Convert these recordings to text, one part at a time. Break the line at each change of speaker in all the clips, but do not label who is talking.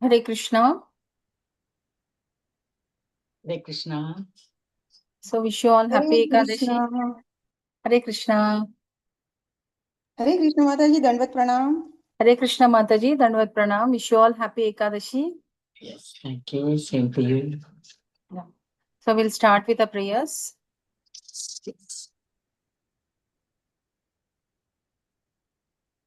Hare Krishna.
Hare Krishna.
So wish you all
Hare
happy
Krishna.
Ekadashi. Hare Krishna.
हरे कृष्ण माता जी, दंडवत प्रणाम.
Hare Krishna Mataji, Dandavad Pranam. Wish you all happy Ekadashi.
Yes, thank you. Same to you.
Yeah. So we'll start with the prayers.
Yes.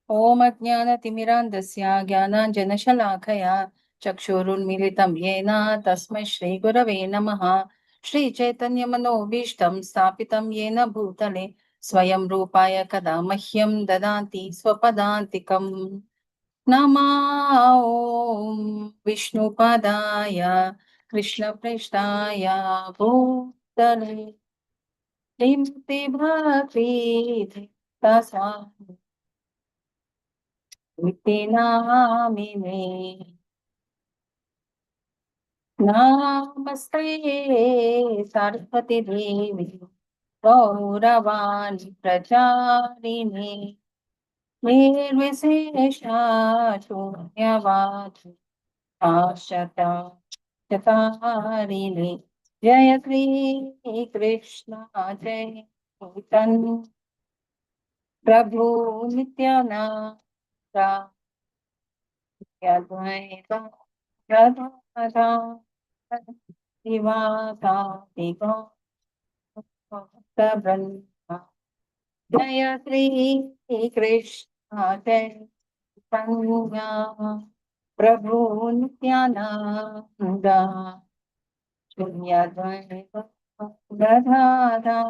Om Ajnana-timirandasya Jnananjana-shalakaya Chakshurunmilitam Yena Tasmai Shri Gurave Namaha. Shri Chaitanya Manobishtam Stapitam Yena Bhutale Swayam Rupaya Kada Mahyam Dadanti Swapadantikam. Nama Om Vishnupadaya Krishna Preshtaya Bhutale Srimati Bhakti Taswami Namine Namaste Saraswati Devi Gauravani Pracharini Nirvisesha Shunyavadi Ashata Chatarini Jaya Sri Krishna Jaya Chaitanya Prabhu Nityananda Yadvaita Radha Divata Brahma Jaya Sri Krishna Jaya Chaitanya Prabhu Nityananda Yadvaita Radha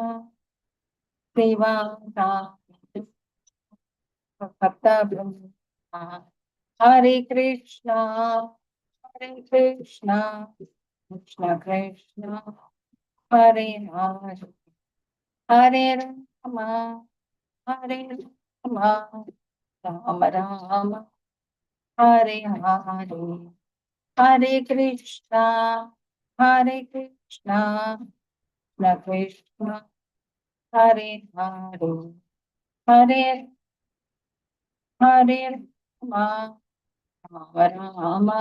Divata Brahma Hare Krishna Hare Krishna Krishna Krishna Hare Hare Hare Rama Hare Rama Rama Rama Hare Hare Hare Krishna Hare Krishna Krishna Krishna Hare Hare Hare Hare Rama Rama Rama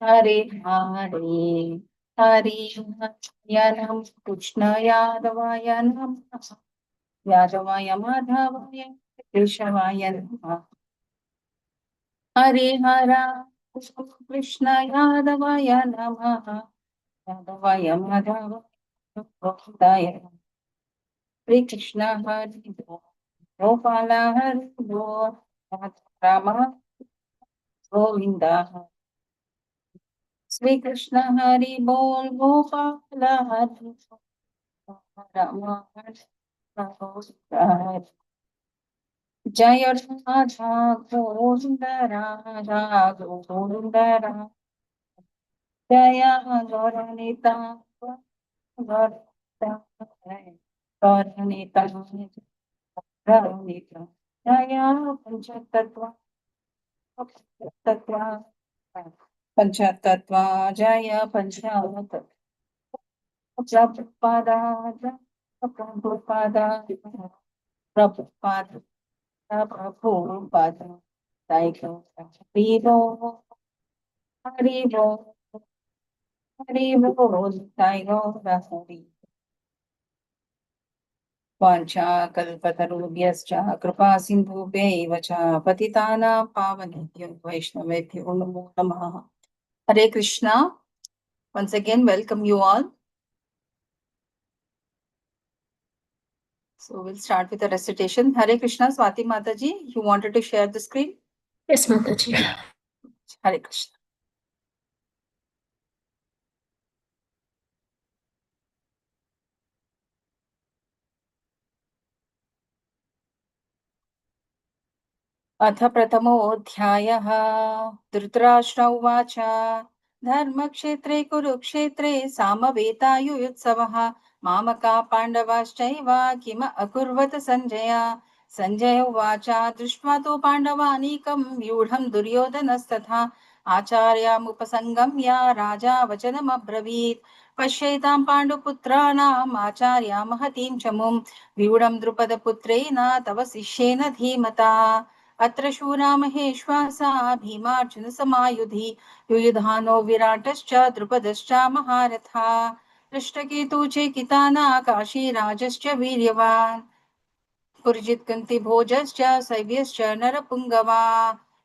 Hare Hare Hare Yanam Krishna Yadavaya Namah Yadavaya Madhavaya Keshavaya Namah Hare Hara Krishna Yadavaya Namah Yadavaya Madhavaya Keshavaya Hare Krishna Hare Gopala Hare Rama Govinda Shri Krishna Hari Bol Gopala Hari Rama Hari Jaya Radha Govinda Radha Govinda Radha Jaya Garanita Garanita Garanita Garanita Jaya Panchatattva Tattva Panchatattva Jaya Panchatattva Prabhupada Prabhupada Prabhupada Prabhupada Taigo Haribo Haribo Haribo Taigo Rahari Vancha Kalpatarubhyascha Kripa Sindhubhaiva cha Patitanam Pavanebhyo Vaishnavebhyo Namo Namaha. Hare Krishna. Once again, welcome you all. So we'll start with the recitation. Hare Krishna, Swati Mataji, you wanted to share the screen?
Yes, Mataji.
Hare Krishna. अथ प्रथमोऽध्यायः धृतराष्ट्र उवाच धर्मक्षेत्रे कुरुक्षेत्रे सामवेतायुयुत्सवः मामका पाण्डवाश्चैव किम अकुर्वत सञ्जय सञ्जय उवाच दृष्ट्वा तु पाण्डवानीकं व्यूढं दुर्योधनस्तथा आचार्यामुपसङ्गम्य राजा वचनमब्रवीत् पश्येतां पाण्डुपुत्राणाम् आचार्या महतीं चमुं व्यूढं द्रुपदपुत्रेण तव शिष्येन धीमता अत्र शूरा महेश्वासा भीमार्जुन समायुधि युयुधानो विराटश्च द्रुपदश्च महारथा दृष्टकेतु चेकिताना काशीराजश्च वीर्यवान् पुरजित् कुन्तिभोजश्च शैव्यश्च नरपुङ्गवा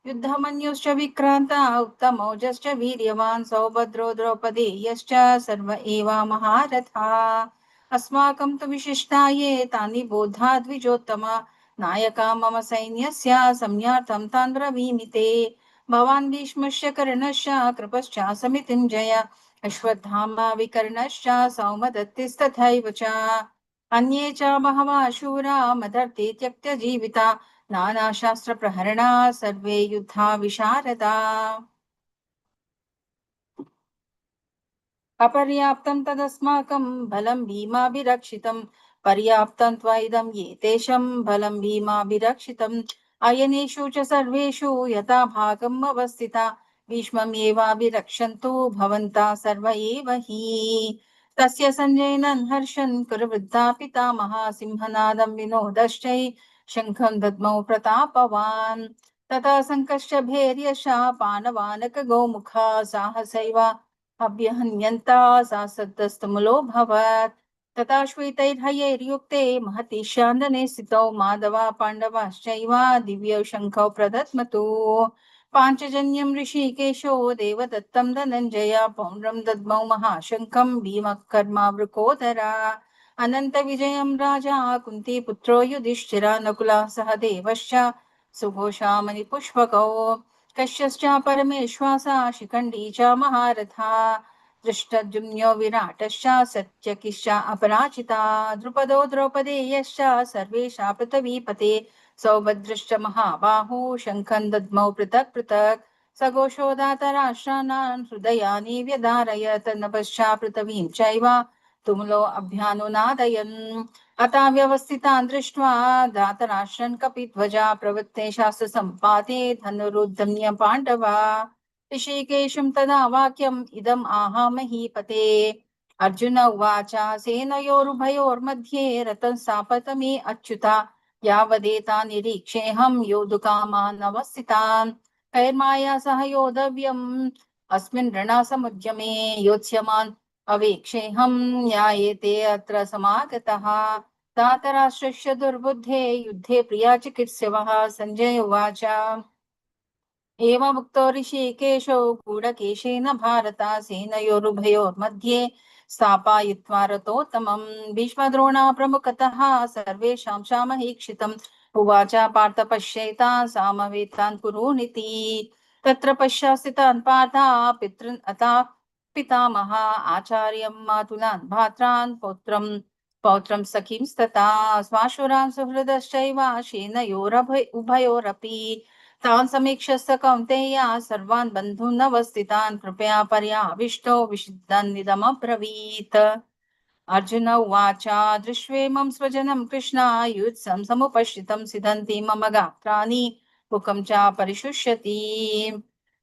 युद्धमन्युश्च विक्रान्ता उत्तमौजश्च वीर्यवान् सौभद्रो द्रौपदेयश्च सर्व एव महारथा अस्माकं तु विशिष्टाये तानि बोधा द्विजोत्तम नायका मम सैन्यस्य सम्यार्थं तान् ब्रवीमि ते भवान् भीष्मश्च कर्णश्च कृपश्च समितिञ्जय अश्वत्थामा विकर्णश्च सौमदत्तिस्तथैव च अन्ये च बहवः शूरा मदर्थे त्यक्तजीविता नानाशास्त्रप्रहरणा सर्वे युद्धा विशारदा अपर्याप्तं तदस्माकं बलं भीमाभिरक्षितं पर्याप्तं त्वइदं एतेषं बलं भीमाभिरक्षितम् अयनेषु च सर्वेषु यथा भागम् अवस्थिता भीष्ममेवाभिरक्षन्तु भवन्तः सर्व एव हि तस्य सञ्जयनं हर्षन् कुरुवृद्धा पितामहः सिंहनादं विनोदश्चै शङ्खं दद्मौ प्रतापवान् तथा सङ्कश्च भैर्यशः पाणवानकगोमुखा साहसैव अभ्यहन्यन्ता सा सद्दस्तमुलोऽभवत् तथा श्वेतैर्हयैर्युक्ते महति शान्दने स्थितौ माधवा पाण्डवाश्चैव दिव्यौ शङ्खौ प्रदत्मतु पाञ्चजन्यं ऋषिकेशो देवदत्तं धनञ्जय पौण्ड्रं दद्मौ महाशङ्खं भीमः कर्मा वृकोदरा अनन्तविजयं राजा कुन्तीपुत्रो युधिष्ठिरा नकुलः सह देवश्च सुघोषामणिपुष्पकौ कश्यश्च परमेश्वासा शिखण्डी च महारथा दृष्टद्युम्नो विराटश्च सत्यकिश्च अपराजिता द्रुपदो द्रौपदेयश्च सर्वेषां पृथिवीपते सौभद्रश्च महाबाहु शङ्खं दद्मौ पृथक् पृथक् सघोषोदातराष्ट्राणां हृदयानि व्यधारयत् नभश्च पृथिवीं चैव तुमुलो अभ्यानुनादयन् अतः व्यवस्थितान् दृष्ट्वा धातराष्ट्रन् कपिध्वजा प्रवृत्ते शास्त्रसम्पाते धनुरुद्धम्य पाण्डवा ऋषिकेशं तदा वाक्यम् इदम् आह महीपते अर्जुन उवाच सेनयोरुभयोर्मध्ये रतं स्थापतमे अच्युता यावदेता निरीक्षेऽहं योद्धुकामान् अवस्थितान् कैर्माया सह योद्धव्यम् अस्मिन् रणसमुद्यमे योत्स्यमान् अवेक्षेऽहं न्यायेते अत्र समागतः धातराष्ट्रस्य दुर्बुद्धे युद्धे प्रिया चिकित्सवः सञ्जय उवाच एवमुक्तो ऋषिकेशो गूढकेशेन भारता सेनयोरुभयोर्मध्ये स्थापयित्वा रथोत्तमं भीष्मद्रोणा प्रमुखतः सर्वेषां शामहीक्षितम् उवाच पार्थ पश्येतान् सामवेतान् कुरूनिति तत्र पश्यास्थितान् पार्था पितॄन् अथा पितामहा आचार्यं मातुलान् भ्रात्रान् पौत्रं सखींस्तथा श्वाशुरान् सुहृदश्चैव उभयोरपि तान् समीक्षस्य कौन्तेय सर्वान् बन्धून् अवस्थितान् कृपया पर्याविष्टो विषिद्धन्निदमब्रवीत् अर्जुन उवाच दृष्ट्वेमं स्वजनं कृष्ण युत्सं समुपस्थितं सिदन्ति मम गात्राणि मुखं च परिशुष्यति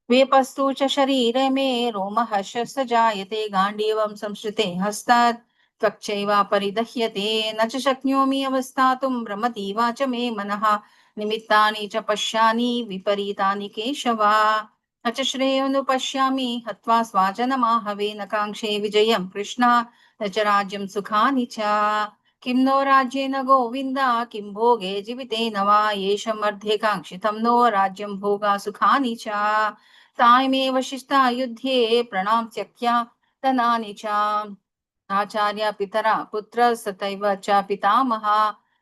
वेपस्तु च शरीरे मे रोमहर्षस्य जायते गाण्डीवं संश्रिते हस्तात् त्वक्चैव परिदह्यते न च शक्नोमि अवस्थातुं भ्रमतीव च मे मनः निमित्तानि च पश्यामि विपरीतानि केशव न च श्रेयोनुपश्यामि हत्वा स्वाजनमाहवे न काङ्क्षे विजयं कृष्ण न च राज्यं सुखानि च किं नो राज्येन गोविन्द किं भोगे जीवितेन वा येषमर्थे काङ्क्षितं नो राज्यं भोगा सुखानि च तामेव शिष्टा युध्ये प्रणाम त्यक्त्या धनानि च आचार्य पितरा पुत्र तथैव च पितामहा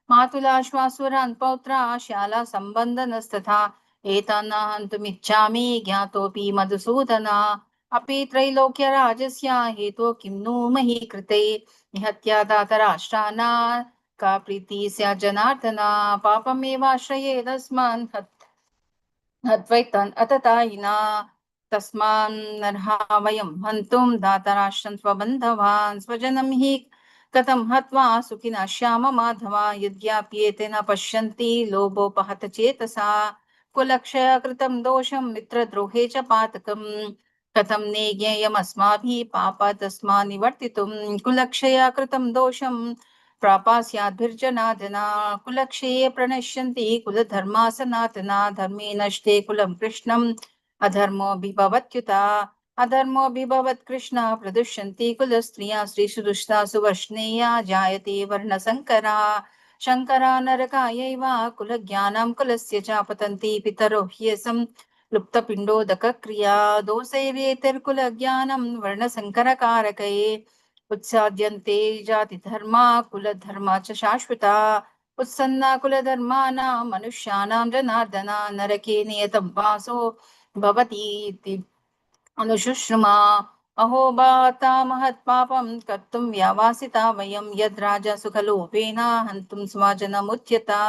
मातुला श्वासुरान् पौत्रा शाला सम्बन्धनस्तथा एतान् हन्तुमिच्छामि ज्ञातोऽपि मधुसूदन अपि त्रैलोक्यराजस्य हेतो किं नु मही कृते निहत्या धातराष्ट्राणां का प्रीतिः स्यात् जनार्दन पापमेवाश्रयेदस्मान् हत्वैतान् अततायिना तस्मान्नर्हा वयं हन्तुं धातराष्ट्रं स्वबन्धवान् स्वजनं हि कथं हत्वा सुखिनः श्याम माधवा यद्याप्येते न पश्यन्ति लोभोपहत चेतसा कुलक्षय कृतं दोषं मित्रद्रोहे च पातकम् कथं नेज्ञेयमस्माभिः पापात् तस्मात् निवर्तितुं कुलक्षय कृतं दोषं प्रापास्याद्भिर्जनादना कुलक्षये प्रणश्यन्ति कुलधर्मा सनातना धर्मे नष्टे कुलं कृष्णम् अधर्मो विभवत्युता अधर्मो विभवत् कृष्ण प्रदुष्यन्ति कुलस्त्रिया स्त्रीषु दुष्टा सुवर्ष्णेया जायते वर्णसङ्करा शङ्करा नरकायैव कुलज्ञानं कुलस्य च पतन्ति पितरो ह्यसं लुप्तपिण्डोदकक्रिया दोषैरेतिर्कुलज्ञानं वर्णसङ्करकारकये उत्साद्यन्ते जातिधर्मा कुलधर्मा च शाश्वता उत्सन्ना कुलधर्माणां मनुष्याणां जनार्दना नरके नियतं वासो भवतीति अनुशुश्रुमा अहो बाता महत्पापं कर्तुं व्यावासिता वयं यद् राजा सुखलोभेन हन्तुं स्वजनमुच्यता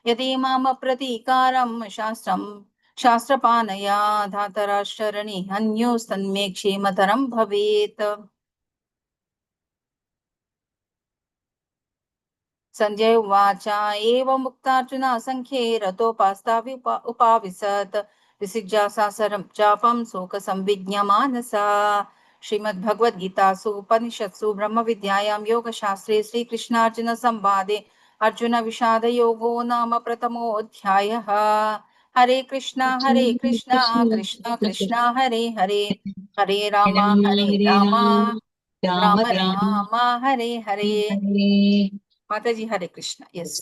यदि माम प्रतीकारं शास्त्रपानया धातराश्चरणे हन्योस्तन्मे क्षेमतरं भवेत् संजय उवाच एवमुक्तार्जुना सङ्ख्ये रतोपास्तावि उपाविशत् विसिज्यासासरं चापं शोकसंविज्ञमानसा श्रीमद्भगवद्गीतासु उपनिषत्सु ब्रह्मविद्यायां योगशास्त्रे श्रीकृष्णार्जुनसंवादे अर्जुनविषादयोगो नाम प्रथमोऽध्यायः। हरे कृष्णा कृष्ण कृष्णा हरे हरे हरे राम राम राम हरे हरे। माताजी हरे कृष्ण। यस।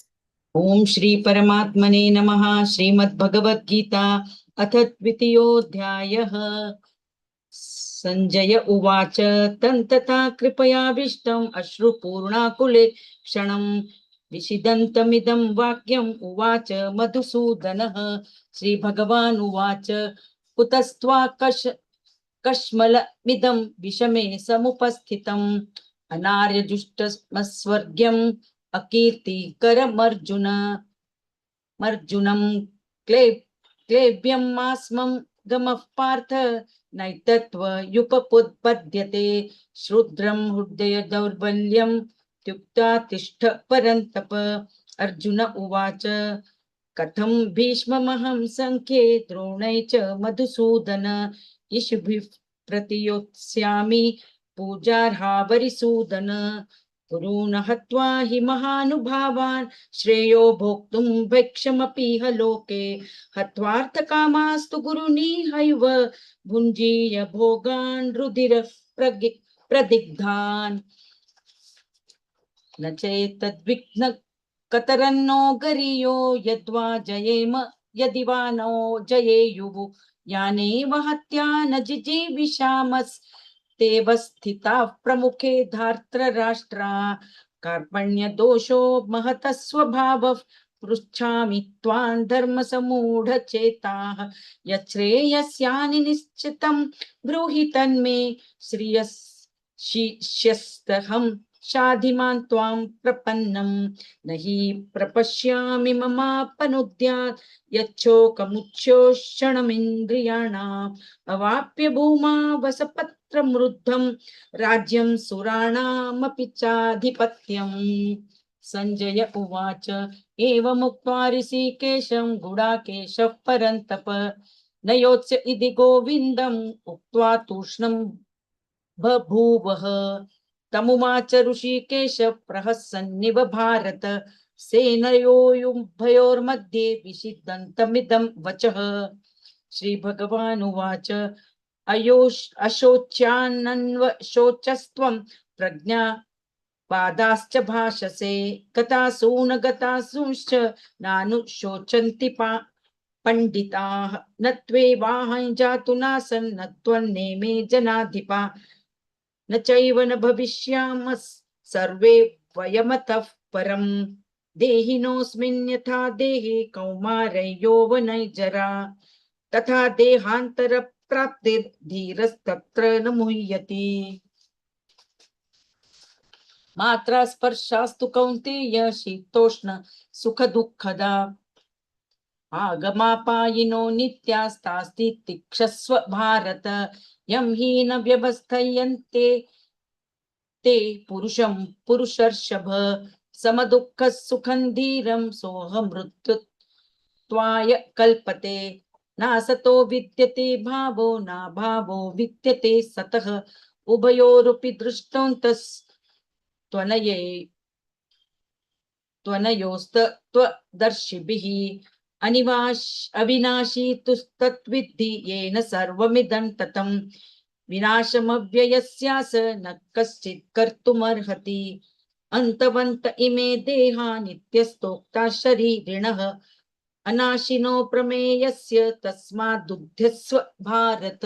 ओम श्री परमात्मने नमः। श्रीमद्भगवद्गीता अथ द्वितीयोऽध्यायः। संजय उवाच तन्तता कृपयाविष्टम् अश्रुपूर्णाकुले क्षणम् विषिदन्तमिदं वाक्यम् उवाच मधुसूदनः। श्रीभगवान् उवाच कुतस्त्वाकश्मलमिदं विषमे समुपस्थितम् अनार्यजुष्टमस्वर्ग्यम् अकीर्तिकरमर्जुनं क्लेव्यमास्मं गमः पार्थ नैतत्त्वयुपपद्यते श्रुद्रं हृदय दौर्बल्यं त्युक्त्वा तिष्ठ परन्तप। अर्जुन उवाच कथं भीष्ममहं संख्ये द्रोणै च मधुसूदन इषुभिः प्रतियोत्स्यामि पूजार्हा वरिसूदन गुरून् हत्वा हि महानुभावान् श्रेयो भोक्तुं भैक्षमपीह लोके हत्वार्थकामास्तु गुरुनिहैव भुञ्जीय भोगान् रुधिर प्रदिग्धान् न चेतद्विघ्न कतरन्नो गरीयो यद्वा जयेम यदि वा नो जयेयुः यानेव हत्या न जिजीविषामस्तेव स्थिताः प्रमुखे धार्तराष्ट्रा कार्पण्यदोषो महतः स्वभावः पृच्छामि त्वां धर्मसमूढचेताः यच्छ्रेयस्यानि निश्चितं ब्रूहि तन्मे श्रियस्यस्तहं शाधिमान् त्वां प्रपन्नं न हि प्रपश्यामि ममापनुद्यात् यच्छोकमुच्छोषणमिन्द्रियाणाम् अवाप्य भूमा वसपत्रमृद्धं राज्यं सुराणामपि चाधिपत्यम्। संजय उवाच एवमुक्त्वा ऋषिकेशं गुडाकेशः परन्तप न योत्स्य इति गोविन्दम् उक्त्वा तूष्णं बभूवः तमुवाच ऋषिकेश प्रहसन्निव भारत सेनयोरुभयोर्मध्ये विषिदन्तमिदं वचः। श्रीभगवान् उवाच अशोच्यान्नन्वशोचस्त्वं प्रज्ञावादाश्च भाषसे गतासु न गतासूंश्च नानुशोचन्ति पंडिताः न त्वेवाहं जातु नासन् न त्वन्नेमे जनाधिपा न चैव न भविष्यामः सर्वे वयमतः परम् देहिनोऽस्मिन् यथा देहे कौमारे यौवनैर्जरा तथा देहान्तर प्राप्ते धीरस्तत्र न मुह्यति। मात्रा स्पर्शास्तु कौन्तेय शीतोष्ण सुख दुःखदा आगमापायिनो नित्यास्तास्ति तिक्षस्व भारत यं हि न व्यवस्थयन्ते ते पुरुषं पुरुषर्षभ समदुःख सुखं धीरं सोऽहमृत्युत्वाय कल्पते नासतो विद्यते भावो नाभावो विद्यते सतः उभयोरपि दृष्टोऽन्तस्त्वनये त्वनयोस्तत्वदर्शिभिः अविनाशी तुस्तत्विद्धि येन सर्वमिदं ततं विनाशमव्ययस्यास न कश्चित् कर्तुमर्हति अन्तवन्त इमे देहा नित्यस्तोक्ता शरीरिणः अनाशिनो प्रमेयस्य तस्मादुध्यस्व भारत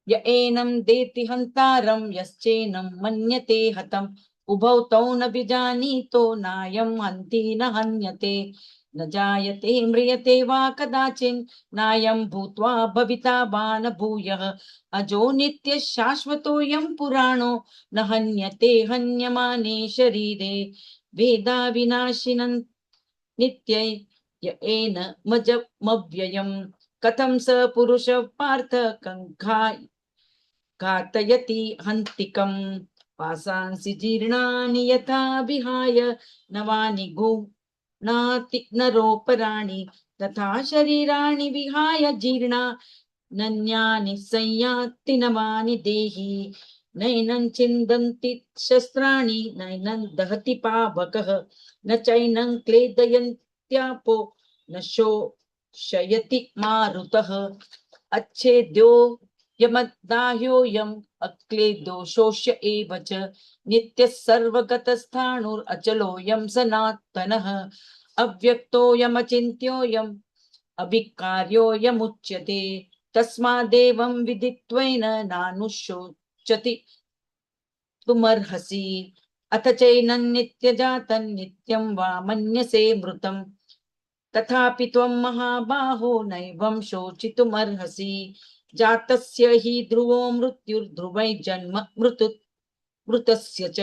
य एनं देति हन्तारं यश्चैनं मन्यते हतम् उभौ तौ न विजानीतो नायं हन्ति न हन्यते न जायते म्रियते वा कदाचिन् नायं भूत्वा भविता वा न भूयः अजो नित्यः शाश्वतोऽयं पुराणो न हन्यते हन्यमाने शरीरे वेदा विनाशिनं नित्यै य एनमजमव्ययम् कथं स पुरुष पार्थ घातयति हन्तिकम् वासांसि जीर्णानि यथा विहाय नवानि गृह्णाति नरोपराणि तथा शरीराणि विहाय जीर्णा नन्यानि संयाति नवानि देहि नैनं छिन्दन्ति शस्त्राणि नैनं दहति पावकः न चैनं क्लेदयन्त्यापो न शोषयति मारुतः अच्छेद्यो यमदाह्योऽयम् अक्लेदो शोष्य एव च नित्यः सर्वगतस्थाणुरचलोऽयं सनातनः अव्यक्तोऽयमचिन्त्योऽयम् अविकार्योऽयमुच्यते तस्मादेवं विदित्वेन नानुशोचति तुमर्हसि अथ चैनं नित्यजातं नित्यं वा मन्यसे मृतं तथापि त्वं महाबाहो नैवं शोचितुमर्हसि जातस्य हि ध्रुवो मृत्युर्ध्रुवै जन्म मृतस्य च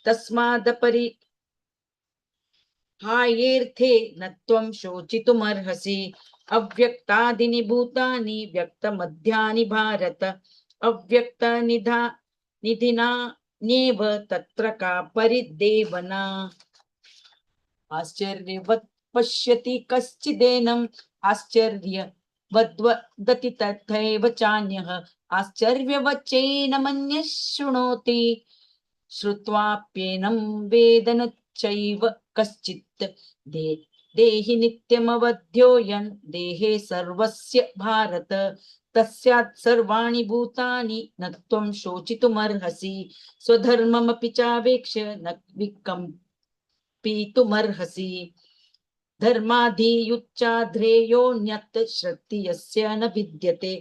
तस्मादपरिहायेऽर्थे न त्वं शोचितुमर्हसि अव्यक्तादीनि भूतानि व्यक्तमध्यानि भारत अव्यक्तनिधिनान्येव तत्र का परिदेवना आश्चर्यवत् पश्यति कश्चिदेनम् आश्चर्यवद्वदति तथैव चान्यः आश्चर्यवच्चैनमन्यः शृणोति श्रुत्वाप्येनं वेद न चैव कश्चित् देहि नित्यमवध्योऽयं देहे सर्वस्य भारत तस्यात् सर्वाणि भूतानि न त्वं शोचितुमर्हसि स्वधर्ममपि चावेक्ष्य न विकम्पितुमर्हसि धर्माधियुच्चाध्रेयोऽन्यत् श्रद्धि यस्य न विद्यते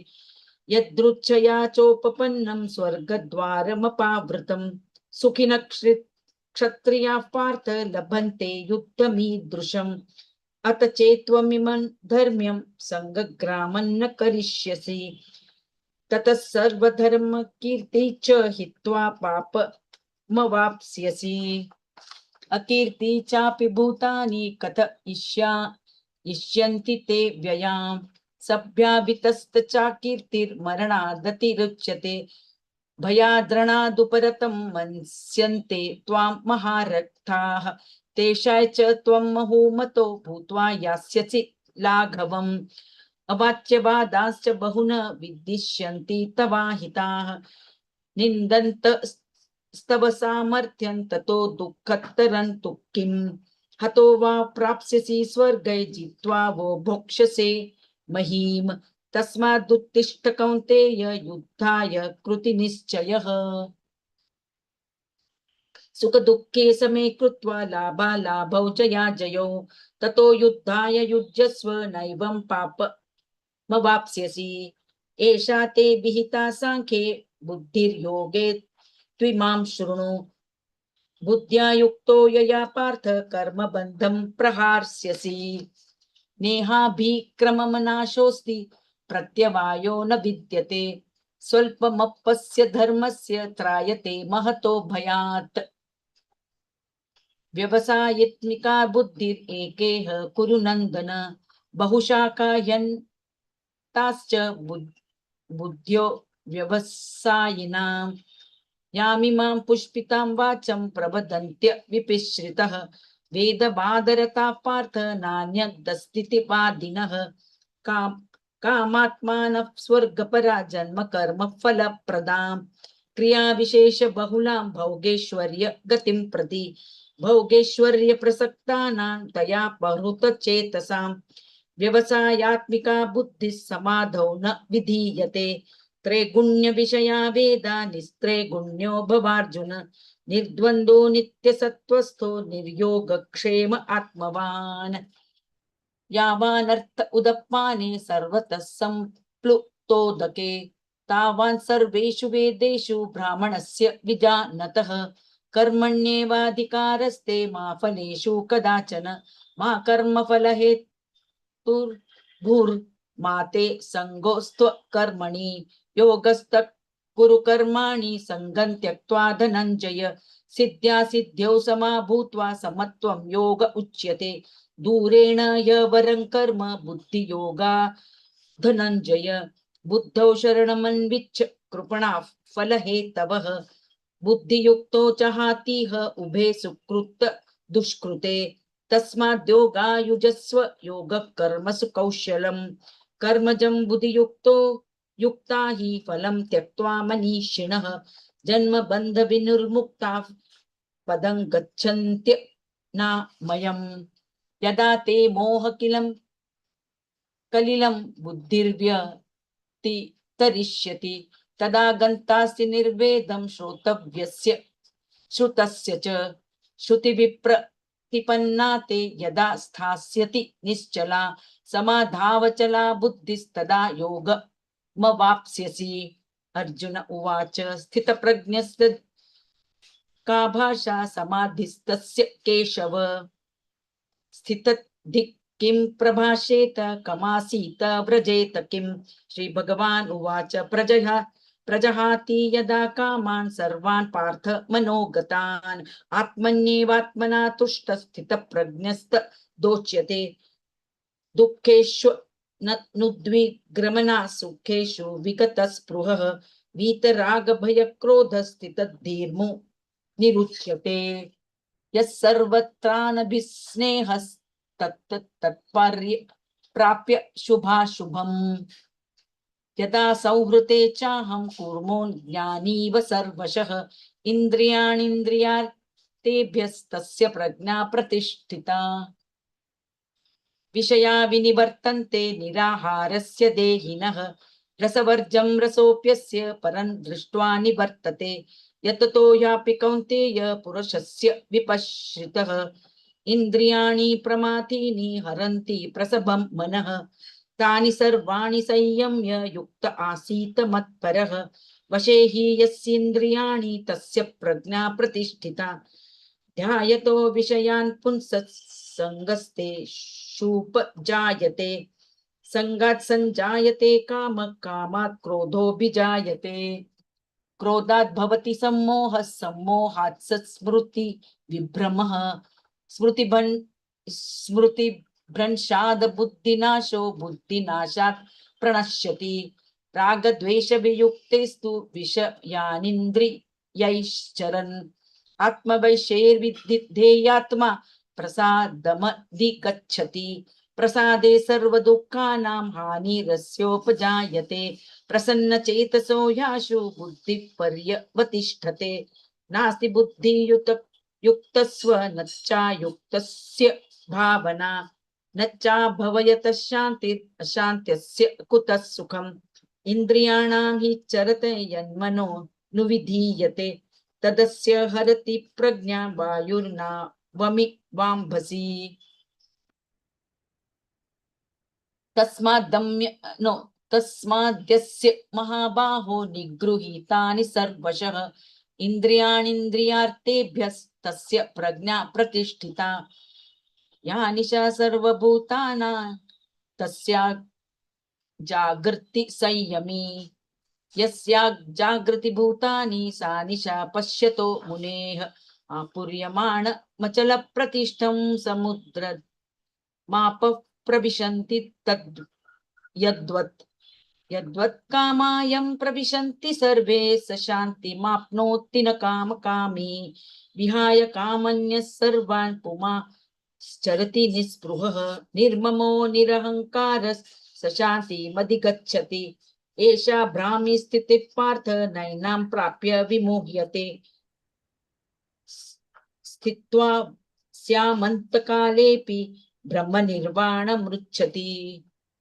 यदृच्छया चोपपन्नं स्वर्गद्वारमपावृतं सुखिनः क्षत्रियाः पार्थ लभन्ते युद्धमीदृशम् अत चेत्त्वमिमं धर्म्यं संग्रामं न करिष्यसि ततः सर्वधर्मकीर्ति च हित्वा पापमवाप्स्यसि अकीर्ति चापि भूतानि कथयिष्यन्ति ते व्ययाम् सभ्यावितस्तचाकीर्तिर्मरणादतिरुच्यते भयाद्रणादुपरतं मन्स्यन्ते त्वां महारथाः तेषाय च त्वं महोमतो भूत्वा यास्यसि लाघवम् अवाच्यवादाश्च बहुन विदिष्यन्ति तवाहिताः निन्दन्त स्तव सामर्थ्यं ततो दुःखतरन्तु किम् हतो वा प्राप्स्यसि स्वर्गै जित्वा वो भोक्ष्यसे महीम् तस्मादुत्तिष्ठ कौन्तेय युद्धाय कृतिनिश्चयः सुख दुःखे समे कृत्वा लाभालाभौ जयाजयौ ततो युद्धाय युज्यस्व नैवं पापमवाप्स्यसि एषा ते विहिता सांख्ये बुद्धिर्योगे त्विमां शृणु बुद्ध्या युक्तो यया पार्थ कर्मबन्धं प्रहास्यसि नेहाभिक्रमनाशोऽस्ति प्रत्यवायो न विद्यते स्वल्पमप्पस्य धर्मस्य त्रायते महतो भयात् व्यवसायित्मिका बुद्धिरेकेह कुरु नन्दन बहुशाखायन्ताश्च बुद्ध्यो व्यवसायिनाम् यामिमां पुष्पितां वाचं प्रवदन्त्य विपिश्रितः वेदवादरता पार्थ नान्यदस्तिवादिनः कामात्मानः स्वर्गपरा जन्म कर्म फलप्रदां क्रिया विशेष बहुलां भोगेश्वर्य गतिं प्रति भोगेश्वर्य प्रसक्तानां तया पहृत चेतसां व्यवसायात्मिका बुद्धिः समाधौ न विधीयते त्रैगुण्य विषया वेदा निस्त्रैगुण्यो भवार्जुन निर्द्वन्द्वो नित्यसत्त्वस्थो निर्योगक्षेम आत्मवान् यावानर्थ उदपाने सर्वतः सम्प्लुतोदके तावान् सर्वेषु वेदेषु ब्राह्मणस्य विजानतः कर्मण्येवाधिकारस्ते मा फलेषु कदाचन मा कर्मफलहेतुर्भूर्मा ते सङ्गोऽस्त्वकर्मणि योगस्तः कुरु कर्माणि सङ्गं त्यक्त्वा धनञ्जय सिद्ध्या सिद्ध्यौ समाभूत्वा समत्वं योग उच्यते दूरेण यवरं कर्म बुद्धियोगा धनञ्जय बुद्धौ शरणमन्विच्छ कृपणाः फलहेतवः बुद्धियुक्तो च हातिह उभे सुकृत दुष्कृते तस्माद्योगायुजस्व योगः कर्मसु कौशलं कर्मजं बुद्धियुक्तो युक्ता हि फलं त्यक्त्वा मनीषिणः जन्मबन्ध विनिर्मुक्ताः पदं गच्छन्त्य नामयम् यदा ते मोहकिलं कलिलं बुद्धिर्व्यतितरिष्यति तदा गन्तासि निर्वेदं श्रुतस्य च श्रुतिविप्रतिपन्ना ते यदा स्थास्यति निश्चला समाधावचला बुद्धिस्तदा योगमवाप्स्यसि अर्जुन उवाच स्थितप्रज्ञस्य का भाषा समाधिस्तस्य केशव स्थितधिक् किं प्रभाषेत कमासीत व्रजेत किं श्रीभगवान् उवाच प्रजहाति यदा कामान् सर्वान् पार्थ मनोगतान् आत्मन्येवात्मना तुष्ट स्थितप्रज्ञस्त दोच्यते दुःखेषु नुद्विग्रमना सुखेषु विगतस्पृहः वीतरागभयक्रोधस्थितधीर्मो निरुच्यते यः सर्वत्रानभिस्नेहस्तत्तत्पर्य प्राप्य शुभाशुभम् यदा संहृते चाहं कुर्मो ज्ञानीव सर्वशः इन्द्रियाणीन्द्रियार्थेभ्यस्तस्य प्रज्ञा प्रतिष्ठिता विषया विनिवर्तन्ते निराहारस्य देहिनः रसवर्जं रसोऽप्यस्य परं दृष्ट्वा निवर्तते यततो यापि कौन्तेय पुरुषस्य विपश्रितः इन्द्रियाणि प्रमाथीनि हरन्ति प्रसभं मनः तानि सर्वाणि संयम्य युक्त आसीत मत्परः वशे हि यस्येन्द्रियाणि तस्य प्रज्ञा प्रतिष्ठिता ध्यायतो विषयान् पुंसः सङ्गस्ते शुपजायते संगात् संजायते काम कामात् क्रोधोऽभिजायते क्रोधात् भवति सम्मोहः सम्मोहात् स्मृति विभ्रमः स्मृतिभ्रंशात् बुद्धिनाशो बुद्धिनाशात् प्रणश्यति रागद्वेषवियुक्तेस्तु विषयानिन्द्रियैश्चरन् आत्मवैशेर्विद्धेयात्मा प्रसादमधिगच्छति प्रसादे सर्वदुःखानां हानिरस्योपजायते प्रसन्नचेतसो याशु बुद्धिः पर्यवतिष्ठते नास्ति बुद्धियुक्तस्व नच्चायुक्तस्य भावना नच्चाभवयतः शान्तिरशान्त्यस्य कुतः सुखम् इन्द्रियाणां हि चरते यन्मनो नुविधीयते तदस्य हरति प्रज्ञा वायुर्नावमि वाम्भसि तस्माद्यस्य महाबाहो निगृहीतानि सर्वशः इन्द्रियाणीन्द्रियार्थेभ्यस्तस्य प्रज्ञा प्रतिष्ठिता या निशा सर्वभूतानां तस्या जागृति संयमी यस्या जागृति भूतानि सा निशा पश्यतो मुनेः आपूर्यमाण मचल प्रतिष्ठं समुद्र माप प्रविशन्ति तद् यद्वत् कामायं प्रविशन्ति सर्वे स शान्तिमाप्नोति न कामकामी विहाय कामन्यः सर्वान् पुमाश्चरति निःस्पृहः निर्ममो निरहङ्कारः स शान्तिमधिगच्छति एषा भ्रामी स्थितिः पार्थ नैनां प्राप्य विमोह्यते स्थित्वा स्यामन्तकालेऽपि ब्रह्मनिर्वाणमृच्छति।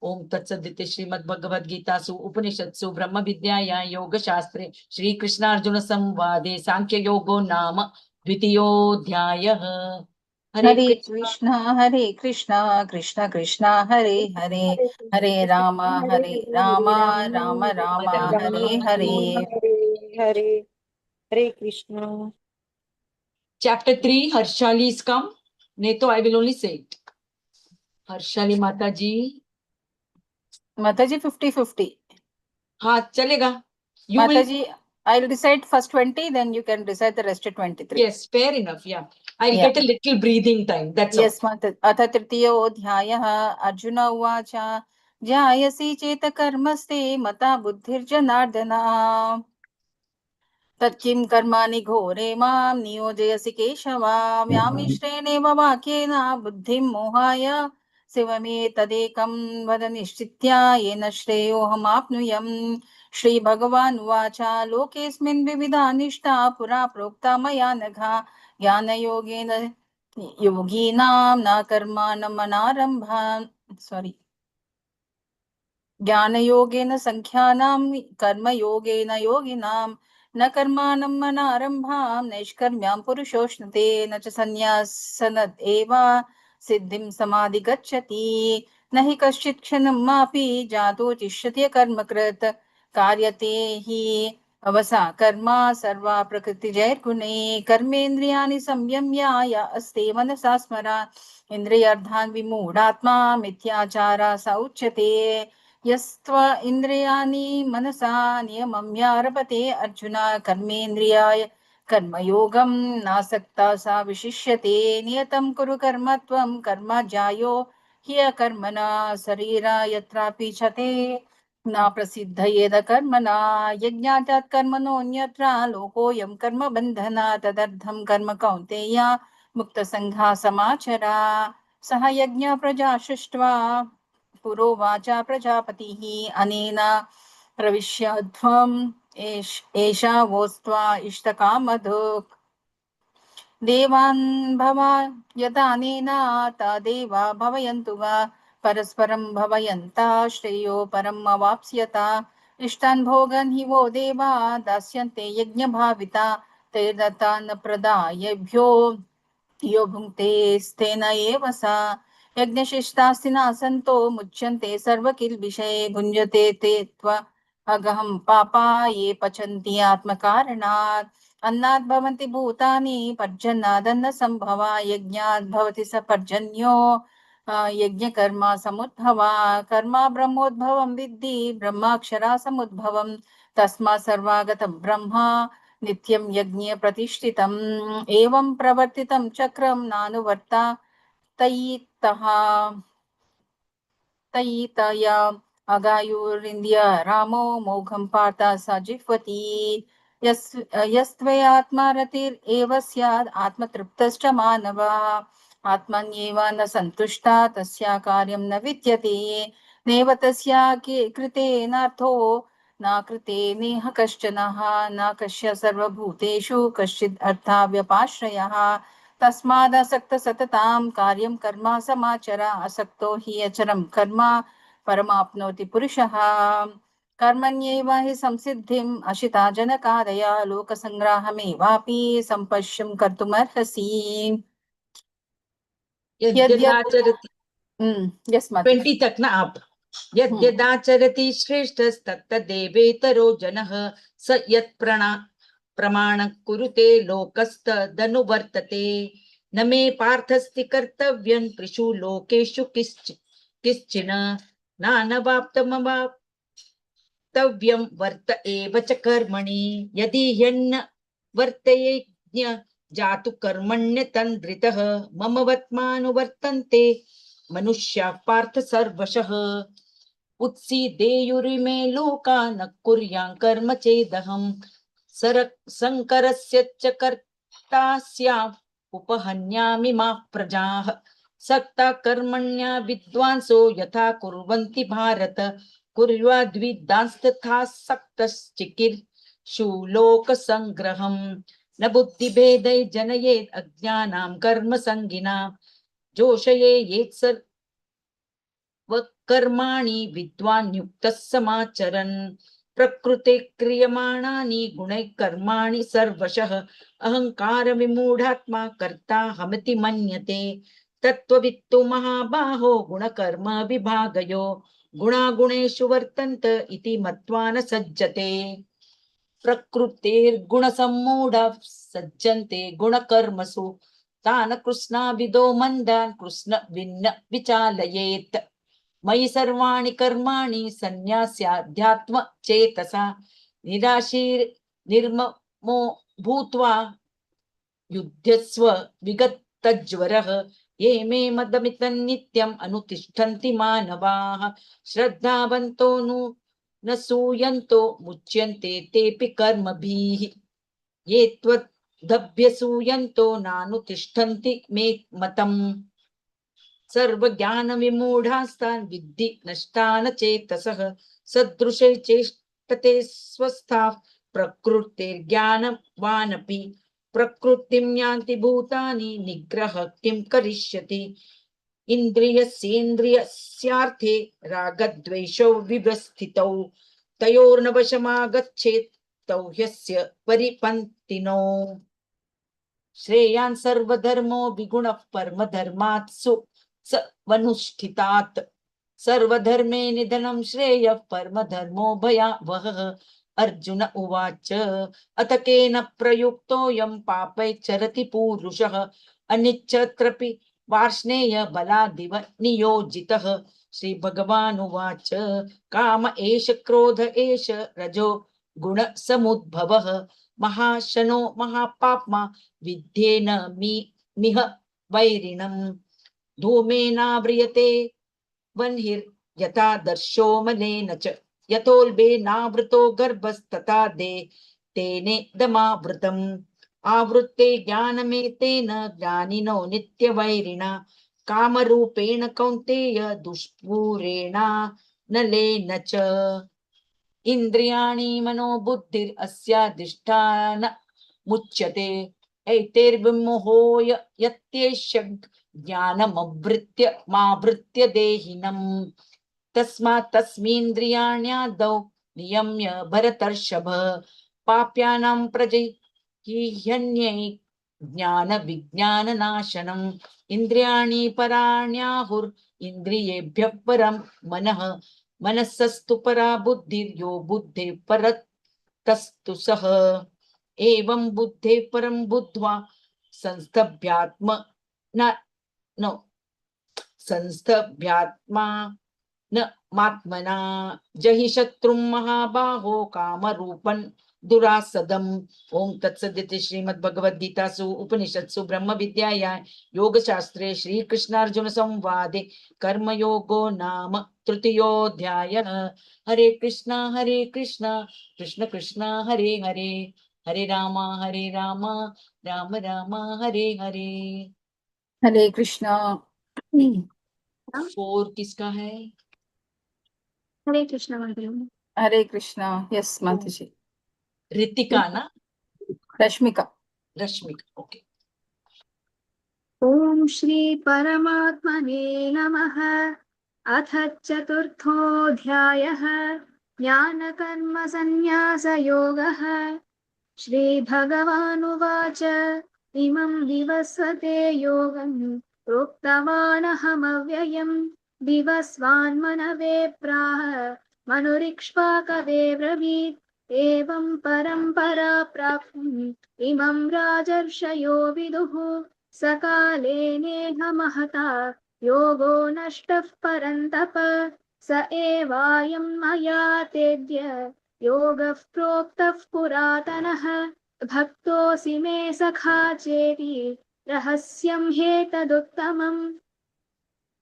ओम तत्सदिति श्रीमद्भगवद्गीतासु उपनिषत्सु ब्रह्मविद्यायां योगशास्त्रे श्रीकृष्णार्जुन संवादे सांख्ययोगो नाम द्वितीयोऽध्यायः। Hare
Hare
Krishna
Krishna Krishna Krishna Hare Hare Hare Ram Ram Ram Hare Hare.
Hare Hare Krishna.
Chapter 3, Harshali is come. नहीं तो I will only say it. Harshali माता जी।
माताजी 50-50.
हाँ चलेगा। You will.
Mataji, I'll decide first 20, then you can decide the rest 23.
Yes, fair enough. Yeah, I'll
Yeah.
get a little breathing time. That's all.
Yes, अथ तृतीयोऽध्यायः। अर्जुन उवाच ध्यायसि चेत कर्मस्ते मता बुद्धिर्जनार्दन तत्किं कर्माणि घोरे मां नियोजयसि केशव व्यामिश्रेणेव वाक्येन बुद्धिं मोहाय शिवमे तदेकं वद निश्चित्य येन श्रेयोऽहमाप्नुयम्। श्रीभगवानुवाच लोकेऽस्मिन् विविधा निष्ठा पुरा प्रोक्ता मया नघ ज्ञानयोगेन योगिनां न कर्माणमनारम्भा ज्ञानयोगेन संख्यानां कर्मयोगेन योगिनां न कर्माणं मनारम्भां नैष्कर्म्यां पुरुषोष्णुते न च संन्यासनद् एव सिद्धिं समाधिगच्छति न हि कश्चित् क्षणमापि जातो तिष्ठति कर्मकृत् कार्यते हि अवसा कर्मा सर्वा प्रकृतिजैर्गुणे कर्मेन्द्रियाणि संयम्य य अस्ते मनसा स्मरा इन्द्रियार्थान् विमूढात्मा मिथ्याचारा स उच्यते यस्त्व इन्द्रियाणि मनसा नियमम्यारभते अर्जुन कर्मेन्द्रियाय कर्मयोगं नासक्ता सा विशिष्यते नियतं कुरु कर्म त्वं कर्म जायो ह्यकर्मणा शरीरा यत्रापि च ते न प्रसिद्धयेद कर्मणा यज्ञात् कर्मणोऽन्यत्र लोकोऽयं कर्म बन्धना तदर्थं कर्म कौन्तेय मुक्तसङ्घा समाचरा सह यज्ञ प्रजा सृष्ट्वा पुरोवाच प्रजापतिः अनेन प्रविश्यध्वम् एषा वोस्त्वा इष्टकामधुक् देवान् भव यदानेन तदेवा भवयन्तु वा परस्परं भवयन्ता श्रेयो परम् अवाप्स्यता इष्टान् भोगान् हि वो देवा दास्यन्ते यज्ञभाविता तैर्दत्तान् प्रदायेभ्यो यो भुङ्क्ते स्तेन एव सा यज्ञशिष्टास्ति न सन्तो मुच्यन्ते सर्वकिल्बिषये भुञ्जते ते त्व अगहं पापा ये पचन्ति आत्मकारणात् अन्नात् भवन्ति भूतानि पर्जन्यादन्न सम्भवा यज्ञात् भवति स पर्जन्यो यज्ञकर्मा समुद्भवा कर्मा ब्रह्मोद्भवं विद्धि ब्रह्माक्षरा समुद्भवं तस्मात् सर्वागतं ब्रह्मा नित्यं यज्ञे प्रतिष्ठितम् एवं प्रवर्तितं चक्रं नानुवर्ता तयितः तयितया अगायुरिन्द्रिय रामो मोघं पार्थ स जिह्वति यस्त्वयात्मा रतिरेव स्यात् आत्मतृप्तश्च मानवः आत्मन्येव न सन्तुष्टा तस्या कार्यं न विद्यते नैव तस्या कृतेनार्थो न कृते नेह कश्चनः न कस्य सर्वभूतेषु कश्चित् अर्थाव्यपाश्रयः तस्मादसक्त सततां कार्यं कर्म समाचर असक्तो हि अचरं कर्म परमाप्नोति पुरुषः कर्मण्येव हि संसिद्धिम् अशिता जनकादया लोकसङ्ग्रहमेवापि सम्पश्यं कर्तुमर्हसि
यद्यदाचरति
यस् माता
20 तक ना आप। यद्यदाचरति श्रेष्ठस्तत्तदेवेतरो जनः स प्रमाण कुरुते लोकस्तदनुवर्तते न मे पार्थस्ति कर्तव्यं त्रिषु लोकेषु किश्चिन नानवाप्तमवाप्तव्यं वर्त एव च कर्मणि यदि ह्यन्न वर्तयेज्ञ जातु कर्मण्यतन्द्रितः मम वत्मानुवर्तन्ते मनुष्याः पार्थ सर्वशः उत्सीदेयुरिमे लोका न कुर्यां कर्म चेदहम् संकरस्य च कर्ता स्याम् उपहन्यामि मा प्रजाः सक्ता कर्मण्या विद्वांसो यथा कुर्वन्ति भारत कुर्याद्विद्वांस्तथा सक्तश्चिकीर्षु लोकसंग्रहम् न बुद्धिभेदै जनयेत् अज्ञानां कर्मसङ्गिनां जोषयेत् सर्वकर्माणि विद्वान् युक्तः समाचरन् प्रकृते क्रियमाणानि गुणैः कर्माणि सर्वशः अहंकार विमूढात्मा कर्ता हमति मन्यते तत्त्ववित्तु महाबाहो गुणकर्म विभागयो गुणागुणेषु वर्तन्त इति मत्वा न सज्जते प्रकृतेर्गुणसम्मूढः सज्जन्ते गुणकर्मसु तान् कृष्णाविदो मन्दान् कृष्ण विन्न विचालयेत् मयि सर्वाणि कर्माणि सन्न्यास्याध्यात्म चेतसा निर्ममो भूत्वा युध्यस्व विगतज्वरः ये मे मदमितं नित्यम् अनुतिष्ठन्ति मानवाः श्रद्धावन्तो न सूयन्तो मुच्यन्ते तेऽपि कर्मभिः ये त्वदभ्यसूयन्तो नानुतिष्ठन्ति मे मतम् सर्वज्ञानविमूढास्तान् विद्धि नष्टान् चेतसः सदृशे चेष्टते स्वस्थाः प्रकृतिर्ज्ञानवानपि प्रकृतिं यान्ति भूतानि निग्रह किं करिष्यति इन्द्रियस्येन्द्रियस्यार्थे रागद्वेषौ विवस्थितौ तयोर्न वशमागच्छेत् तौ ह्यस्य परिपन्थिनौ श्रेयान् सर्वधर्मो विगुणः परमधर्मात्सु स वनुष्ठितात् सर्वधर्मे निधनं श्रेयः परमधर्मो भयावहः अर्जुन उवाच अथ केन प्रयुक्तोऽयं पापैश्चरति पूरुषः अनिच्छत्रपि वार्ष्णेय बलादिव नियोजितः श्रीभगवानुवाच काम एष क्रोध एष रजो गुणसमुद्भवः महाशनो महापाप्मा विद्येन मिह वैरिणम् धूमेनाव्रियते वह्निर्यथा दर्शो मलेन च यथोल्बेनावृतो गर्भस्तथा तेनेदमावृतम् आवृत्ते ज्ञानमेतेन ज्ञानिनो नित्यवैरिणा कामरूपेण कौन्तेय दुष्पूरेणा नलेन च इन्द्रियाणि मनोबुद्धिरस्याधिष्ठान मुच्यते एतैर्विमोहय यत्येष ज्ञानमवृत्य मावृत्य देहिनम् तस्मात् तस्मिन्द्रियाण्यादौ नियम्य भरतर्षभ पाप्यानां प्रजह्यन्यै ज्ञान विज्ञान नाशनम् इन्द्रियाणि पराण्याहुर् इन्द्रियेभ्यः परं मनः मनसस्तु परा बुद्धिर्यो बुद्धेः परतस्तु सः एवं बुद्धेः परं बुद्ध्वा संस्थभ्यात्मा न मात्मना जहि शत्रुं महाबाहो कामरूपं दुरासदम् ओम तत्सदिति श्रीमद्भगवद्गीतासु उपनिषत्सु ब्रह्म विद्यायां योगशास्त्रे श्रीकृष्णार्जुन संवादे कर्मयोगो नाम तृतीयोऽध्यायः हरे कृष्ण कृष्ण कृष्ण हरे हरे हरे राम राम राम हरे हरे
हरे कृष्णा।
फोर किसका है
हरे कृष्ण मंडली।
हरे कृष्णा। यस माताजी।
ऋतिका ना
रश्मिका।
रश्मिका ओके
ओम श्री परमात्मने नमः। अथ चतुर्थोऽध्यायः ज्ञानकर्म संन्यासयोगः। श्रीभगवानुवाच इमं विवस्वते योगं प्रोक्तवानहमव्ययम् विवस्वान्मनवे प्राह मनुरिक्ष्वाकवे ब्रवीत् एवं परम्परा प्राप्तुम् इमं राजर्षयो विदुः सकाले नेह महता योगो नष्टः परन्तप स एवायं मया तेद्य योगः प्रोक्तः पुरातनः भक्तोऽसि मे सखा चेति रहस्यं ह्येतदुत्तमम्।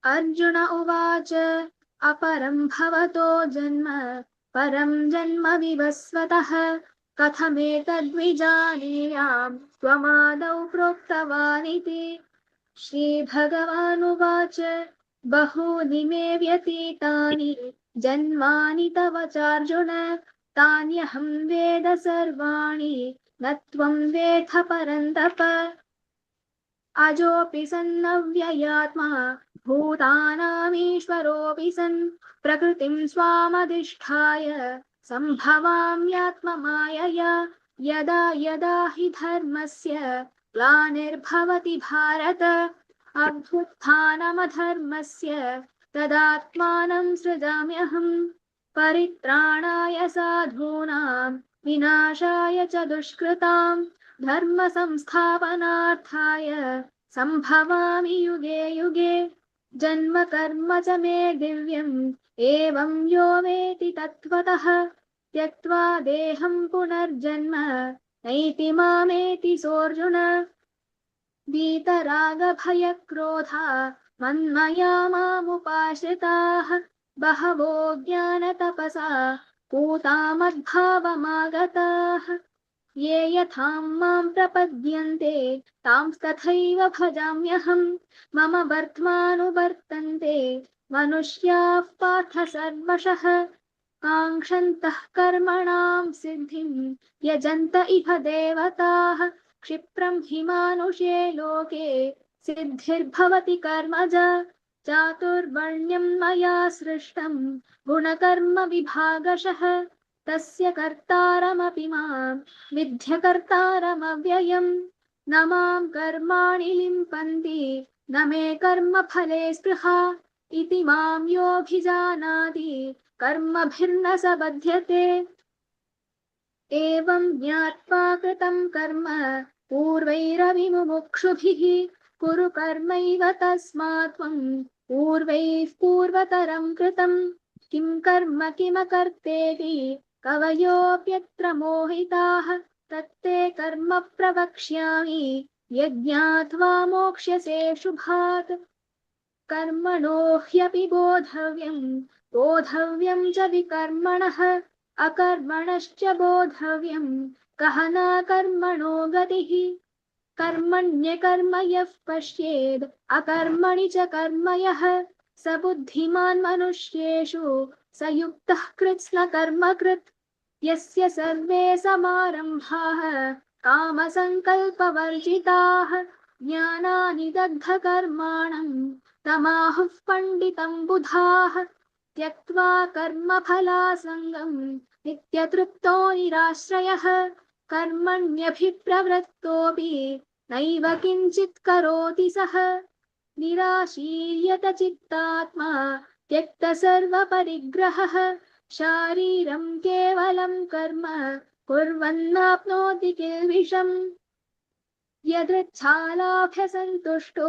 अर्जुन उवाच अपरं भवतो जन्म परं जन्म विवस्वतः कथमेतद्विजानीयाम् त्वमादौ प्रोक्तवानिति। श्रीभगवानुवाच बहूनि मे व्यतीतानि जन्मानि तव चार्जुन तान्यहं वेद सर्वाणि न त्वं वेत्थ परन्तप अजोऽपि सन्नव्ययात्मा भूतानामीश्वरोऽपि सन् प्रकृतिं स्वामधिष्ठाय सम्भवाम्यात्ममायया यदा यदा हि धर्मस्य ग्लानिर्भवति भारत अभ्युत्थानमधर्मस्य तदात्मानं सृजाम्यहम् परित्राणाय साधूनां विनाशाय च दुष्कृताम् धर्म संस्थापनार्थाय संभवामि युगे युगे जन्म कर्म च मे दिव्यम् एवं यो वेति तत्त्वतः त्यक्त्वा देहं पुनर्जन्म नैति मामेति सोऽर्जुन वीतरागभयक्रोधा मन्मया मामुपाश्रिताः बहवो ज्ञानतपसा पूता मद्भावमागताः ये यथां मां प्रपद्यन्ते तांस्तथैव भजाम्यहम् मम वर्त्मानुवर्तन्ते मनुष्याः पार्थ सर्वशः काङ्क्षन्तः कर्मणां सिद्धिं यजन्त इह देवताः क्षिप्रं हि मानुषे लोके सिद्धिर्भवति कर्मजा चातुर्वर्ण्यं मया सृष्टं गुणकर्म विभागशः तस्य कर्तारमपि मां विद्यकर्तारमव्ययम् न मां कर्माणि लिम्पन्ति न मे कर्मफले स्पृहा इति मां योऽभिजानाति कर्मभिर्न स बध्यते एवं ज्ञात्वा कृतं कर्म पूर्वैरविमुमुक्षुभिः कुरु कर्मैव तस्मात् त्वं पूर्वैः पूर्वतरं कृतं किं कर्म किमकर्तेति कवयोऽप्यत्र मोहिताः तत्ते कर्म प्रवक्ष्यामि यज्ञात्वा मोक्ष्यसे शुभात् कर्मणो ह्यपि बोधव्यं च विकर्मणः अकर्मणश्च बोधव्यं गहना कर्मणो गतिः कर्मण्यकर्म यः पश्येद् अकर्मणि च कर्म यः स बुद्धिमान् मनुष्येषु स युक्तः कृत्स्नकर्मकृत् यस्य सर्वे समारम्भाः कामसङ्कल्पवर्जिताः ज्ञानानिदग्धकर्माणं तमाहुः पण्डितं बुधाः त्यक्त्वा कर्मफलासङ्गं नित्यतृप्तो निराश्रयः कर्मण्यभिप्रवृत्तोऽपि नैव किञ्चित् करोति सः निराशीर्यत चित्तात्मा त्यक्तसर्वपरिग्रहः शारीरं केवलं कर्म कुर्वन्नाप्नोति किल्बिषम् यदृच्छालाभ्यसन्तुष्टो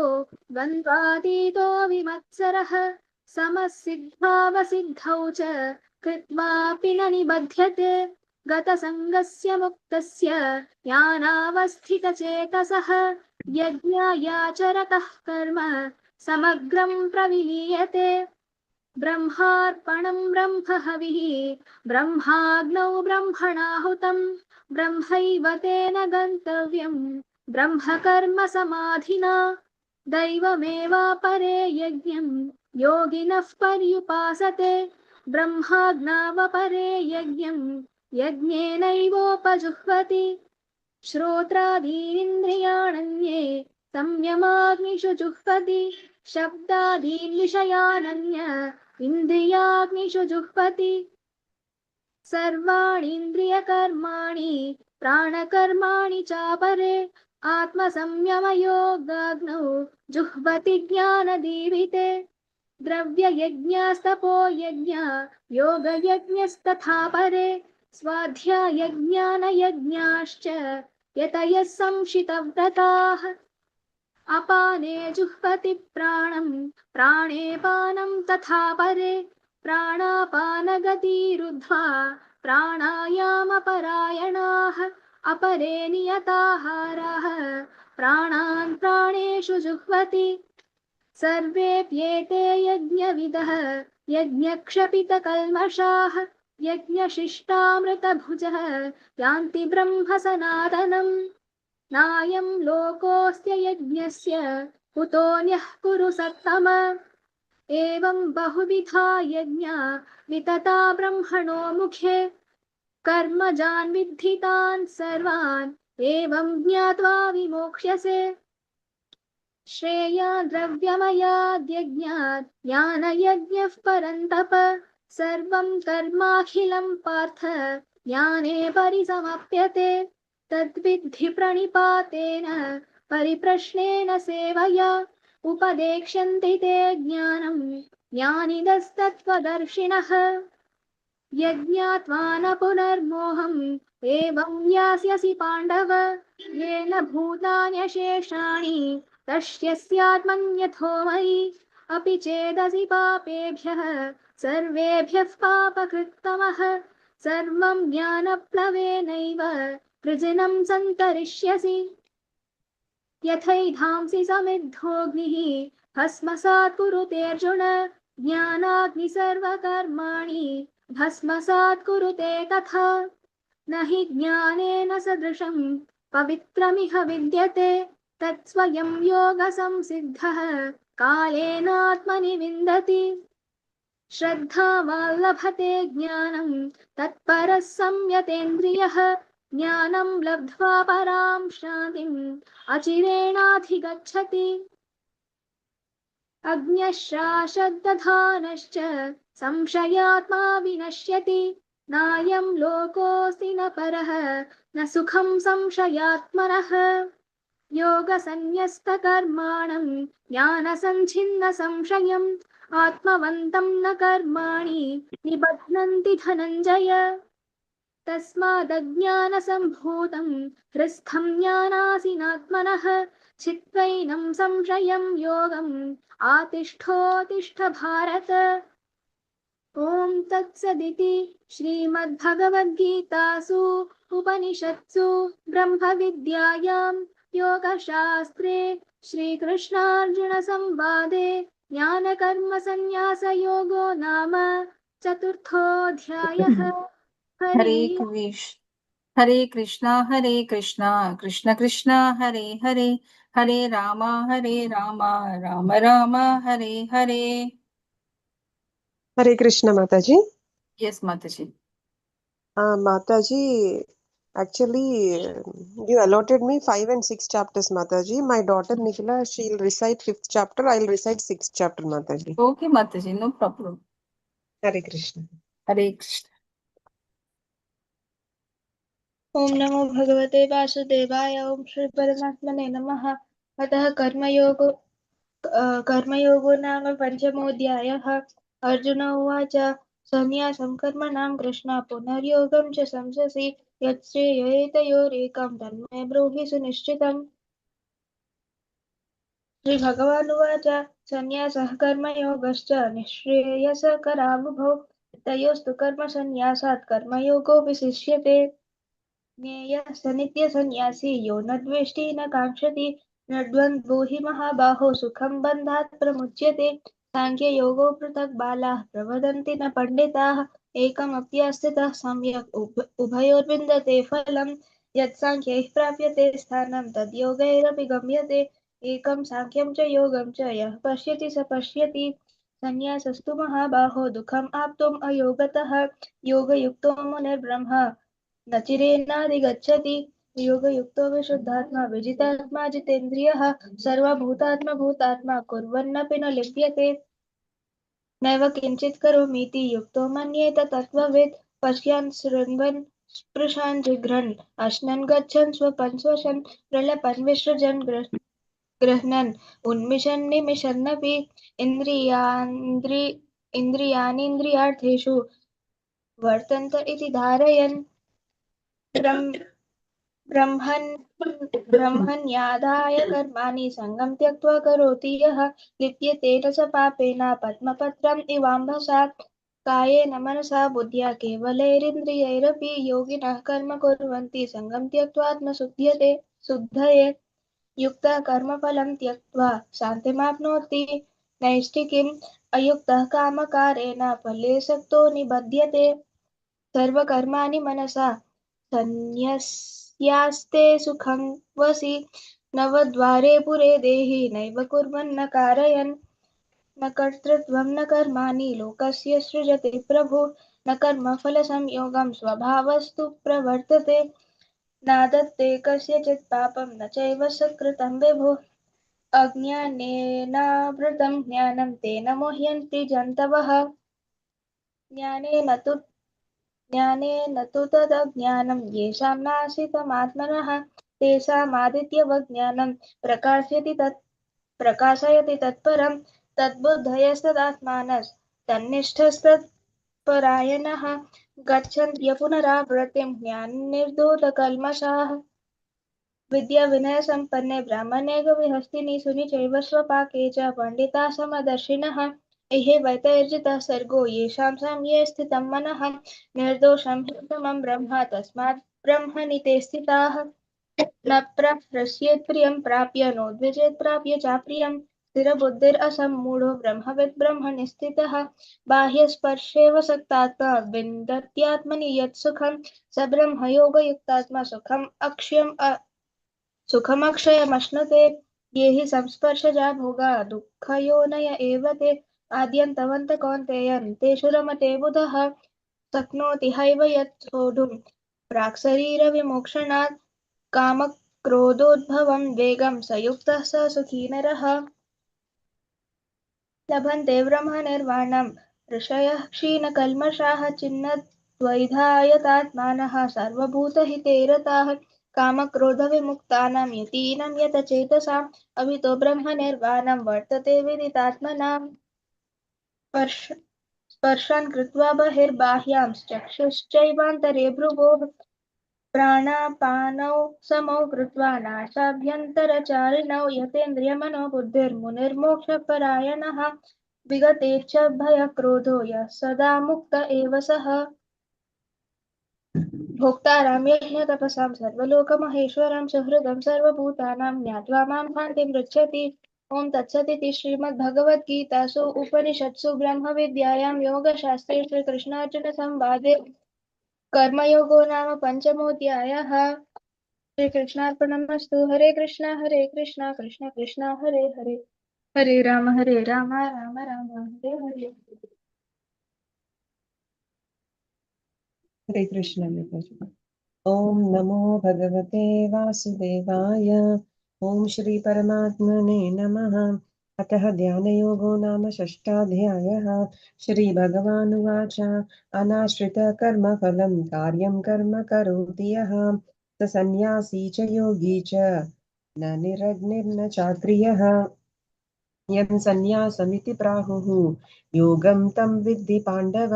द्वन्द्वातीतो विमत्सरः समसिद्धावसिद्धौ च कृत्वापि न निबध्यते गतसङ्गस्य मुक्तस्य ज्ञानावस्थितचेतसः यज्ञायाचरतः कर्म समग्रं प्रविलीयते ब्रह्मार्पणं ब्रह्महविः ब्रह्माग्नौ ब्रह्मणाहुतं ब्रह्मैव तेन गन्तव्यं ब्रह्मकर्म समाधिना दैवमेवापरे यज्ञं योगिनः पर्युपासते ब्रह्माज्ञावपरे यज्ञं यज्ञेनैवोपजुह्वति श्रोत्रादीनिन्द्रियाणन्ये संयमाग्निषु जुह्वति शब्दादीन् विषयानन्य इन्द्रियाग्निषु जुह्वति सर्वाणीन्द्रियकर्माणि प्राणकर्माणि चापरे आत्मसंयमयोगाग्नौ जुह्वति ज्ञानदीपिते द्रव्ययज्ञस्तपो यज्ञ योगयज्ञस्तथा परे स्वाध्यायज्ञानयज्ञाश्च यतयः संशितव्रताः अपाने जुह्वति प्राणं प्राणे पानं तथा परे प्राणापानगतिरुद्ध्वा प्राणायामपरायणाः अपरे नियताहाराः प्राणान् प्राणेषु जुह्वति सर्वेऽप्येते यज्ञविदः यज्ञक्षपितकल्मषाः यज्ञशिष्टामृतभुजः यान्ति ब्रह्म सनातनम् नायं लोकोऽस्त्य यज्ञस्य कुतोऽन्यः कुरु सत्तम एवं बहुविधा यज्ञा वितता ब्रह्मणो मुखे कर्मजान् विद्धितान् सर्वान् एवं ज्ञात्वा विमोक्ष्यसे श्रेया द्रव्यमयाद्यज्ञात् ज्ञानयज्ञः परन्तप सर्वं कर्माखिलं पार्थ ज्ञाने परिसमाप्यते तद्विद्धि प्रणिपातेन परिप्रश्नेन सेवया उपदेक्ष्यन्ति ते ज्ञानं ज्ञानिनस्तत्त्वदर्शिनः यज्ञात्वा न पुनर्मोहम् एवं यास्यसि पाण्डव येन भूतान्यशेषाणि तस्यस्यात्मन्यथो मयि अपि चेदसि पापेभ्यः सर्वेभ्यः पापकृत्तमः सर्वं ज्ञानप्लवेनैव कृजिनं सन्तरिष्यसि यथैधांसि समिद्धोऽग्निः भस्मसात् कुरुतेऽर्जुन ज्ञानाग्नि सर्वकर्माणि भस्मसात् कुरुते तथा न हि ज्ञानेन सदृशं पवित्रमिह विद्यते तत्स्वयं योगसंसिद्धः कालेनात्मनि विन्दति श्रद्धावान् लभते ज्ञानं तत्परः संयतेन्द्रियः ज्ञानं लब्ध्वा परां शान्तिम् अचिरेणाधिगच्छति अज्ञश्राशद्दधानश्च संशयात्मा विनश्यति नायं लोकोऽस्ति न परः न सुखं संशयात्मनः योगसन्न्यस्तकर्माणं ज्ञानसञ्छिन्नसंशयम् आत्मवन्तं न कर्माणि निबध्नन्ति धनञ्जय तस्मादज्ञानसम्भूतं हृस्थं ज्ञानासिनात्मनः चित्वैनं संशयं योगम् आतिष्ठोतिष्ठ भारत ॐ तत्सदिति श्रीमद्भगवद्गीतासु उपनिषत्सु ब्रह्मविद्यायां योगशास्त्रे श्रीकृष्णार्जुनसंवादे ज्ञानकर्मसन्न्यासयोगो नाम चतुर्थोऽध्यायः
हरे Krishna Krishna Krishna Hare Hare Hare Ram Ram Ram Hare Hare.
Hare Krishna Mataji.
Yes, Mataji.
Mataji, actually, you allotted me 5 and 6 chapters, Mataji. My daughter Nikhila, she'll recite 5th chapter. I'll recite 6th chapter, Mataji.
Okay, Mataji, no problem.
Hare Krishna.
Hare Krishna.
ओम नमो भगवते वासुदेवाय ओम श्री परमात्मने नमः अतः कर्मयोगो नाम पञ्चमोऽध्यायः अर्जुन उवाच सन्न्यासं कर्मणां कृष्ण पुनर्योगं च संससि यच्छ्रेययेतयोरेकं तन्मे ब्रूहि सुनिश्चितम् श्रीभगवानुवाच सन्न्यासः कर्मयोगश्च निःश्रेयसकरावुभौ तयोस्तु कर्मसन्न्यासात् कर्मयोगो विशिष्यते ज्ञेयः स नित्यसन्न्यासी यो न द्वेष्टि न काङ्क्षति न द्वन्द्वो हि महाबाहो सुखं बन्धात् प्रमुच्यते साङ्ख्ययोगो पृथक् बालाः प्रवदन्ति न पण्डिताः एकमप्यास्थितः सम्यक् उभयोर्विन्दते फलं यत् साङ्ख्यैः प्राप्यते स्थानं तद् योगैरपि गम्यते एकं साङ्ख्यं च योगं च यः पश्यति स पश्यति सन्न्यासस्तु महाबाहो दुःखम् आप्तुम् अयोगतः योगयुक्तो मुनिर्ब्रह्म न चिरेणाधिगच्छति योगयुक्तो विशुद्धात्मा विजितात्मा जितेन्द्रियः सर्वभूतात्मा कुर्वन्नपि न लिप्यते नैव किञ्चित् करोमीति युक्तो मन्येत तत्त्ववित् पश्यन् शृण्वन् स्पृशन् जिघ्रन् अश्नन् गच्छन् स्वपन् स्वशन् प्रलपन् विसृजन् गृह्णन् उन्मिषन् निमिषन्नपि इन्द्रियाणीन्द्रियार्थेषु वर्तन्त इति धारयन् ब्रह्मण्यादाय कर्माणि सङ्गं त्यक्त्वा करोति यः लिप्यते न स पापेन पद्मपत्रम् इवाम्भसा कायेन मनसा बुद्ध्या केवलैरिन्द्रियैरपि योगिनः कर्म कुर्वन्ति सङ्गं त्यक्त्वा आत्मशुद्धये युक्तः कर्मफलं त्यक्त्वा शान्तिमाप्नोति नैष्ठिकीम् अयुक्तः कामकारेण फलेऽसक्तो निबध्यते सर्वकर्माणि मनसा सन्न्यस्यास्ते सुखं वसि नवद्वारे पुरे देहि नैव कुर्वन्न कारयन् न कर्तृत्वं न कर्माणि लोकस्य सृजति प्रभु न कर्मफलसंयोगं स्वभावस्तु प्रवर्तते नादत्ते कस्यचित् पापं न चैव सकृतं विभुः अज्ञानेनावृतं ज्ञानं तेन मोह्यन्ति जन्तवः ज्ञानेन तु तदज्ञानं येषां नाशितमात्मनः तेषामादित्यवज्ञानं प्रकाशयति तत्परं तद्बुद्धयस्तदात्मानस्तन्निष्ठस्तत्परायणः गच्छन्त्य पुनरावृत्तिं ज्ञाननिर्धूतकल्मषाः विद्याविनयसम्पन्ने ब्राह्मणे गविहस्तिनि सुनि चैव स्वपाके च पण्डिताः समदर्शिनः एहे वैतर्जितः सर्गो येषां साम्ये स्थितं मनः निर्दोषं हि समं ब्रह्म तस्मात् ब्रह्मणि ते स्थिताः न प्रहृष्येत् प्रियं प्राप्य नोद्विजेत् प्राप्य चाप्रियं स्थिरबुद्धिरसम्मूढो ब्रह्मविद् ब्रह्मणि स्थितः बाह्यस्पर्शेव सक्तात्मा विन्दत्यात्मनि यत् सुखं स ब्रह्मयोगयुक्तात्मा सुखमक्षयमश्नुते ये हि संस्पर्शजा भोगा दुःखयोनय एव ते आद्यन्तवन्त कौन्तेय तेषु रमते बुधः शक्नोति हैव यत् सोढुं प्राक्शरीरविमोक्षणात् कामक्रोधोद्भवं वेगं स युक्तः स सुखी नरः लभन्ते ब्रह्मनिर्वाणं ऋषयः क्षीणकल्मषाः छिन्नद्वैधायतात्मानः सर्वभूतहिते रताः कामक्रोधविमुक्तानां यतीनां यतचेतसाम् अभितो ब्रह्मनिर्वाणं वर्तते विदितात्मनाम् स्पर्शान् कृत्वा बहिर्बाह्यां चक्षुश्चैवान्तरे भ्रुवोः प्राणापानौ समौ कृत्वा नासाभ्यन्तरचारिणौ यतेन्द्रियमनोबुद्धिर्मुनिर्मोक्षपरायणः विगतेच्छ भयक्रोधो यः सदा मुक्त एव सः भोक्तारां यज्ञतपसां सर्वलोकमहेश्वरं सुहृदं सर्वभूतानां ज्ञात्वा मां शान्तिं पृच्छति ॐ तत्सदिति श्रीमद्भगवद्गीतासु उपनिषत्सु ब्रह्मविद्यायां योगशास्त्रे श्रीकृष्णार्जुनसंवादे कर्मयोगो नाम पञ्चमोऽध्यायः श्रीकृष्णार्पणमस्तु हरे कृष्णा कृष्ण कृष्ण हरे हरे हरे राम राम राम हरे हरे
हरे कृष्ण माताजी। ओम नमो भगवते वासुदेवाय। ओम श्री परमात्मने नमः। अतः ध्यानयोगो नाम षष्ठाध्यायः। श्री भगवानुवाच अनाश्रितकर्मफलं कार्यं कर्म करोति यः स सन्न्यासी च योगी च न निरग्निर्न चाक्रियः। यं सन्न्यासमिति प्राहुः योगं तं विद्धि पाण्डव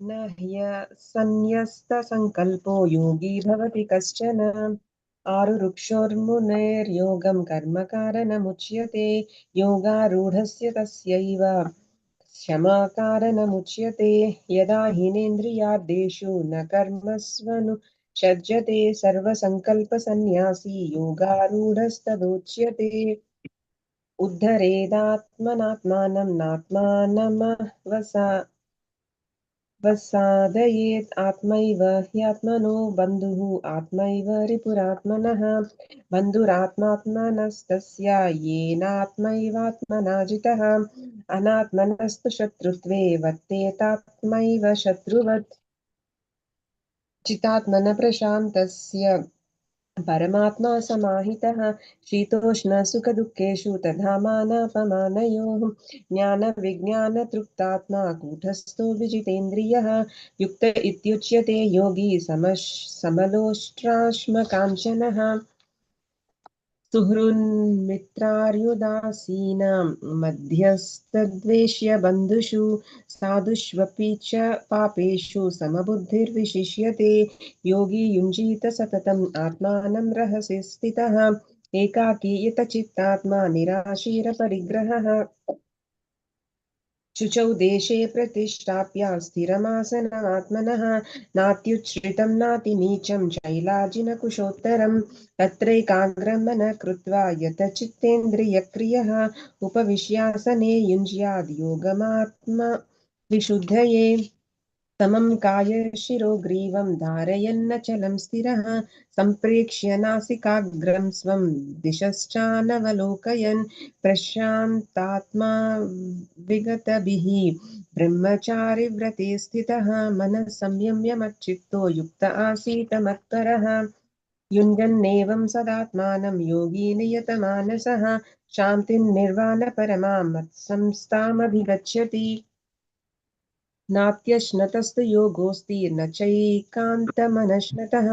न ह्यसन्न्यस्तसङ्कल्पो योगी भवति कश्चन। आरुरुक्षोर्मुनेर्योगं कर्मकारणमुच्यते योगारूढस्य तस्यैव क्षमाकारणमुच्यते। यदा हीनेन्द्रियार्थेषु न कर्मस्वनुषज्यते सर्वसङ्कल्पसन्न्यासी योगारूढस्तदुच्यते। उद्धरेदात्मनात्मानं नात्मानमवसादयेत् आत्मैव ह्यात्मनो बन्धुः आत्मैव रिपुरात्मनः। बन्धुरात्मात्मनस्तस्य येनात्मैवात्मना जितः अनात्मनस्तु शत्रुत्वे वर्तेतात्मैव शत्रुवत्। चितात्मन प्रशान्तस्य परमात्मा समाहितः शीतोष्णसुखदुःखेषु तथा मानापमानयोः ज्ञानविज्ञानतृप्तात्मा कूटस्थो विजितेन्द्रियः युक्त इत्युच्यते योगी समलोष्ट्राश्मकाञ्चनः। सुहृन्मित्रार्युदासीनां मध्यस्थद्वेष्य बन्धुषु साधुष्वपि च पापेषु समबुद्धिर्विशिष्यते। योगी युञ्जीत सततम् आत्मानं रहसि स्थितः एकाकी यतचित्तात्मा निराशीरपरिग्रहः। शुचौ देशे प्रतिष्ठाप्य स्थिरमासनमात्मनः नात्युच्छ्रितं नातिनीचं शैलाजिनकुशोत्तरं तत्रैकाग्रं मनः कृत्वा यतचित्तेन्द्रियक्रियः उपविश्यासने युञ्ज्याद् योगमात्मविशुद्धये। समं कायशिरो ग्रीवं धारयन्नचलं स्थिरः सम्प्रेक्ष्य नासिकाग्रं स्वं दिशश्चानवलोकयन् प्रशान्तात्मा विगतभिः ब्रह्मचारिव्रते स्थितः मनः संयम्य मच्चित्तो युक्त आसीत् मत्परः युञ्जन्नेवं सदात्मानं योगी नियतमानसः शान्तिर्निर्वाणपरमां मत्संस्थामधिगच्छति नात्यश्नतस्तु योगोऽस्ति न चैकान्तमनश्नतः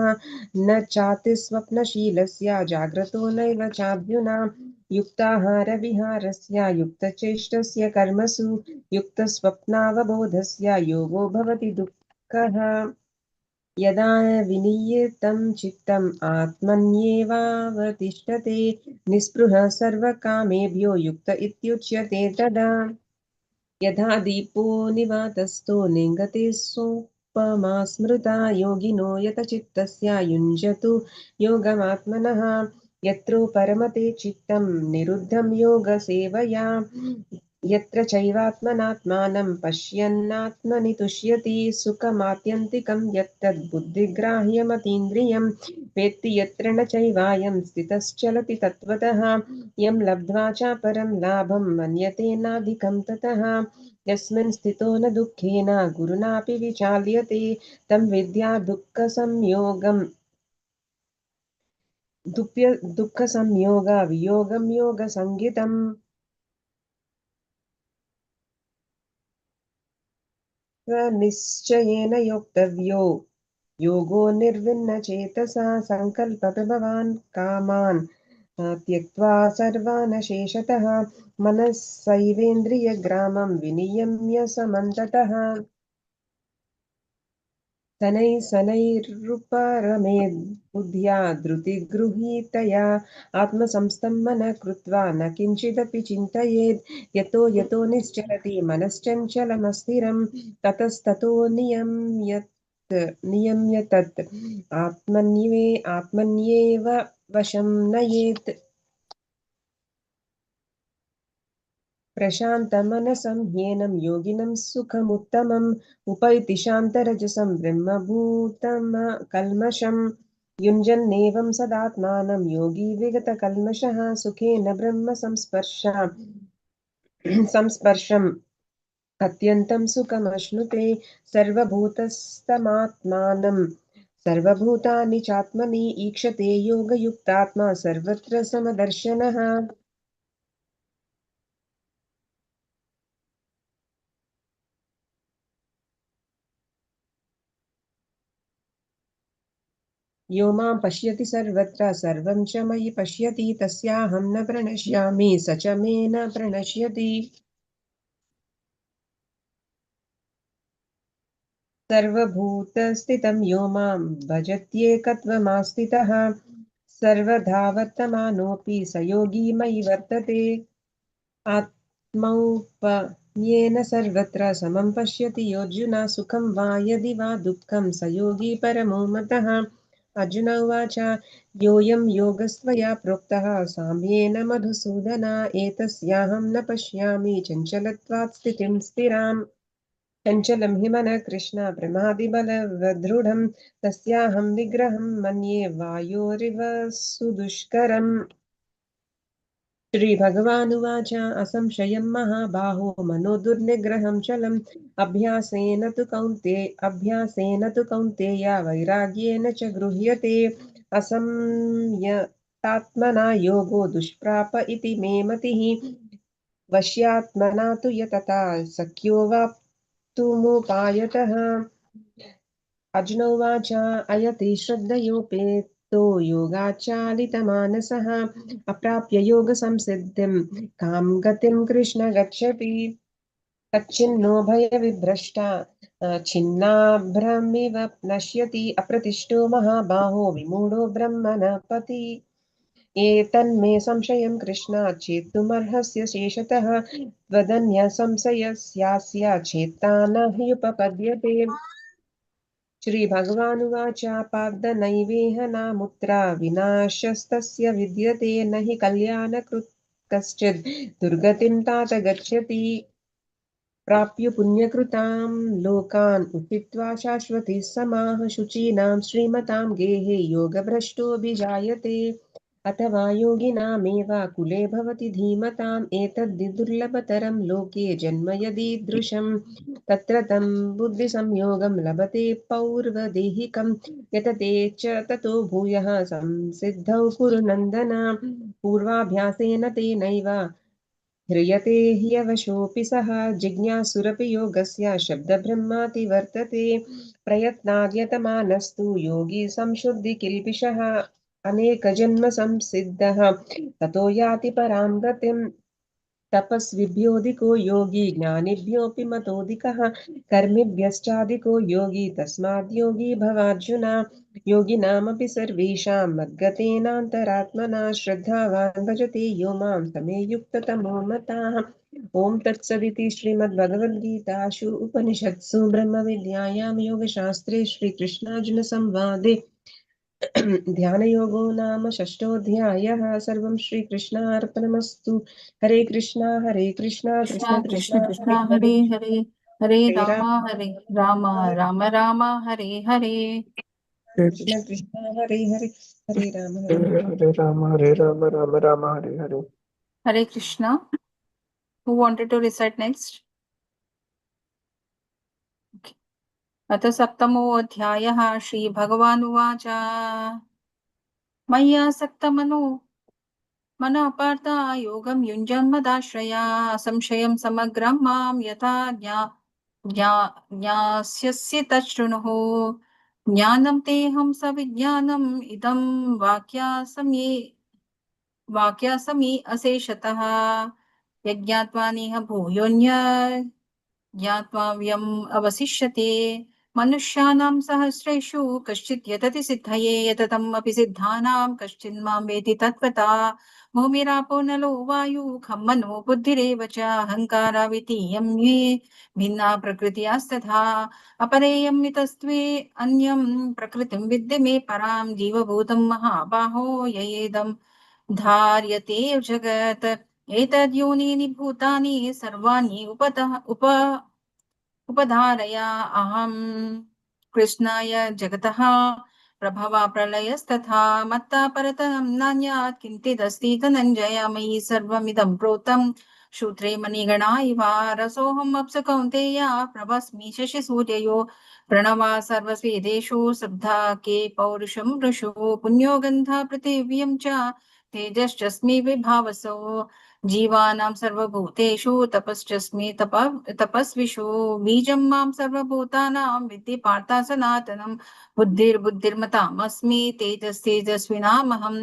न चातिस्वप्नशीलस्य जाग्रतो नैव चार्जुन युक्ताहारविहारस्य युक्तचेष्टस्य कर्मसु युक्तस्वप्नावबोधस्य योगो भवति दुःखः यदा विनियतं चित्तम् आत्मन्येवावतिष्ठते निःस्पृहः सर्वकामेभ्यो युक्त इत्युच्यते तदा यथा दीपो निवातस्थो नेङ्गते सोपमा स्मृता योगिनो यतचित्तस्य युञ्जतु योगमात्मनः यत्रो परमते चित्तं निरुद्धं योगसेवया यत्र चैवात्मनात्मानं पश्यन्नात्मनि तुष्यति सुखमात्यन्तिकं यत्तद् बुद्धिग्राह्यमतीन्द्रियं वेत्ति यत्र न चैवायं स्थितश्चलति तत्त्वतः यं लब्ध्वा च परं लाभं मन्यते नाधिकं ततः यस्मिन् स्थितो न दुःखेन गुरुणापि विचाल्यते तं विद्या दुःखसंयोगं वियोगं योगसंज्ञितम् निश्चयेन योक्तव्यो योगो निर्विण्णचेतसा सङ्कल्पप्रभवान् कामान् त्यक्त्वा सर्वान् शेषतः मनस्सैवेन्द्रियग्रामं विनियम्य समन्ततः शनैरुपरमेद् बुद्ध्या धृतिगृहीतया आत्मसंस्थं मनः कृत्वा न किञ्चिदपि चिन्तयेत् यतो निश्चलति मनश्चञ्चलमस्थिरं ततस्ततो नियम्य तत् आत्मन्येव वशं नयेत् प्रशान्तमनसं ह्येनं योगिनं सुखमुत्तमम् उपैति शान्तरजसं ब्रह्मभूतमकल्मषम् युञ्जन्नेवं सदात्मानं योगी विगतकल्मषः सुखेन ब्रह्म संस्पर्शम् अत्यन्तं सुखमश्नुते सर्वभूतस्थमात्मानं सर्वभूतानि चात्मनि ईक्षते योगयुक्तात्मा सर्वत्र समदर्शनः यो मां पश्यति सर्वत्र सर्वं च मयि पश्यति तस्याहं न प्रणश्यामि स च मे न प्रणश्यति सर्वभूतस्थितं यो मां भजत्येकत्वमास्थितः सर्वधा वर्तमानोऽपि स योगी मयि वर्तते आत्मौपन्येन सर्वत्र समं पश्यति योऽर्जुन सुखं वा यदि वा दुःखं स योगी परमो मतः अर्जुन उवाच योऽयं योगस्त्वया प्रोक्तः साम्येन मधुसूदन एतस्याहं न पश्यामि चञ्चलत्वात् स्थितिं स्थिराम् चञ्चलं हि मनः कृष्ण प्रमादिबलवदृढं तस्याहं निग्रहं मन्ये वायोरिव सुदुष्करम् श्रीभगवानुवाच असंशयं महाबाहो मनो दुर्निग्रहं चलम् अभ्यासेन तु कौन्तेय वैराग्येन च गृह्यते असंयतात्मना योगो दुष्प्राप इति मे मतिः वश्यात्मना तु यतता शक्यो वाप्तुमुपायतः अर्जुन उवाच अयति श्रद्धयोपेतो योगाचालितमानसः अप्राप्य योगसंसिद्धिं कां गतिं कृष्ण गच्छति तच्छिन्नो भयविभ्रष्टा छिन्नाभ्रमिव नश्यति अप्रतिष्ठो महाबाहो विमूढो ब्रह्मण पथि एतन्मे संशयं कृष्ण चेत्तुमर्हस्य शेषतः त्वदन्यसंशयस्यास्य चेत्ता न ह्युपपद्यते श्रीभगवानुवाच पार्थ नैवेह नामुत्र विनाशस्तस्य विद्यते न हि कल्याणकृत् कश्चित् दुर्गतिं तात गच्छति प्राप्य पुण्यकृतां लोकान् उषित्वा शाश्वती समाः शुचीनां श्रीमतां गेहे योगभ्रष्टोऽभिजायते अथवा योगिनामेव कुले भवति धीमताम् एतद्धि दुर्लभतरं लोके जन्म यदीदृशं तत्र तं बुद्धिसंयोगं लभते पौर्वदेहिकं यतते च ततो भूयः संसिद्धौ कुरु नन्दन पूर्वाभ्यासेन तेनैव ह्रियते ह्यवशोऽपि सः जिज्ञासुरपि योगस्य शब्दब्रह्माति वर्तते प्रयत्नाद्यतमानस्तु योगी संशुद्धिकिल्बिषः अनेकजन्म संसिद्धः ततो याति परां गतिम् तपस्विभ्योऽधिको योगी ज्ञानिभ्योऽपि मतोऽधिकः कर्मिभ्यश्चाधिको योगी तस्माद् योगी भवार्जुन योगिनामपि सर्वेषां मद्गतेनान्तरात्मना श्रद्धावान् भजते यो मां समे युक्ततमो मताः ॐ तत्सदिति श्रीमद्भगवद्गीतासु उपनिषत्सु ब्रह्मविद्यायां योगशास्त्रे श्रीकृष्णार्जुनसंवादे ध्यानयोगो नाम षष्ठोऽध्यायः सर्वं श्रीकृष्णार्पणमस्तु हरे कृष्णा कृष्ण
कृष्ण
कृष्ण
कृष्ण कृष्ण
हरे
हरे
हरे
हरे हरे
हरे
राम हरे राम राम राम हरे हरे
कृष्ण कृष्ण हरे हरे हरे राम हरे
हरे हरे राम हरे Ram Ram Ram Hare Hare
Hare Krishna. Who wanted to recite next? Okay. अथ सप्तमोऽध्यायः श्रीभगवानुवाच मय्यासक्तमनो मनः पार्थ योगं युञ्जन्मदाश्रया संशयं समग्रं मां यथा ज्ञास्यसि तच्छृणुः ज्ञानं तेऽहं सविज्ञानम् इदं वाक्यासमि अशेषतः यज्ञात्वा नेह भूयोऽन्य ज्ञात्वाव्यम् अवशिष्यते मनुष्याणां सहस्रेषु कश्चित् यतति सिद्धये यततम् अपि सिद्धानां कश्चिन्मां वेति तत्त्वता भूमिरापो नलो वायु खं मनो बुद्धिरेव च अहङ्कारावितीयं ये भिन्ना प्रकृतियास्तथा अपरेयं इतस्त्वे अन्यं प्रकृतिं विद्धि मे परां जीवभूतं महाबाहो ययेदं धार्यते जगत् एतद्योनीनि भूतानि सर्वाणि उपधारया अहं कृष्णाय जगतः प्रभवा प्रलयस्तथा मत्ता परतरं नान्यात् किञ्चिदस्ति धनञ्जय मयि सर्वमिदं प्रोतं शूद्रे मणिगणा इव रसोऽहम् अप्स कौन्तेय प्रभस्मि शशिसूर्ययो प्रणवा सर्वस्वेदेषु श्रद्धा के पौरुषं वृषु पुण्यो गन्धा पृथिव्यं च तेजश्चस्मि विभावसो जीवानां सर्वभूतेषु तपस्विषु बीजं मां सर्वभूतानां विद्धि पार्थ सनातनं बुद्धिर्बुद्धिर्मतामस्मि तेजस्तेजस्विनामहं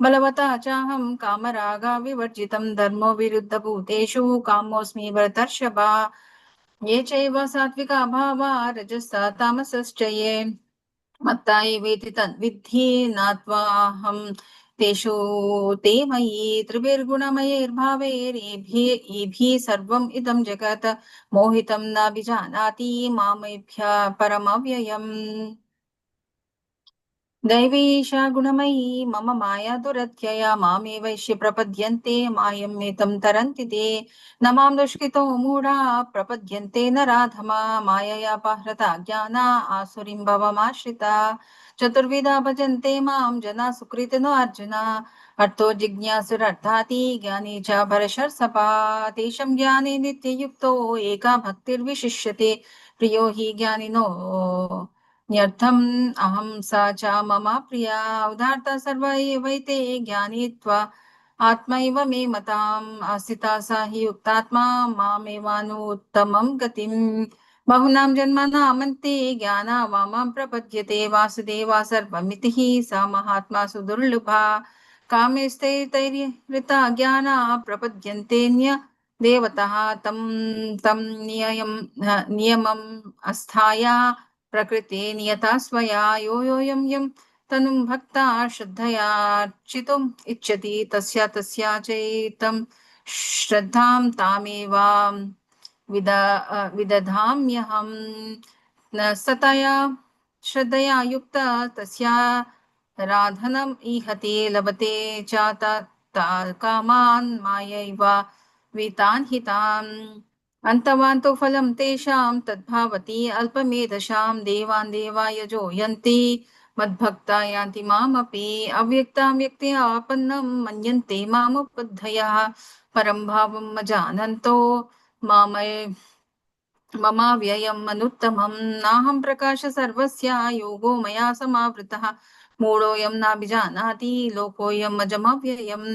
बलवता चाहं कामरागाविवर्जितं धर्मो विरुद्धभूतेषु कामोऽस्मि भरतर्षभा ये चैव सात्विका भावा रजसा तामसश्च ये मत्ता एवेति तद्विद्धि नात्वाहं तेषु ते मयि त्रिभिर्गुणमयैर्भावैरेभिः सर्वम् इदं जगत् मोहितं न विजानाति मामेभ्य परमव्ययम् दैवीशा गुणमयी मम माया दुरत्यया मामेवैष्य प्रपद्यन्ते मायं एतं तरन्ति ते न मां दुष्कृतो मूढा प्रपद्यन्ते नराधमा मायया अपहृता ज्ञाना आसुरीं भवमाश्रिता चतुर्विधा भजन्ते मां जना सुकृतिनो अर्जुन अर्थो जिज्ञासुरर्थाति ज्ञानी च भरशर्षभा तेषां ज्ञाने नित्ययुक्तो एका भक्तिर्विशिष्यते प्रियो हि ज्ञानिनो न्यर्थम् अहं सा च मम प्रिया उदार्ता सर्व एवैते ज्ञानीत्वा आत्मैव मे मताम् आस्थिता सा हि युक्तात्मा मामेवानुत्तमं गतिम् बहुनां जन्मनामन्ते ज्ञानावामां प्रपद्यते वासुदेवा सर्वमिति हि सा महात्मा सुदुर्लभा कामेस्तैर्हृता ज्ञाना प्रपद्यन्तेऽन्य देवतः तं तं नियमम् अस्थाय प्रकृते नियता स्वया यो योऽयं यं तनुं भक्ता श्रद्धयार्चितुम् इच्छति तस्या चैतं श्रद्धां तामेव विदधाम्यहं न सतया श्रद्धया युक्ता तस्या राधनम् ईहते लभते च कामान् मायैव वितान् हितान् अन्तवान्तो फलं तेषां तद्भावति अल्पमेधसां देवान् देवायजो यन्ति मद्भक्ता यान्ति मामपि अव्यक्तां व्यक्त्या आपन्नं मन्यन्ते मामुपद्धयः परं भावं न जानन्तो मामय ममाव्ययम् अनुत्तमं नाहं प्रकाश सर्वस्य योगो मया समावृतः मूढोऽयं नाभिजानाति लोकोऽयम् अजमव्ययम्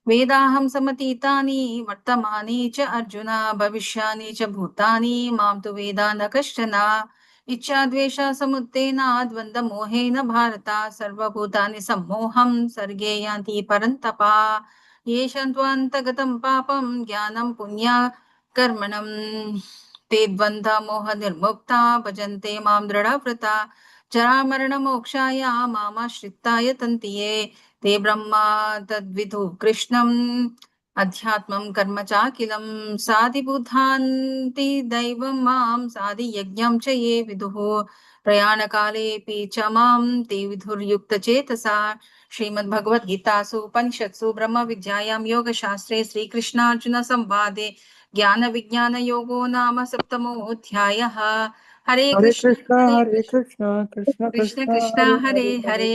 वेदाहं समतीतानि वर्तमानि च अर्जुन भविष्यानि च भूतानि मां तु वेदा न कश्चन इच्छाद्वेषसमुत्थेन द्वन्द्वमोहेन भारत सर्वभूतानि सम्मोहं सर्गे यान्ति परन्तप येषां त्वन्तगतं पापं ज्ञानं पुण्यकर्मणं ते द्वन्द्वमोह निर्मुक्ता भजन्ते मां दृढव्रता जरामरणमोक्षाय मामाश्रिता यतन्ति ये ते ब्रह्मा तद्विदु कृष्णम् अध्यात्मं कर्म चाखिलं साधिबुद्धान्ति दैवं मां साधियज्ञं च ये विदुः प्रयाणकालेऽपि च मां ते विधुर्युक्तचेतसा श्रीमद्भगवद्गीतासु उपनिषत्सु ब्रह्मविद्यायां योगशास्त्रे श्रीकृष्णार्जुनसंवादे ज्ञानविज्ञानयोगो नाम सप्तमोऽध्यायः हरे
Hare
Krishna
Krishna, Hare Krishna, Krishna
Krishna
Krishna,
Krishna
Hare
हरे
Hare,
Hare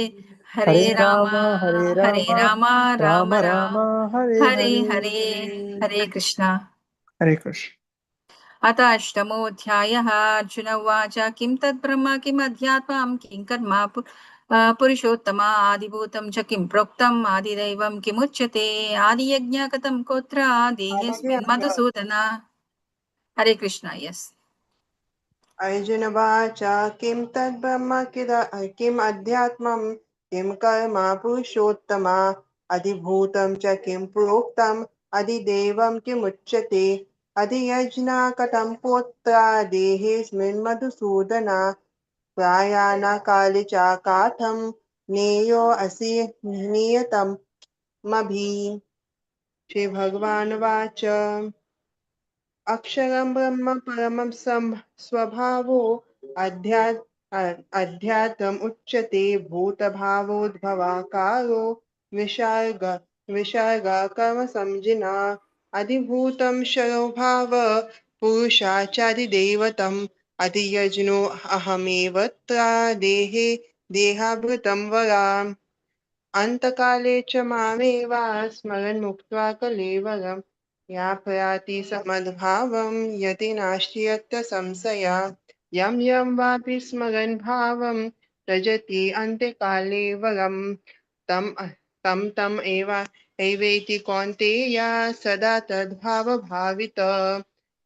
Hare
Hare
Ram
Rama, Hare Rama,
Ram Ram
Rama
Ram
Rama, Hare
हरे
Hare.
Hare Hare Krishna
Hare Krishna.
अथ अष्टमोऽध्यायः अर्जुन उवाच किं तद्ब्रह्म किम् अध्यात्मं किं कर्म पुरुषोत्तम आदिभूतं च किं प्रोक्तम् आदिदैवं किमुच्यते आदियज्ञ कथं कोत्र देहेऽस्मिन् मधुसूदन हरे कृष्ण यस्
अर्जुनवाच किं तद्ब्रह्म किम् अध्यात्मं किं कर्म पुरुषोत्तमा अधिभूतं च किं प्रोक्तम् अधिदेवं किमुच्यते अधियज्ञा कथं कोत्रा देहेऽस्मिन् मधुसूदन प्रयाणकाले च काथं नेयोऽसि नियतं मभि श्रीभगवानुवाच अक्षरं ब्रह्म परमं स्वभावो अध्यात्म उच्यते भूतभावोद्भवाकारो विसर्ग कर्मसंज्ञिना अधिभूतं शरोभाव पुरुषाचादिदेवतम् अधियज्ञो अहमेव देहे देहाभृतं वराम् अन्तकाले च मामेव स्मरन् मुक्त्वा कलेवरम् यापयाति समद्भावं यति नास्ति यत्र संशयः यं यं वापि स्मरन् भावं त्यजति अन्त्यकाले वरम् तं तं एव एवेति कौन्तेय सदा तद्भावभावित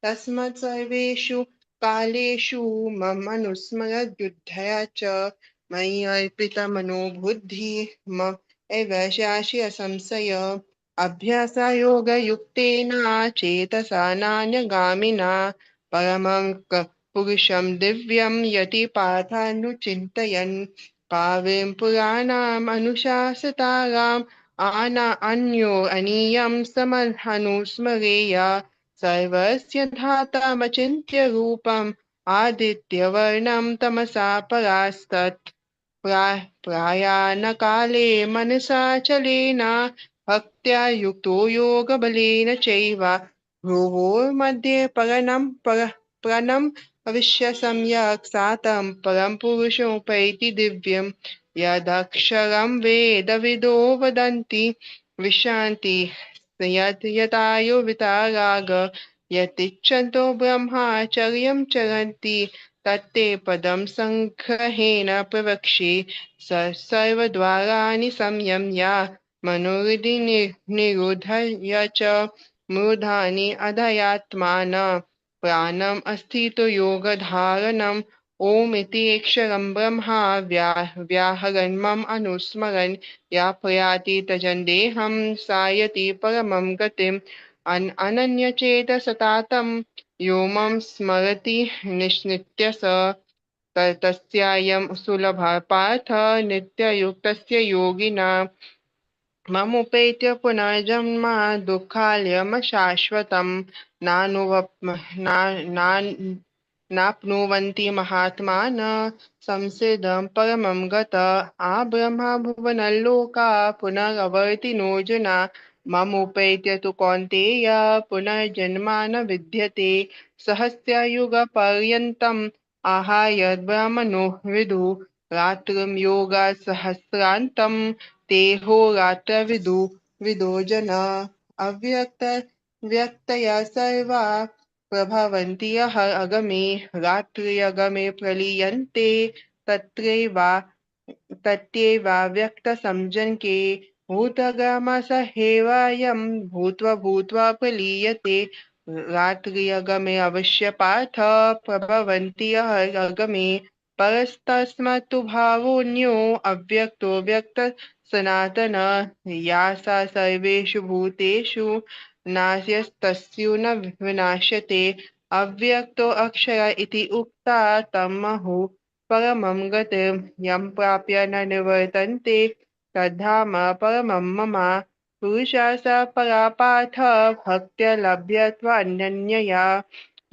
तस्मात् सर्वेषु कालेषु मम अनुस्मरद्युद्धया च मयि अर्पितमनो बुद्धिः एव शासि असंशय अभ्यासयोगयुक्तेन चेतसा नान्यगामिना परमं पुरुषं दिव्यं यति पार्थानुचिन्तयन् पाविं पुराणाम् अनुशासिताराम् अन्यो अनीयं समनुस्मरेय सर्वस्य धातामचिन्त्य रूपम् आदित्यवर्णं तमसा परास्तत् प्रयाणकाले मनसा चलेन भक्त्या युक्तो योगबलेन चैव भ्रुवोर्मध्ये प्रणम् अविश्य सम्यक् सातं परं पुरुषोपैति दिव्यम् यदक्षरं वेदविदो वदन्ति विशान्ति यतायो विताराग यतिच्छन्तो ब्रह्मचर्यं चरन्ति तत्ते पदं सङ्ग्रहेण प्रवक्ष्ये सर्वद्वाराणि संयम्य मनोहृदि निरुध्य च मूढानि अधयात्मान प्राणम् अस्थितो योगधारणम् ॐ इति अक्षरं ब्रह्मा व्याहरन् मम अनुस्मरन् या प्रयाति तजन्देहं सायति परमं गतिम् अनन्यचेतसतातं यो मम स्मरति निश्नित्य स तस्यायं सुलभः पार्थ नित्ययुक्तस्य योगिना ममुपेत्य पुनर्जन्म दुःखालयमशाश्वतं नाप्नुवन्ति महात्मानः संसिद्धं परमं गत आब्रह्मा भुवनल्लोका पुनरवर्तिनोऽर्जुन ममुपैत्य तु कौन्तेय पुनर्जन्मा न विद्यते सहस्रयुगपर्यन्तम् आहाय ब्रह्मणो विदु रात्रिं योगसहस्रान्तं विदो जन व्यक्तया सर्वा प्रभवन्ति यः अगमे रात्र्यगमे प्रलीयन्ते तत्येवाव्यक्तसंज्ञके भूतगमसहेवायं भूत्वा भूत्वा प्रलीयते रात्र्यगमे अवश्य पार्थ प्रभवन्ति यः अगमे परस्तस्मात्तु भावोऽन्यो अव्यक्तो व्यक्त सनातन या सा सर्वेषु भूतेषु नास्यस्तस्यु न विनाश्यते अव्यक्तो अक्षय इति उक्ता तमहु परमं गतिं यं प्राप्य न निवर्तन्ते तद्धाम परमं मम पुरुषा सा परा पार्थ भक्त्या लभ्यत्वानन्यया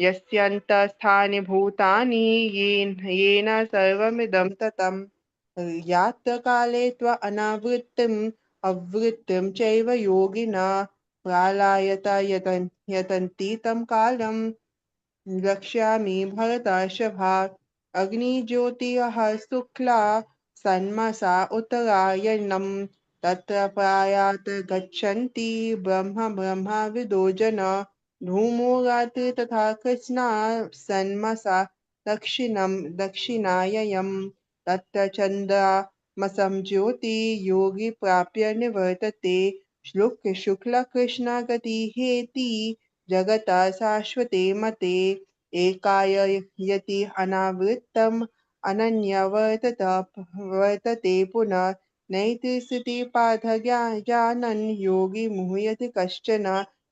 यस्यान्तःस्थानि भूतानि येन सर्वमिदं ततम् यात्र काले अनावृत्तिम् अवृत्तिं चैव योगिना प्रालायता यतन्ति तं कालं रक्ष्यामि भरतर्षभा अग्निज्योतिः शुक्ला सन्मसा उत्तरायणं तत्र प्रायात् गच्छन्ति ब्रह्मविदो जना धूमो रात्रि तथा कृष्णा सन्मसा दक्षिणायनं तत्र चन्द्रमसं ज्योति योगी प्राप्य निवर्तते शुक्ल गतिहेति जगता शाश्वते मते एकाय यति अनावृत्तम् वर्तते पुनः नैति स्थिति पार्थ जानन् योगी मुह्यति कश्चन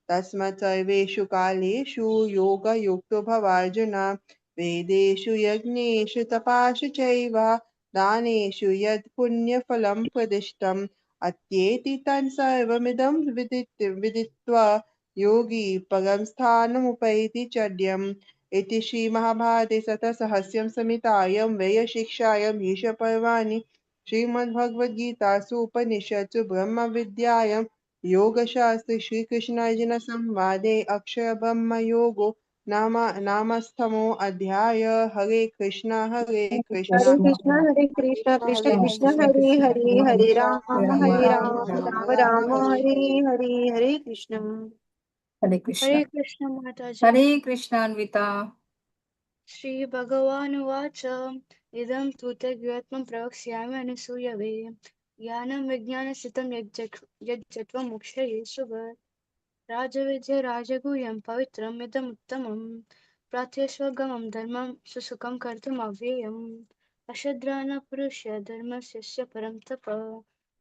तस्मात् सर्वेषु कालेषु योगयुक्तो भवार्जुन वेदेषु यज्ञेषु तपासु चैव दानेषु यत् पुण्यफलं प्रदिष्टम् अत्येति तन् सर्वमिदं विदित्वा योगी परं स्थानमुपैति चड्यम् इति श्रीमहाभारते शतसहस्रं संहितायां व्ययशिक्षायां ईशपर्वाणि श्रीमद्भगवद्गीतासु उपनिषत्सु ब्रह्मविद्यायां योगशास्त्रे श्रीकृष्णार्जुनसंवादे अक्षरब्रह्मयोगो नामस्थमो अध्याय हरे कृष्ण
हरे कृष्ण हरे कृष्ण कृष्ण कृष्ण हरे हरे हरे राम राम राम हरे हरे हरे कृष्ण
हरे कृष्ण
हरे कृष्ण माताजी
हरे कृष्ण अन्विता
श्रीभगवानुवाच इदं तु ते गुह्यत्वं प्रवक्ष्यामि अनुसूयवे ज्ञानं विज्ञानश्रितं यज्जत्वं मोक्षये सुगत् राजविद्या राजगुह्यं पवित्रम् इदमुत्तमं प्रार्थ्यस्वगमं धर्मं सुसुखं कर्तुम् अव्ययम् अशद्रानपुरुष्य धर्मस्य परं तप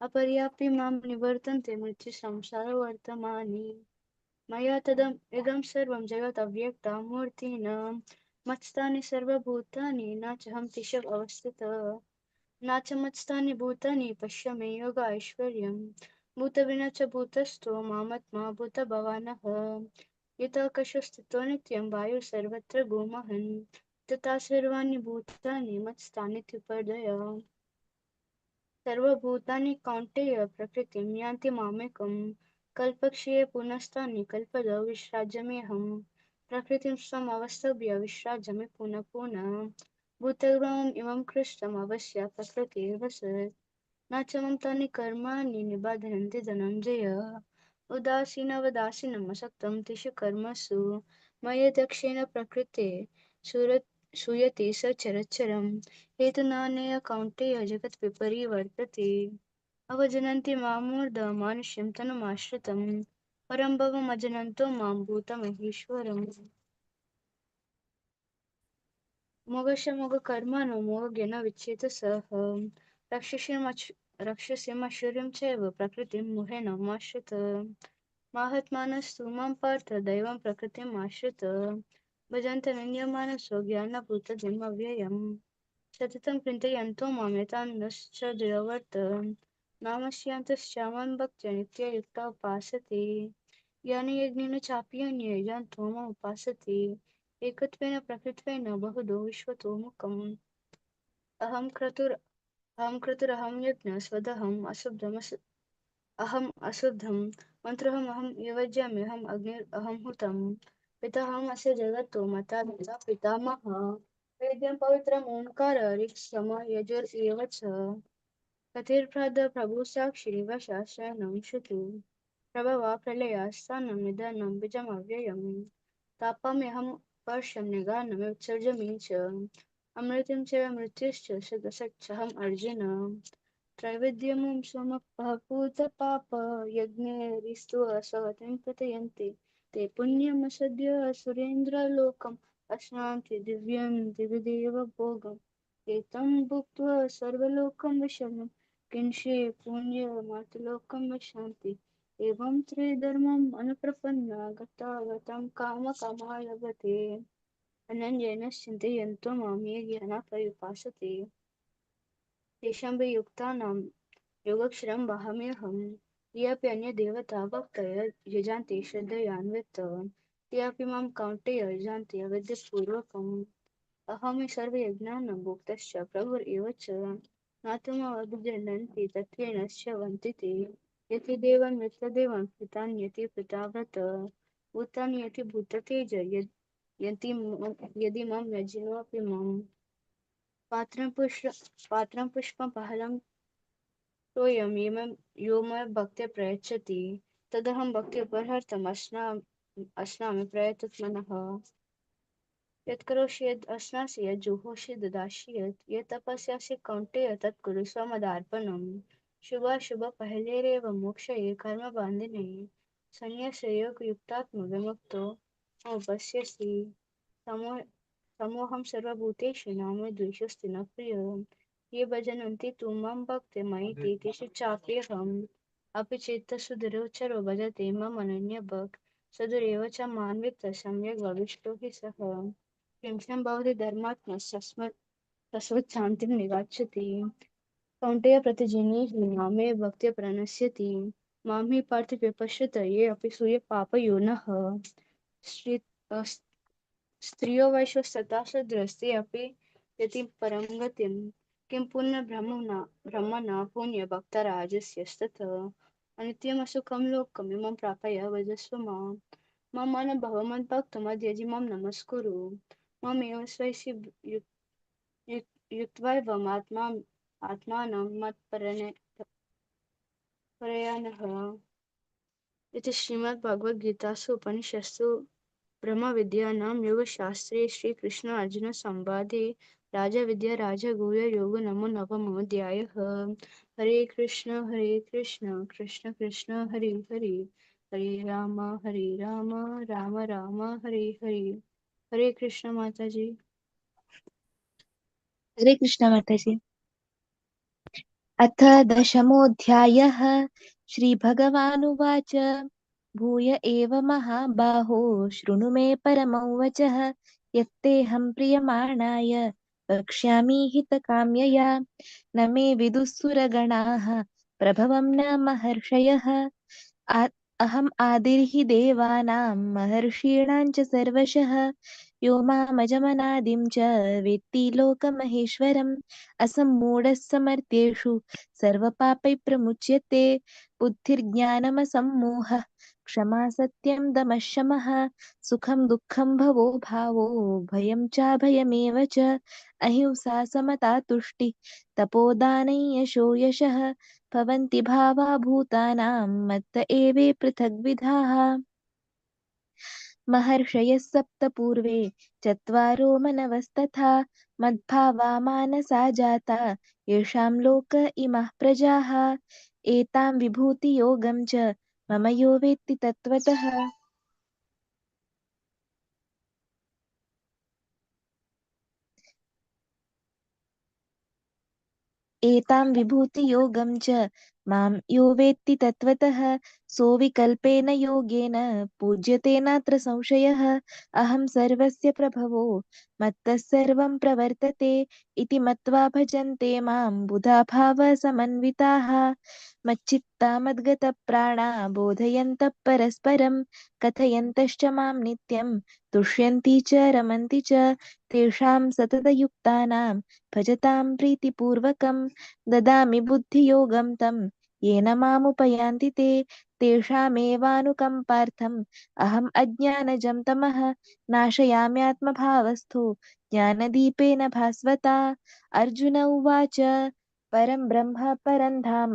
अपर्याप्य मां निवर्तन्ते मृत्युसंसारवर्तमानि मया इदं सर्वं जगत् अव्यक्तं मूर्तिना मत्स्थानि सर्वभूतानि न चाहं तिष्ठ अवस्थितः न च मत्स्थानि भूतानि पश्य मे योग ऐश्वर्यम् भूतविना च भूतस्थो मामत्मा भूतभवानः यथाकाशस्थितो नित्यं वायुः सर्वत्र गोमहन् तथा सर्वाणि भूतानि मत्स्थानीत्युपर्दय सर्वभूतानि कौन्तेय प्रकृतिं यान्ति मामेकं कल्पक्षये पुनस्तानि कल्पदौ विश्राजमेऽहं प्रकृतिं स्वमवस्तभ्य विश्राजमे पुनः पुनः भूतग्रामम् इमं कृष्णम् अवश्य प्रकृतिः वसत् न च मम तानि कर्माणि निबध्नन्ति धनञ्जय उदासीनवदासीनम् असक्तं तेषु कर्मसु मय्यध्यक्षेण प्रकृते श्रूयते सचरचरम् हेतुनानेय कौन्तेय जगत् विपरिवर्तते अवजनन्ति मामूर्ध मानुष्यं तनुमाश्रितं परं भवमजनन्तो मां भूतमहेश्वरम् मोघशमोघकर्मणो मोघज्ञान विच्छेद सह रक्षसीमश्वर्यं चैव प्रकृतिं मोहेनमाश्रित माहात्मानस्तु मां पार्थ दैवं प्रकृतिम् आश्रित भजन्तनन्यमानसो ज्ञानभूतदिमव्ययम् सततं चिन्तयन्तो मां यतान्नश्च नामस्यान्तश्चामं भक्त्या नित्ययुक्ता उपासते यानि यज्ञेन चाप्यन्ये यान्तो माम् उपासते एकत्वेन प्रकृत्वेन बहुधो विश्वतो मुखम् अहं क्रतुरहं यज्ञ स्वदहम् अहम् अशुद्धं मन्त्रमहं यवज्याम्यहम् अग्निरहं हुतं पिताहम् अस्य जगतो माता पिता पितामहः वेद्यं पवित्रम् ओङ्कार ऋक्सम यजुर्वेद च कथिर्भ्रद प्रभु साक्षी वशाशनं श्रुतु प्रभवा प्रलयास्थानं निधनं बीजमव्ययम् तापम्यहं वर्षं निगानं विसर्जमि च अमृतं च मृत्युश्च सदसच्चहम् अर्जुन त्रैविद्यमं समपूतपाप यज्ञैरिस्तु असवतिं प्रतयन्ति ते पुण्यमसद्य सुरेन्द्रलोकम् अश्नान्ति दिव्यं दिविदेव भोगम् एतं भुक्त्वा सर्वलोकं विषमं किंशे पुण्यमातुलोकं विशान्ति एवं त्रिधर्मम् अनुप्रपन्ना गतागतं कामकामा लभते अनन्येन चिन्तयन्तो मां ये ज्ञानापर्युपासते तेषां वियुक्तानां योगक्षरं वहाम्यहम् ये अपि अन्यदेवता भक्तय यजान्ति श्रद्धयान्वितान् ते अपि मां कौन्तेय यजान्ति अविद्यपूर्वकम् अहं सर्वयज्ञानां भोक्तश्च प्रभुरेव च न तु माम् अभिजानन्ति तत्त्वेन स्यवन्ति ते यति देवं यत्र पितान्यति पिताव्रत भूतान्यति भूततेज यदि मां यजिनोऽपि माम् पात्रं पुष्पं पहलं तोयं यो मम भक्त्या प्रयच्छति तदहं भक्त्युपहर्तुम् अश्नामि प्रयतत्मनः यत्करोषि यद् अश्नासि यत् जुहोषि ददासि यत् तपस्यासि कौन्तेय तत् कुरुष्व मदार्पणम् शुभाशुभ पहलेरेव मोक्षये कर्मबन्धने संन्यासयोगयुक्तात्मा विमुक्तो पश्यसि समोहं सर्वभूतेषु नाम द्वेषस्ति न प्रिय ये भजन्ति तु मां भक्त्या मयि ते तेषु चाप्यहम् अपि चेत् सुदुरोचरो भजते मम अनन्यभक् सदुरेव च मान्वित सम्यक् भविष्ठो हि सः किंशं भवति धर्मात्मा तस्मत् शान्तिं निवाच्यति कौन्तेय प्रतिजिनीहि मामे भक्त्या प्रणश्यति मां हि पार्थ विपश्यत ये अपि सूये पापयोनः श्री स्त्रियो वैश्वस्तथा शूद्रस्ते अपि यति परं गतिं किं पुण्यब्रह्मणा पुण्यभक्तराजस्यस्ततः अनित्यमसुखं लोकमिमं प्रापय भजस्व मां मम अनुभव मद्भक्तमद्यजि मां नमस्कुरु ममेव स्वैषि युक्त्वैवम् आत्मानं मत्परयनः इति श्रीमद्भगवद्गीतासु उपनिषत्सु ब्रह्मविद्यानां योगशास्त्रे श्रीकृष्ण अर्जुन संवादे राजविद्या राजगुह्य योगो नमो नवमोऽध्यायः हरे कृष्ण कृष्ण कृष्ण हरे हरे हरे राम राम राम हरे हरे हरे कृष्ण माताजी।
हरे कृष्ण माताजी। अथ दशमोऽध्यायः श्रीभगवानुवाच भूय एव महाबाहो शृणु मे परमं वचः यत्तेऽहं प्रीयमाणाय वक्ष्यामि हितकाम्यया न मे विदुःसुरगणाः प्रभवं न महर्षयः अहम् आदिर्हि देवानां महर्षीणां च सर्वशः यो मामजमनादिं च वेत्ति लोकमहेश्वरम् असम्मूढः समर्थ्येषु सर्वपापैः प्रमुच्यते बुद्धिर्ज्ञानमसम्मोहः क्षमा सत्यं दमः शमः सुखं दुःखं भवो भावो भयं चाभयमेव च अहिंसा समता तुष्टिः तपोदानं यशो यशः भवन्ति भावा भूतानां मत्त एवे पृथग्विधाः महर्षयः सप्त पूर्वे चत्वारो मनवस्तथा मद्भावा मानसा जाता येषां लोक इमः प्रजाः एतां विभूतियोगं च मम यो वेत्ति तत्त्वतः एतां विभूतियोगं च मां यो वेत्ति तत्त्वतः सोऽविकल्पेन योगेन पूज्यते नात्र संशयः अहं सर्वस्य प्रभवो मत्तः सर्वं प्रवर्तते इति मत्वा भजन्ते मां बुधा भावसमन्विताः मच्चित्ता मद्गतप्राणा बोधयन्तः परस्परं कथयन्तश्च मां नित्यं तुष्यन्ति च रमन्ति च तेषां सततयुक्तानां भजतां प्रीतिपूर्वकं ददामि बुद्धियोगं तं येन मामुपयान्ति ते तेषामेवानुकम्पार्थम् अहम् अज्ञानजं तमः नाशयाम्यात्मभावस्थो ज्ञानदीपेन भास्वता। अर्जुन उवाच परं ब्रह्म परं धाम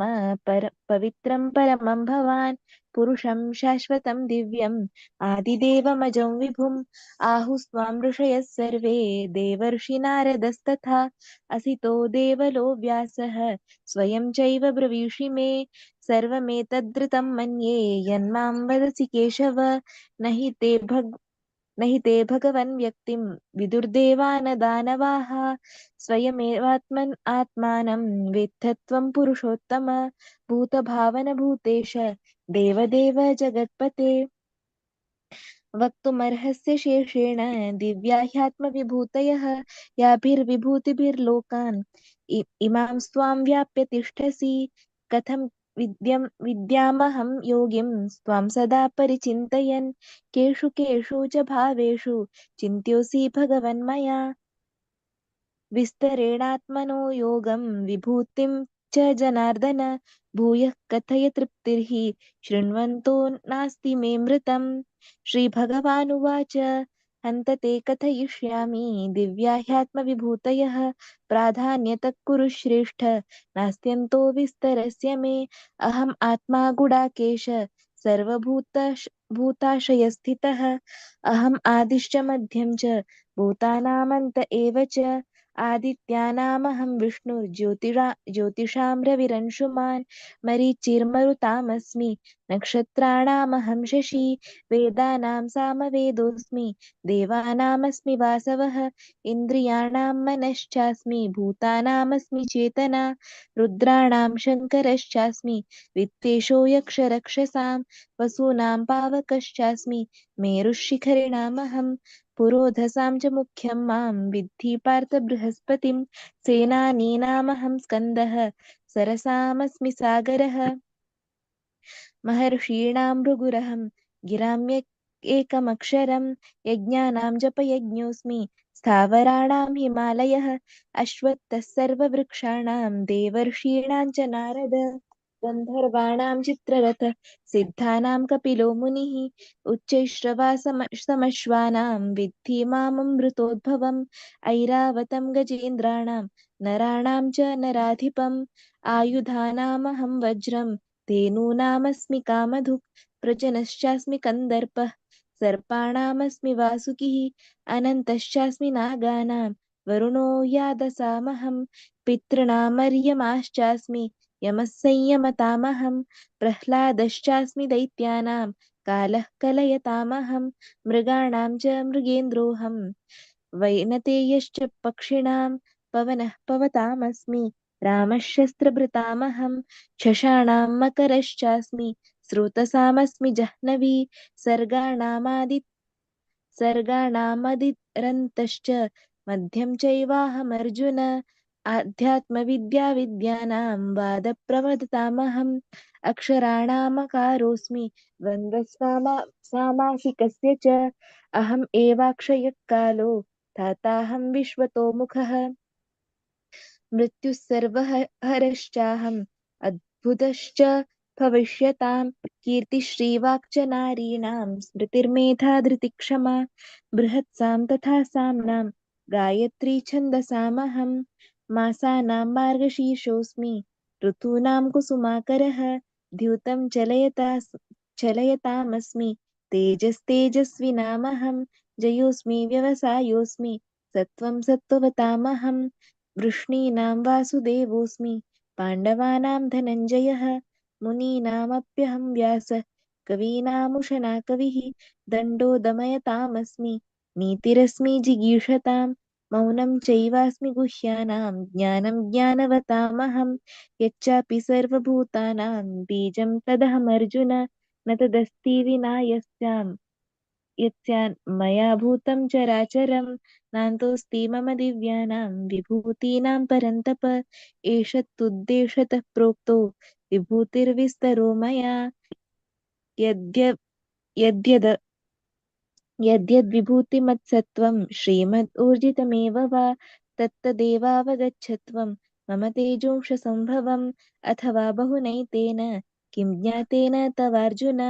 पवित्रं परमं भवान् पुरुषं शाश्वतं दिव्यम् आदिदेवमजं विभुम् आहुस्त्वां ऋषयः सर्वे देवर्षिनारदस्तथा असितो देवलो व्यासः स्वयं चैव ब्रवीषि मे सर्वमेतद्ऋतं मन्ये यन्मां वदसि केशव न हि ते भगवन् व्यक्तिं विदुर्देवान दानवाः स्वयमेवात्मन् आत्मानं वेत्थत्वं पुरुषोत्तम भूतभावन भूतेश देवदेव जगत्पते वक्तुमर्हस्य शेषेण दिव्या ह्यात्मविभूतयः याभिर्विभूतिभिर्लोकान् इमां स्वां व्याप्य तिष्ठसि कथं विद्यामहं योगिं स्वां सदा परिचिन्तयन् केषु केषु च भावेषु चिन्त्योऽसि भगवन्मया विस्तरेणात्मनो योगं विभूतिं च जनार्दन भूयः कथय तृप्तिर्हि शृण्वन्तो नास्ति मे मृतम् श्रीभगवानुवाच हन्त ते कथयिष्यामि दिव्या ह्यात्मविभूतयः प्राधान्यतः कुरु श्रेष्ठ नास्त्यन्तो विस्तरस्य मे अहम् आत्मा गुडाकेश भूताशयस्थितः अहम् आदिश्च मध्यं च भूतानामन्त एव च आदित्यानामहं ज्योतिषां रविरंशुमान् मरीचिर्मरुतामस्मि नक्षत्राणामहं शशी वेदानां सामवेदोऽस्मि देवानामस्मि वासवः इन्द्रियाणां मनश्चास्मि भूतानामस्मि चेतना रुद्राणां शङ्करश्चास्मि वित्तेषो यक्षरक्षसां वसूनां पावकश्चास्मि मेरुशिखरिणामहं पुरोधसां च मुख्यं मां विद्धि पार्थ बृहस्पतिं सेनानीनामहं स्कन्दः सरसामस्मि सागरः महर्षीणां भृगुरहं एकमक्षरं यज्ञानां जपयज्ञोऽस्मि स्थावराणां हिमालयः अश्वत्थः सर्ववृक्षाणां देवर्षीणां च नारद गन्धर्वाणां चित्ररथः सिद्धानां कपिलो मुनिः उच्चैश्रवासमश्वानां विद्धि माममृतोद्भवम् ऐरावतं गजेन्द्राणां नराणां च नराधिपम् आयुधानामहं वज्रं धेनूनामस्मि कामधुक् प्रजनश्चास्मि कन्दर्पः सर्पाणामस्मि वासुकिः अनन्तश्चास्मि नागानां वरुणो यादसामहं पितॄणामर्यमाश्चास्मि यमः संयमतामहं प्रह्लादश्चास्मि दैत्यानां कालः कलयतामहं मृगाणां च मृगेन्द्रोऽहं वैनतेयश्च पक्षिणां पवनः पवतामस्मि रामः शस्त्रभृतामहं शशाणां मकरश्चास्मि स्रोतसामस्मि जाह्नवी सर्गाणामदिरन्तश्च मध्यं चैवाहमर्जुन आध्यात्मविद्याविद्यानां वादप्रवदतामहम् अक्षराणामकारोऽस्मि सामासिकस्य च अहम् एवाक्षयः कालो धाताहं विश्वतोमुखः मृत्युः सर्वहरश्चाहम् अद्भुतश्च भविष्यतां कीर्तिश्रीवाक् च नारीणां स्मृतिर्मेधा धृतिक्षमा बृहत्सां तथा साम्नां गायत्री छन्दसामहं मासानां मार्गशीर्षोऽस्मि ऋतूनां कुसुमाकरः द्यूतं चलयतामस्मि तेजस्तेजस्विनामहं जयोऽस्मि व्यवसायोऽस्मि सत्त्वं सत्त्ववतामहं वृष्णीनां वासुदेवोऽस्मि पाण्डवानां धनञ्जयः मुनीनामप्यहं व्यासः कवीनामुशना कविः दण्डो दमयतामस्मि नीतिरस्मि जिगीषतां मौनं चैवास्मि गुह्यानां ज्ञानं ज्ञानवतामहं यच्चापि सर्वभूतानां बीजं तदहमर्जुन न तदस्ति विना यस्यान् मया भूतं चराचरं नान्तोऽस्ति मम दिव्यानां विभूतीनां परन्तप एष तुद्देशतः प्रोक्तो विभूतिर्विस्तरो मया यद्यद् यद्यद्विभूतिमत्सत्त्वं श्रीमद् ऊर्जितमेव वा तत्तदेवावगच्छत्वं मम तेजोंशसम्भवम् अथवा बहुनैतेन किं ज्ञातेन तवार्जुन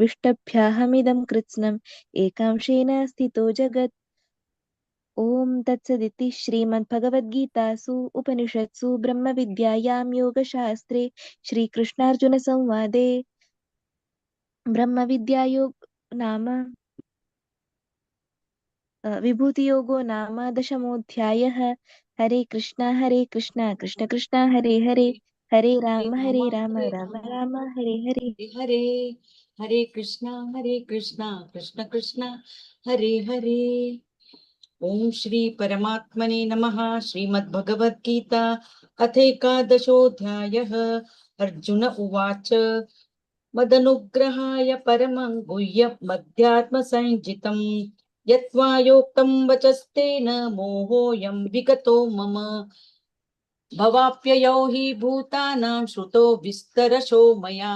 विष्टभ्याहमिदं कृत्स्नम् एकांशेन स्थितो जगत्। ॐ तत्सदिति श्रीमद्भगवद्गीतासु उपनिषत्सु ब्रह्मविद्यायां योगशास्त्रे श्रीकृष्णार्जुनसंवादे ब्रह्मविद्यायोग नाम विभूतियोगो नाम दशमोऽध्यायः। हरे कृष्णा कृष्ण कृष्ण हरे हरे, हरे राम राम राम हरे हरे।
हरे हरे कृष्णा कृष्ण कृष्ण हरे हरे। ओम श्री परमात्मने नमः। श्रीमद्भगवद्गीता अथ एकादशोऽध्यायः। अर्जुन उवाच मदनुग्रहाय परमं गुह्यमध्यात्मसंज्ञितं यत्त्वा योक्तं वचस्तेन मोहोऽयं विगतो मम। भवाप्ययौ हि भूतानां श्रुतो विस्तरशो मया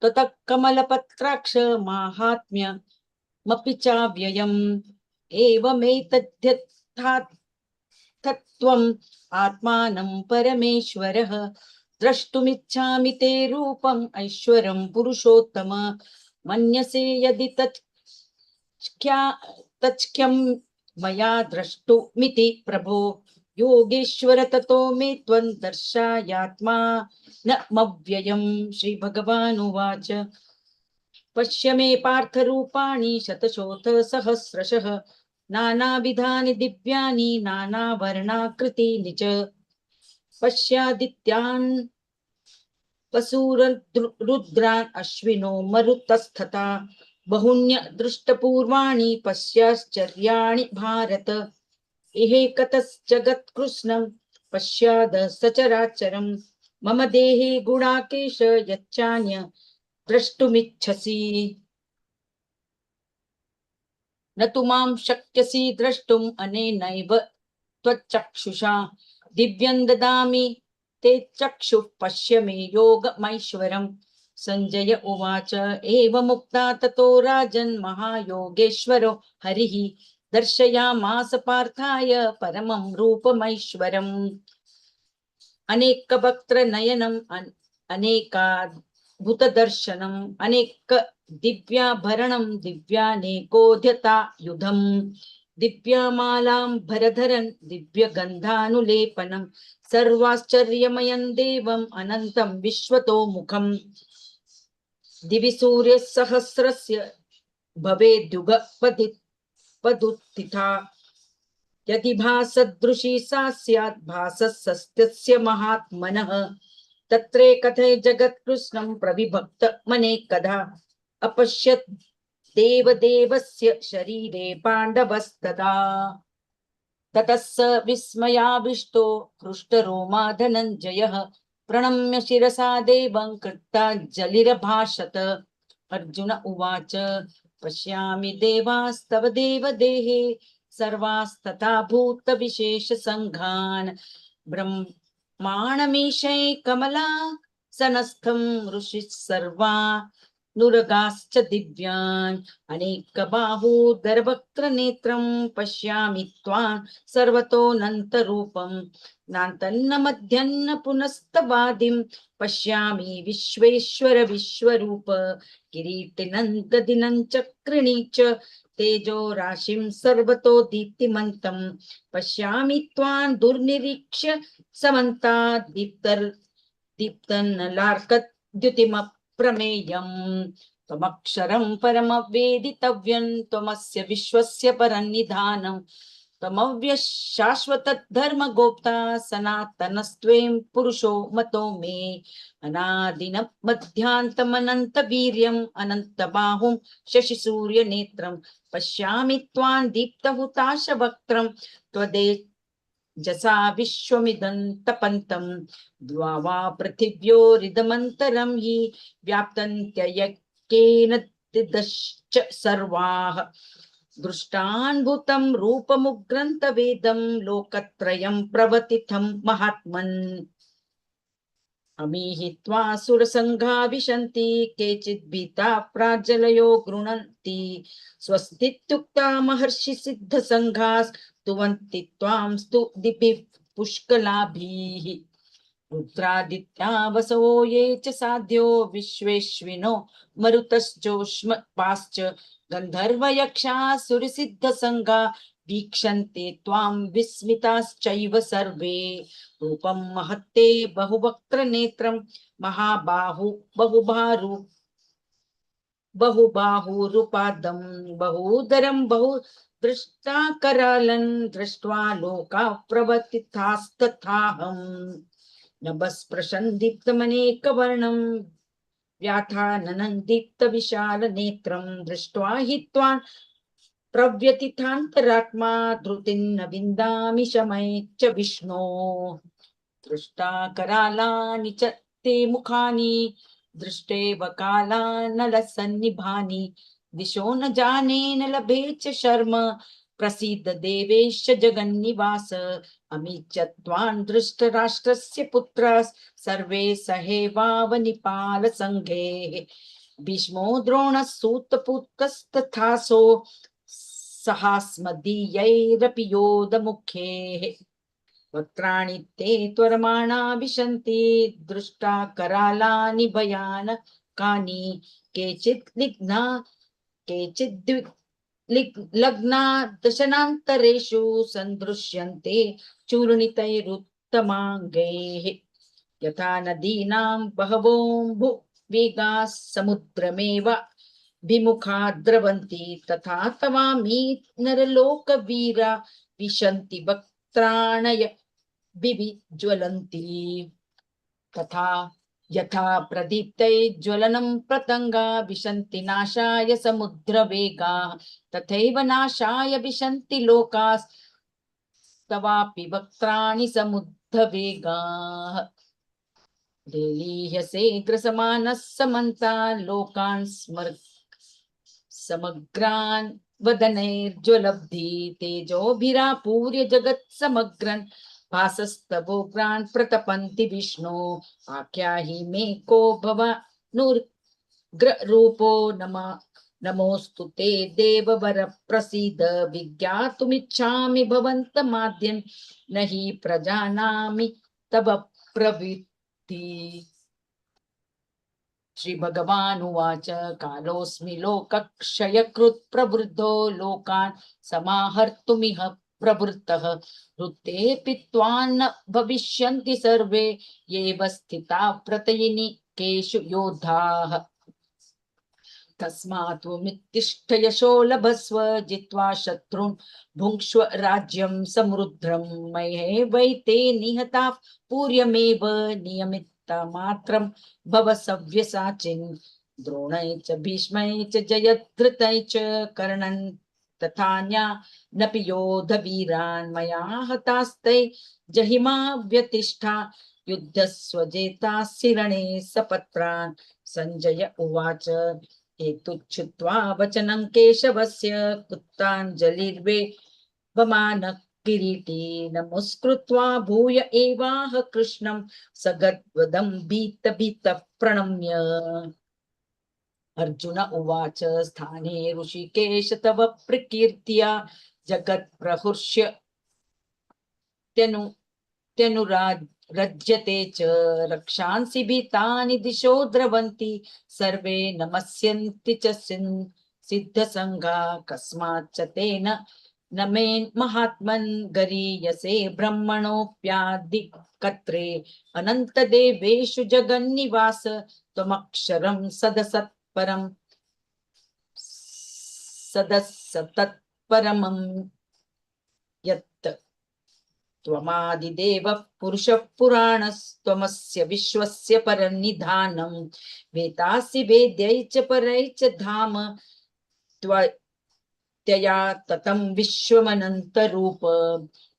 त्वतः कमलपत्राक्ष माहात्म्यमपि चाव्ययम्। एवमेतद्यथार्थत्वम् आत्मानं परमेश्वरः द्रष्टुमिच्छामि ते रूपम् ऐश्वरं पुरुषोत्तम। मन्यसे यदि तच्क्यं मया द्रष्टुमिति प्रभो योगेश्वर ततो मे त्वं दर्शयात्मा न मव्ययम्। श्री भगवानुवाच पश्य मे पार्थ रूपाणि शतशोथ सहस्रशः नानाविधानि दिव्यानि नानावर्णाकृतीनि च। पश्यादित्यान् वसूरुद्रान् अश्विनो मरुतस्तथा बहुन्य दृष्टपूर्वाणि पश्याश्चर्याणि भारत। इहेकतश्चगत्कृष्णं पश्याद सचराचरं मम देहे गुणाकेश यच्चान्य द्रष्टुमिच्छसि न तु मां शक्यसि द्रष्टुम् अनेनैव त्वच्चक्षुषा दिव्यं ददामि ते चक्षुः पश्य मे योगमैश्वरम्। संजय उवाच एवमुक्ता ततो राजन् महायोगेश्वरो हरिः दर्शयामास पार्थाय परमं रूपमैश्वरम्। अनेकवक्त्रनयनम् अनेकाद्भुतदर्शनम् अनेक दिव्याभरणं दिव्यानेकोद्यतायुधम् दिव्यमालाम्बरधरन् दिव्यगन्धानुलेपनं सर्वाश्चर्यमयं देवम् अनन्तं विश्वतोमुखम्। दिवि सूर्यसहस्रस्य भवेद्युगपदुत्थिता यदि भासदृशी सा स्यात् भासस्तस्य महात्मनः। तत्रे कथय जगत्कृष्णं प्रविभक्तमनेकधा अपश्यत् देवदेवस्य शरीरे पाण्डवस्तदा। ततः स विस्मयाविष्टो हृष्टरोमा धनञ्जयः प्रणम्य शिरसा देवं कृताञ्जलिरभाषत। अर्जुन उवाच पश्यामि देवास्तव देवदेहे सर्वास्तथा भूतविशेषसङ्घान् ब्रह्माणमीशै कमला सनस्थं ऋषिः सर्वा नुरगाश्च दिव्यान् अनेकबाहूदरवक्त्रनेत्रं पश्यामि त्वां सर्वतोऽनन्तरूपं नान्तन्न मध्यन्न पुनस्तवादिं पश्यामि विश्वेश्वर विश्वरूप। किरीटिनं गदिनं चक्रिणी च तेजो राशिं सर्वतो दीप्तिमन्तं पश्यामि त्वां दुर्निरीक्ष्य समन्तात् दीप्तन्नलार्कद्युतिमप्रमेयम्। त्वमक्षरं परमवेदितव्यं त्वमस्य विश्वस्य परन्निधानम् त्वमव्यः शाश्वतधर्मगोप्ता सनातनस्त्वं पुरुषो मतो मे। अनादिनं मध्यान्तमनन्तवीर्यम् अनन्तबाहुं शशिसूर्यनेत्रं पश्यामि त्वां दीप्तहुताशवक्त्रं त्वदेजसा विश्वमिदं तपन्तं द्वावा पृथिव्योरिदमन्तरं हि व्याप्तन्त्ययकेन तिदश्च सर्वाः दृष्टान्भूतं रूपमुग्रन्थवेदं लोकत्रयं प्रवतितं महात्मन्। अमीहित्वा सुरसङ्घा विशन्ति केचित् भीता प्राजलयो गृह्णन्ति स्वस्तित्युक्ता महर्षि सिद्धसङ्घास्तुवन्ति त्वां स्तुतिभिः पुष्कलाभिः रुद्रादित्या वसवो ये च साध्यो विश्वेश्विनो मरुतश्चोष्मपाश्च गन्धर्वयक्षासुरसिद्धसङ्घा वीक्षन्ते त्वां विस्मिताश्चैव सर्वे रूपं महत्ते बहुवक्त्रनेत्रं महाबाहु बहुबाहुरुपादं बहुदरं बहुदृष्टाकरालं दृष्ट्वा लोकाः प्रवर्तितास्तथाहम् नभस्पृशन् दीप्तमनेकवर्णं व्याथाननं दीप्तविशालनेत्रं दृष्ट्वा हि त्वां प्रव्यथितान्तरात्मा धृतिं न विन्दामि शमै च विष्णो दृष्टाकरालानि च ते मुखानि दृष्टेव कालानलसन्निभानि दिशो न जाने न लभे च शर्म प्रसीद देवेश जगन्निवास अमी च त्वां धृतराष्ट्रस्य पुत्राः सर्वे सहेवावनिपालसङ्घे भीष्मो द्रोणः सूतपुत्रस्तथासो सहास्मदीयैरपि योधमुख्यैः वक्त्राणि ते त्वरमाणा विशन्ति दृष्टा करालानि भयानकानि केचित् लग्ना दशनान्तरेषु सन्दृश्यन्ते चूर्णितैरुत्तमाङ्गैः यथा नदीनां बहवोऽम्बुवेगाः समुद्रमेव विमुखा द्रवन्ति तथा तवामी नरलोकवीरा विशन्ति वक्त्राणय विज्वलन्ति तथा यथा प्रदीप्तै ज्वलनं प्रतङ्गा विशन्ति नाशाय समुद्रवेगाः तथैव नाशाय विशन्ति लोकास्तवापि वक्त्राणि समुद्रवेगाः लेलीह्यसे ग्रसमानः समन्ता लोकान् समग्रान् वदनैर्ज्वलब्धि तेजोभिरापूर्य जगत् समग्रन् भासस्तवोग्रान् प्रतपन्ति विष्णु आख्याहि मे को भवानुग्ररूपो नमोऽस्तु ते देववर प्रसीद विज्ञातुमिच्छामि भवन्तमाद्यं न हि प्रजानामि तव प्रवृत्ति श्रीभगवानुवाच कालोऽस्मि लोकक्षयकृत् प्रवृद्धो लोकान् समाहर्तुमिह प्रवृत्तः ऋतेऽपि त्वान्न भविष्यन्ति सर्वे येव स्थिताः प्रतयिनिकेषु योधाः तस्मात् त्वमुत्तिष्ठ यशो लभस्व जित्वा शत्रून् भुङ्क्ष्व राज्यं समृद्धं मयैवैते निहताः पूर्वमेव नियमितमात्रं भव सव्यसाचिन् द्रोणै च भीष्मै च जयद्रथै च कर्णन् तथान्यानपि योधवीरान् मया हतास्ते जहिमा व्यतिष्ठा युद्धस्वजेतास्य रणे सपत्रान् सञ्जय उवाच एतुच्छ्रुत्वा वचनं केशवस्य कृताञ्जलिर्वेपमानः किरीटी नमस्कृत्वा भूय एवाह कृष्णं सगद्वदं भीतः प्रणम्य अर्जुन उवाच स्थाने ऋषिकेश तव प्रकीर्त्या जगत्प्रहृष्य त्यनुराज्यते च रक्षांसि भीतानि दिशो द्रवन्ति सर्वे नमस्यन्ति च सिद्धसङ्घा कस्माच्च तेन न मे महात्मन् गरीयसे ब्रह्मणोऽप्यादिकत्रे अनन्तदेवेषु जगन्निवास त्वमक्षरं सदसत्परमं यत् त्वमादिदेवः पुरुषः पुराणस्त्वमस्य विश्वस्य परन्निधानं वेदासि वेद्यै च परै च धाम त्वया ततं विश्वमनन्तरूप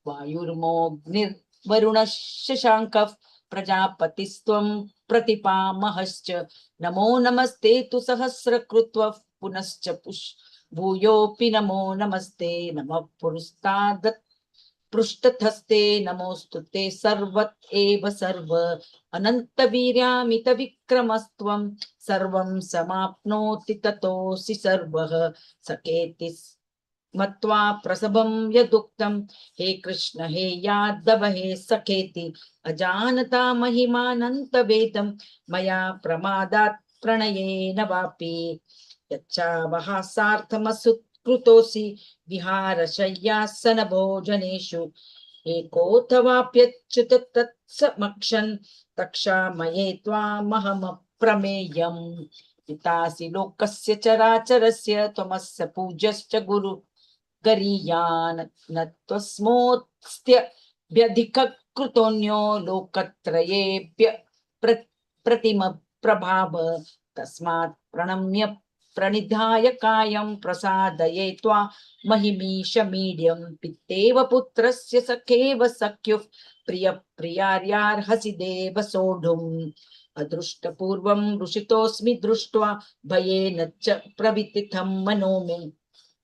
वायुर्मोऽग्निर्वरुणः शशाङ्कः प्रजापतिस्त्वं प्रतिपामहश्च नमो नमस्ते तु सहस्रकृत्वः पुनश्च भूयोऽपि नमो नमस्ते नमः पुरस्तादत् पृष्ठतस्ते नमोस्तुते सर्वत एव सर्व अनन्तवीर्यामित विक्रमस्त्वं सर्वं समाप्नोति ततोऽसि सर्वः सकेति मत्वा प्रसभं यदुक्तं हे कृष्ण हे यादव हे सखेति अजानता महिमानन्तवेदं मया प्रमादात् प्रणयेन वापि यच्चावहासार्थमसुत्कृतोऽसि विहारशय्यासन भोजनेषु एकोऽथवाप्यच्युत तत्समक्षन् तक्षामये त्वामहमप्रमेयम् पितासि लोकस्य चराचरस्य त्वमस्य पूज्यश्च गुरु गरीयान् न त्वस्मोऽस्त्य व्यधिक कृतोऽन्यो लोकत्रयेभ्य प्रतिम प्रभाव तस्मात् प्रणम्य प्रणिधाय कायं प्रसादये त्वा महिमीशमीड्यं पितेव पुत्रस्य सखेव सख्युः प्रिय प्रियार्यार्हसि देव सोढुम् अदृष्टपूर्वं रुषितोऽस्मि दृष्ट्वा भयेन च प्रवितिथं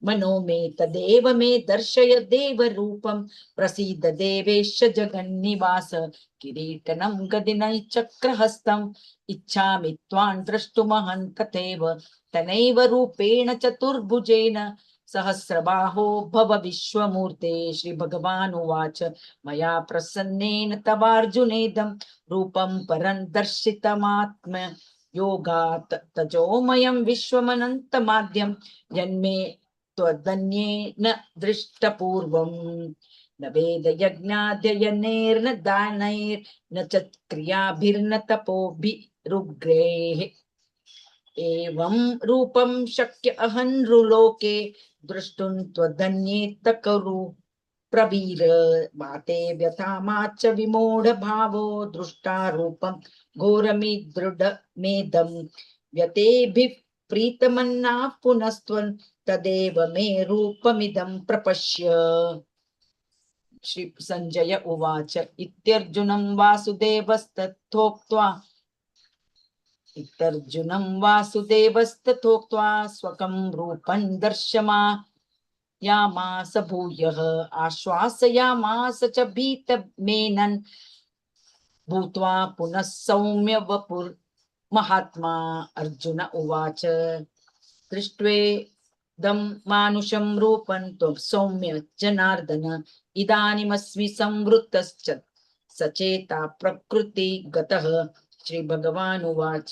मनो मे तदेव मे दर्शय देवरूपं प्रसीद देवेश जगन्निवास किरीटनं गदिनं चक्रहस्तम् इच्छामि त्वां द्रष्टुमहं तथैव तनैव रूपेण चतुर्भुजेन सहस्रबाहो भव विश्वमूर्ते श्रीभगवानुवाच मया प्रसन्नेन तवार्जुनेदं रूपं परं दर्शितमात्म योगात् तजोमयं विश्वमनन्तमाद्यं यन्मे त्वदन्येन दृष्टपूर्वम् न वेदयज्ञाध्ययनैर्न दानैर्न च क्रियाभिर्न तपोभिरुग्रेः एवं रूपं शक्य अहं नृलोके द्रष्टुं त्वदन्येत कुरु प्रवीर माते व्यथामाच विमूढ भावो दृष्टा रूपं घोरमिदृढमेदं व्यतेभिः प्रीतमन्नाः पुनस्त्वं तदेव मे रूपमिदं प्रपश्य श्री संजय उवाच इत्यर्जुनं वासुदेवस्तथोक्त्वा स्वकं रूपं दर्शयामास भूयः आश्वासयामास च भीतमेनन् भूत्वा पुनः सौम्य वपुर्महात्मा अर्जुन उवाच दृष्ट्वेदं मानुषं रूपं त्वं सौम्य जनार्दन इदानीमस्मि संवृत्तश्च सचेता प्रकृति गतः श्रीभगवानुवाच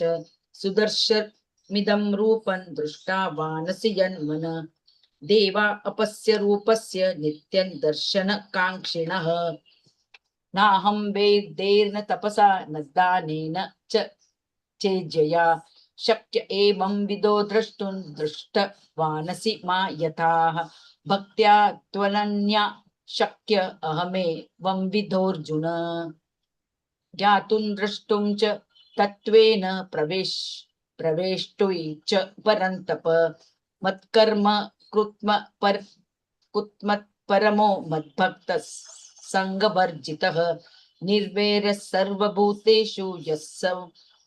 सुदर्शमिदं रूपं दृष्टा वानसि यन्मन देवा अपस्य रूपस्य नित्यं दर्शनकाङ्क्षिणः नाहं वेदैर्न तपसा न दानेन च चेज्जया शक्य एवं विदो द्रष्टुं दृष्टवानसि मा यथाः भक्त्या त्वनन्या शक्य अहमेवं विदोऽर्जुन ज्ञातुं द्रष्टुं च तत्त्वेन प्रवेष्टुं च परन्तप मत्कर्म कुत्मत्परमो मद्भक्तः संगवर्जितः निर्वैरः सर्वभूतेषु यः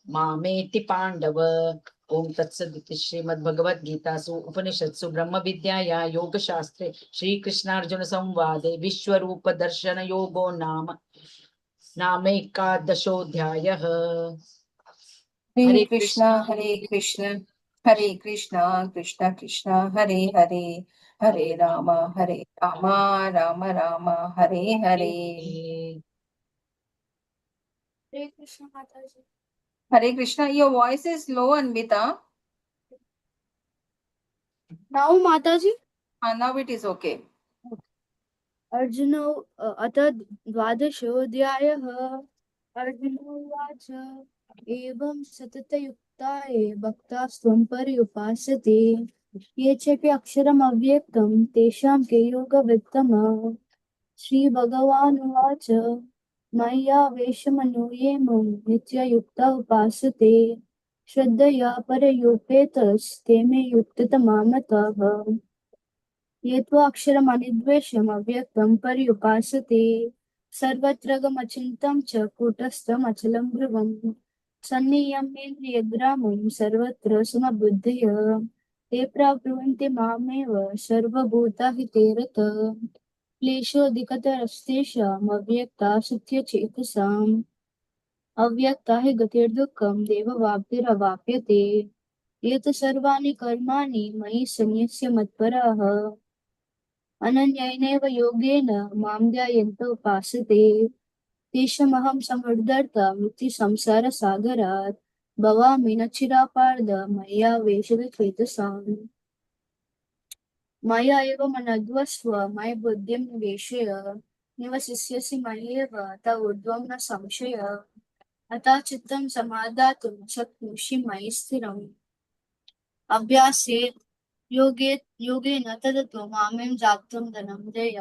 मामेति पांडव। ओम तत्सदिति श्रीमद्भगवद्गीतासु उपनिषत्सु ब्रह्म विद्याया योगशास्त्रे श्रीकृष्णार्जुन संवादे विश्वरूप दर्शन योगो नामैकादशोऽध्यायः।
हरे कृष्णा कृष्ण कृष्ण कृष्ण हरे हरे हरे राम राम राम हरे हरे।
हरे कृष्ण माताजी।
Hare Krishna, your voice is low, Anvita.
Now Mataji.
Now it is okay.
Arjuna अथ द्वादशोऽध्यायः। अर्जुन उवाच एवं सततयुक्ता ये भक्तास्त्वं पर्युपासते ये चेपि अक्षरमव्यक्तं तेषां के योगवित्तमः। श्रीभगवानुवाच मय्यावेशमनो ये मां नित्ययुक्ता उपासते श्रद्धया परयोपेतस्ते मे युक्ततमा मतः। ये त्वाक्षरमनिर्द्वेषम् अव्यक्तं पर्युपासते सर्वत्र गमचिन्तं च कूटस्थम् अचलं ध्रुवम् सन्नियम्येन्द्रियग्रामं सर्वत्र समबुद्धयः ते प्राप्नुवन्ति मामेव सर्वभूताहिते रतः।
क्लेशोऽधिकतरस्तेषाम् अव्यक्ता सत्यचेतसाम् अव्यक्ता हि गतिर्दुःखं देववाप्तिरवाप्यते एत सर्वाणि कर्माणि मयि सन्न्यस्य मत्पराः अनन्येनैव योगेन मां ध्यायन्त उपासते तेषामहं समुद्धर्तम् इति संसारसागरात् भवामि न चिरापार्ध मया वेशविचेतसाम् मया एव मनद्वस्व मयि बुद्धिं निवेशय निवसिष्यसि मय्येव त ऊर्ध्वं न संशय अतः चित्तं समादातुं शक्नोषि मयि स्थिरम् अभ्यासेन योगेन तदतो मामें जाप्तुं धनञ्जय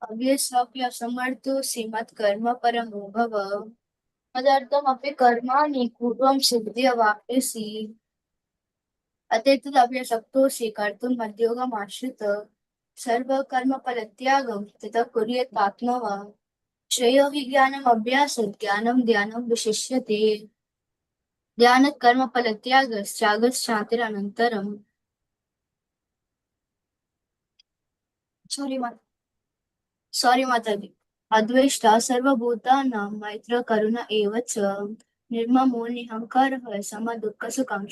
अभ्यसमर्थोऽसि मत्कर्म परमो भव मदर्थमपि कर्माणि पूर्वं सिद्ध्यवाप्स्यसि अतेतदभ्यसक्तोऽसि कर्तुं मद्योगमाश्रित सर्वकर्मफलत्यागं ततः कुर्यात् आत्मवान् श्रेयो हि ज्ञानम् अभ्यासात् ज्ञानं ध्यानं विशिष्यते ध्यानात् कर्मफलत्यागश्चागश्चान्तिरनन्तरम् सॉरी माताजी अद्वेष्टा सर्वभूतानां मैत्र करुण एव च निर्ममो निहंकारः समदुःखसुखं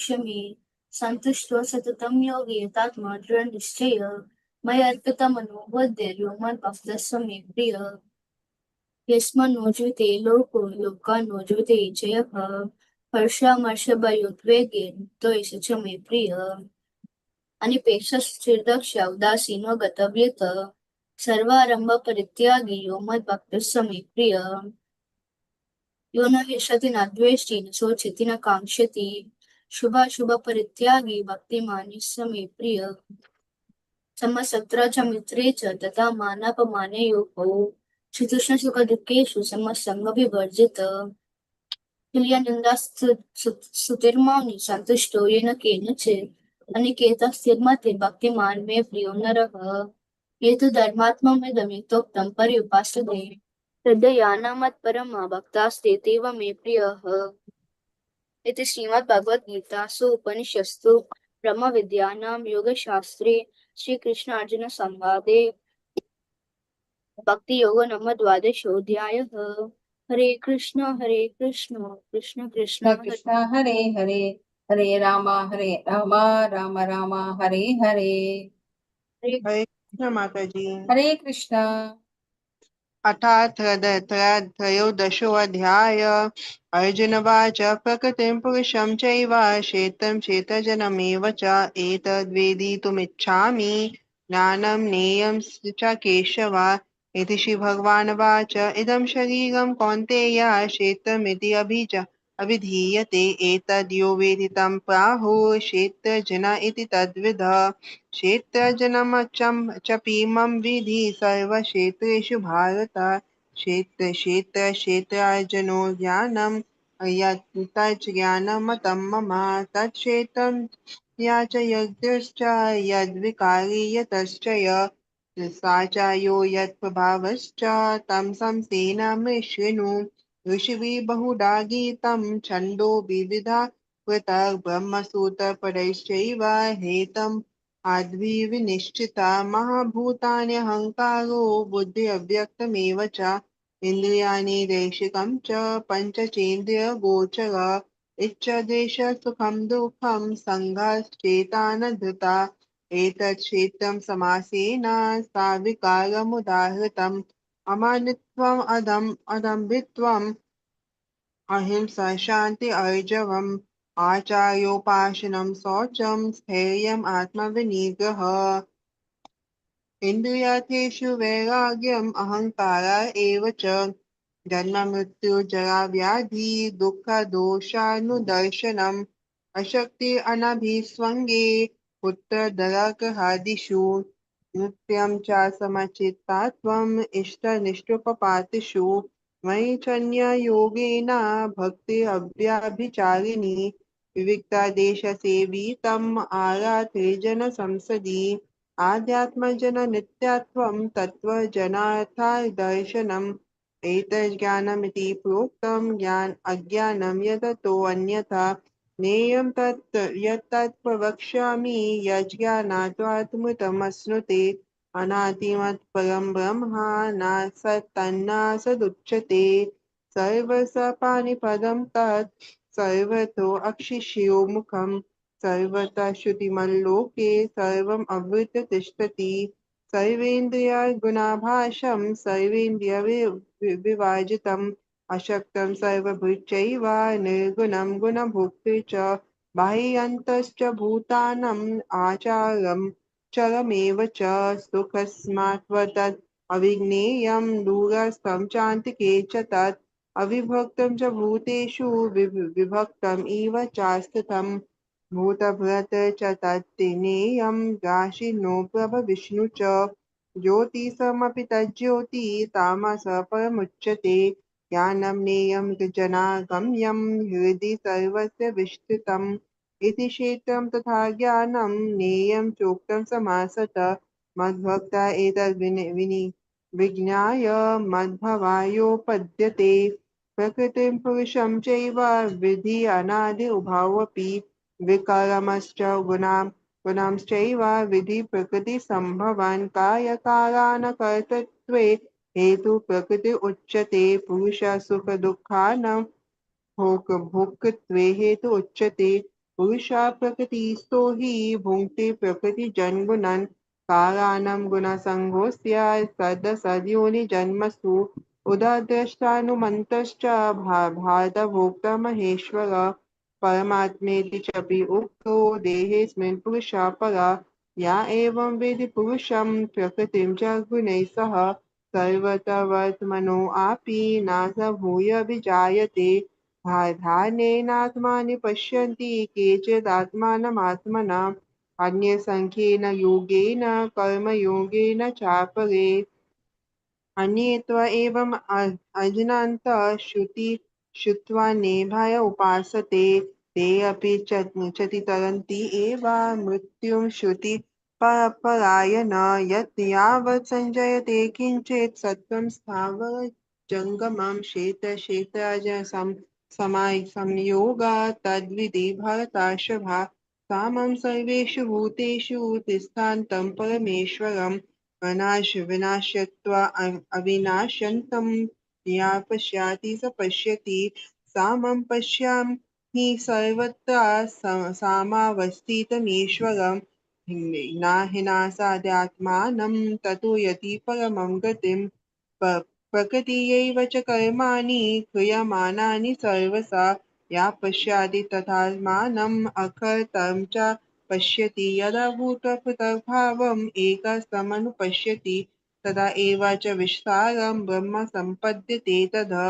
सन्तुष्टो सततं योगी यतात्मा दृढनिश्चय मया अर्पितमनो बुद्धिर्यो मद्भक्तः मे प्रिय यस्मान्नोज्यते लोको लोकान्नोज्यते च यः हर्षामर्षभयोद्वेगेन द्वेष च मे प्रिय अनिपेक्षश्चिर्दक्ष उदासीनो गतव्यत सर्वारंभ परित्यागी यो मद्भक्तः मे प्रिय यो न हिंसति न द्वेष्टि न शोचति न कांक्षति शुभाशुभ परित्यागी भक्तिमानी स मे प्रिय समसत्र च मित्रे च तथा मानापमानयोः शीतोष्ण सुख दुःखेषु समसंगविवर्जित तुल्यनिन्दा स्तुतिर्मौनि सन्तुष्टो येन केनचित् अनिकेतः स्थिर्मतिर्भक्तिमान् मे प्रियो नरः ये तु धर्मात्ममिदमितोक्तं पर्युपासते श्रद्धया मत्परमा भक्तास्तेतीव मे प्रियः इति श्रीमद्भगवद्गीतासु उपनिषत्सु ब्रह्मविद्यानां योगशास्त्रे श्रीकृष्णार्जुन संवादे भक्तियोगो नाम द्वादशोऽध्यायः हरे कृष्ण कृष्ण कृष्ण
कृष्ण कृष्ण हरे हरे हरे राम राम राम हरे हरे
हरे कृष्ण माताजी।
हरे कृष्ण
त्रयोदशोऽध्याय अर्जुनवाच प्रकृतिं पुरुषं चैव क्षेत्रं क्षेत्रजनमेव च एतद्वेदितुमिच्छामि ज्ञानं ज्ञेयं च केशव इति श्रीभगवानुवाच इदं शरीरं कौन्तेय क्षेत्रमिति अभिधीयते एतद्यो वेति तं प्राहुः क्षेत्रजन इति तद्विदः क्षेत्रजनमचपीमं विद्धि सर्वक्षेत्रेषु भारत क्षेत्रार्जुनो ज्ञानं तज्ज्ञानमतं मम तत्क्षेत्रं याचयज्ञश्च यद्विकारि यतश्च सा च यो यत्प्रभावश्च तं संसेन शृणु ऋषिभिः बहुधा गीतं छन्दो विविधा पृथक् ब्रह्मसूत्रपदैश्चैव हेतम् आद्भिर्विनिश्चिता महाभूतानि अहङ्कारो बुद्धिरव्यक्तमेव च इन्द्रियाणि दैशिकं च पञ्चचेन्द्रियगोचर इच्छद्वेषसुखं दुःखं सङ्गश्चेतानधृता एतत् क्षेत्रं समासेन साविकारमुदाहृतम् अमानित्वम् अदम्भित्वम् अहिंसा शान्ति अर्जवम् आचार्योपासनं शौचं स्थैर्यम् आत्मविनिग्रहः इन्द्रियार्थेषु वैराग्यम् अहङ्कार एव च जन्ममृत्युजराव्याधि दुःखदोषानुदर्शनम् अशक्ति अनभिस्वङ्गे पुत्रदरकहादिषु नित्यं च समचित्तत्वम् इष्टनिष्टोपपातिषु मयि चन्ययोगेन भक्तिरव्याभिचारिणी विविक्तादेशसेवितम् आराधेर्जनसंसदि आध्यात्मजन नित्यत्वं तत्त्वजनार्थदर्शनम् एतज्ज्ञानमिति प्रोक्तं अज्ञानं यततोऽन्यथा ज्ञेयं तत् यत्तत् प्रवक्ष्यामि यज्ज्ञानात्वात्मृतमश्नुते अनादिमत् परं ब्रह्म नासदुच्यते सर्वसपानिपदं तत् सर्वतो अक्षिष्योमुखम् सर्वतः श्रुतिमल्लोके सर्वम् अवृत्य तिष्ठति सर्वेन्द्रियगुणाभासं सर्वेन्द्रियविवर्जितम् अशक्तं सर्वभूतैव निर्गुणं गुणभोक्तृ च बाह्यन्तश्च भूतानाम् आचारम् चरमेव च सुखस्मात्त्वतत् अविज्ञेयं दूरस्थं चान्तिके च तत् अविभक्तं च भूतेषु विभक्तम् इव चास्थितम् भूतभृत् च तत्तेनेयं गाशिनो प्रभविष्णु च ज्योतिषमपि तज्ज्योति तामसः परमुच्यते ज्ञानं नेयं जनागम्यं हृदि सर्वस्य विष्ठितम् इति क्षेत्रं तथा ज्ञानं नेयं चोक्तं समासतः मद्भक्ता विज्ञाय मद्भवायोपद्यते प्रकृतिं पुरुषं चैव विधि अनादि उभावपि विकर्मश्च गुणांश्चैव विधि प्रकृतिसम्भवान् कार्यकारणकर्तृत्वे हेतु प्रकृति उच्यते पुरुष सुख दुःखानां भोक्तृत्वे हेतु उच्यते पुरुषः प्रकृतिस्थो हि भुङ्क्ते प्रकृतिजन्यगुणान् काराणां गुणसङ्गोऽस्य सदसद्योनिजन्मसु उदाद्रष्टानुमन्तश्च भारतभोक्ता महेश्वर परमात्मेति चापि उक्तो देहेऽस्मिन् पुरुषः परा या एवं वेदि पुरुषं प्रकृतिं च गुणैः सह सर्वतः वर्तमनोऽपि नासभूय विजायते धारणेनात्मानि पश्यन्ति केचिदात्मानमात्मना अन्ये साङ्ख्येन योगेन कर्मयोगेन चापरे अन्ये त्व एवम् अजनन्तः श्रुत्वा नेभाय उपासते ते अपि चति तरन्ति एव मृत्युं परायण यत् यावत् सञ्जयते किञ्चित् सत्त्वं स्थावरजङ्गमं क्षेत्रराज संयोग तद्विधि भरतार्षभा कामं सर्वेषु भूतेषु तिष्ठान्तं परमेश्वरम् विनाश्यत्वा अविनाश्यन्तं या पश्याति स पश्यति सामं पश्यामि सर्वत्र सामावस्थितमीश्वरं न हिनासाद्यात्मानं ततो यति परमं गतिं प्रकृतियैव च कर्माणि क्रियमाणानि सर्वसा या पश्याति तथात्मानम् अकर्तं च पश्यति यदा भूतपृथग्भावम् एकस्तमनुपश्यति तदा एव च विस्तारं ब्रह्म सम्पद्यते तदा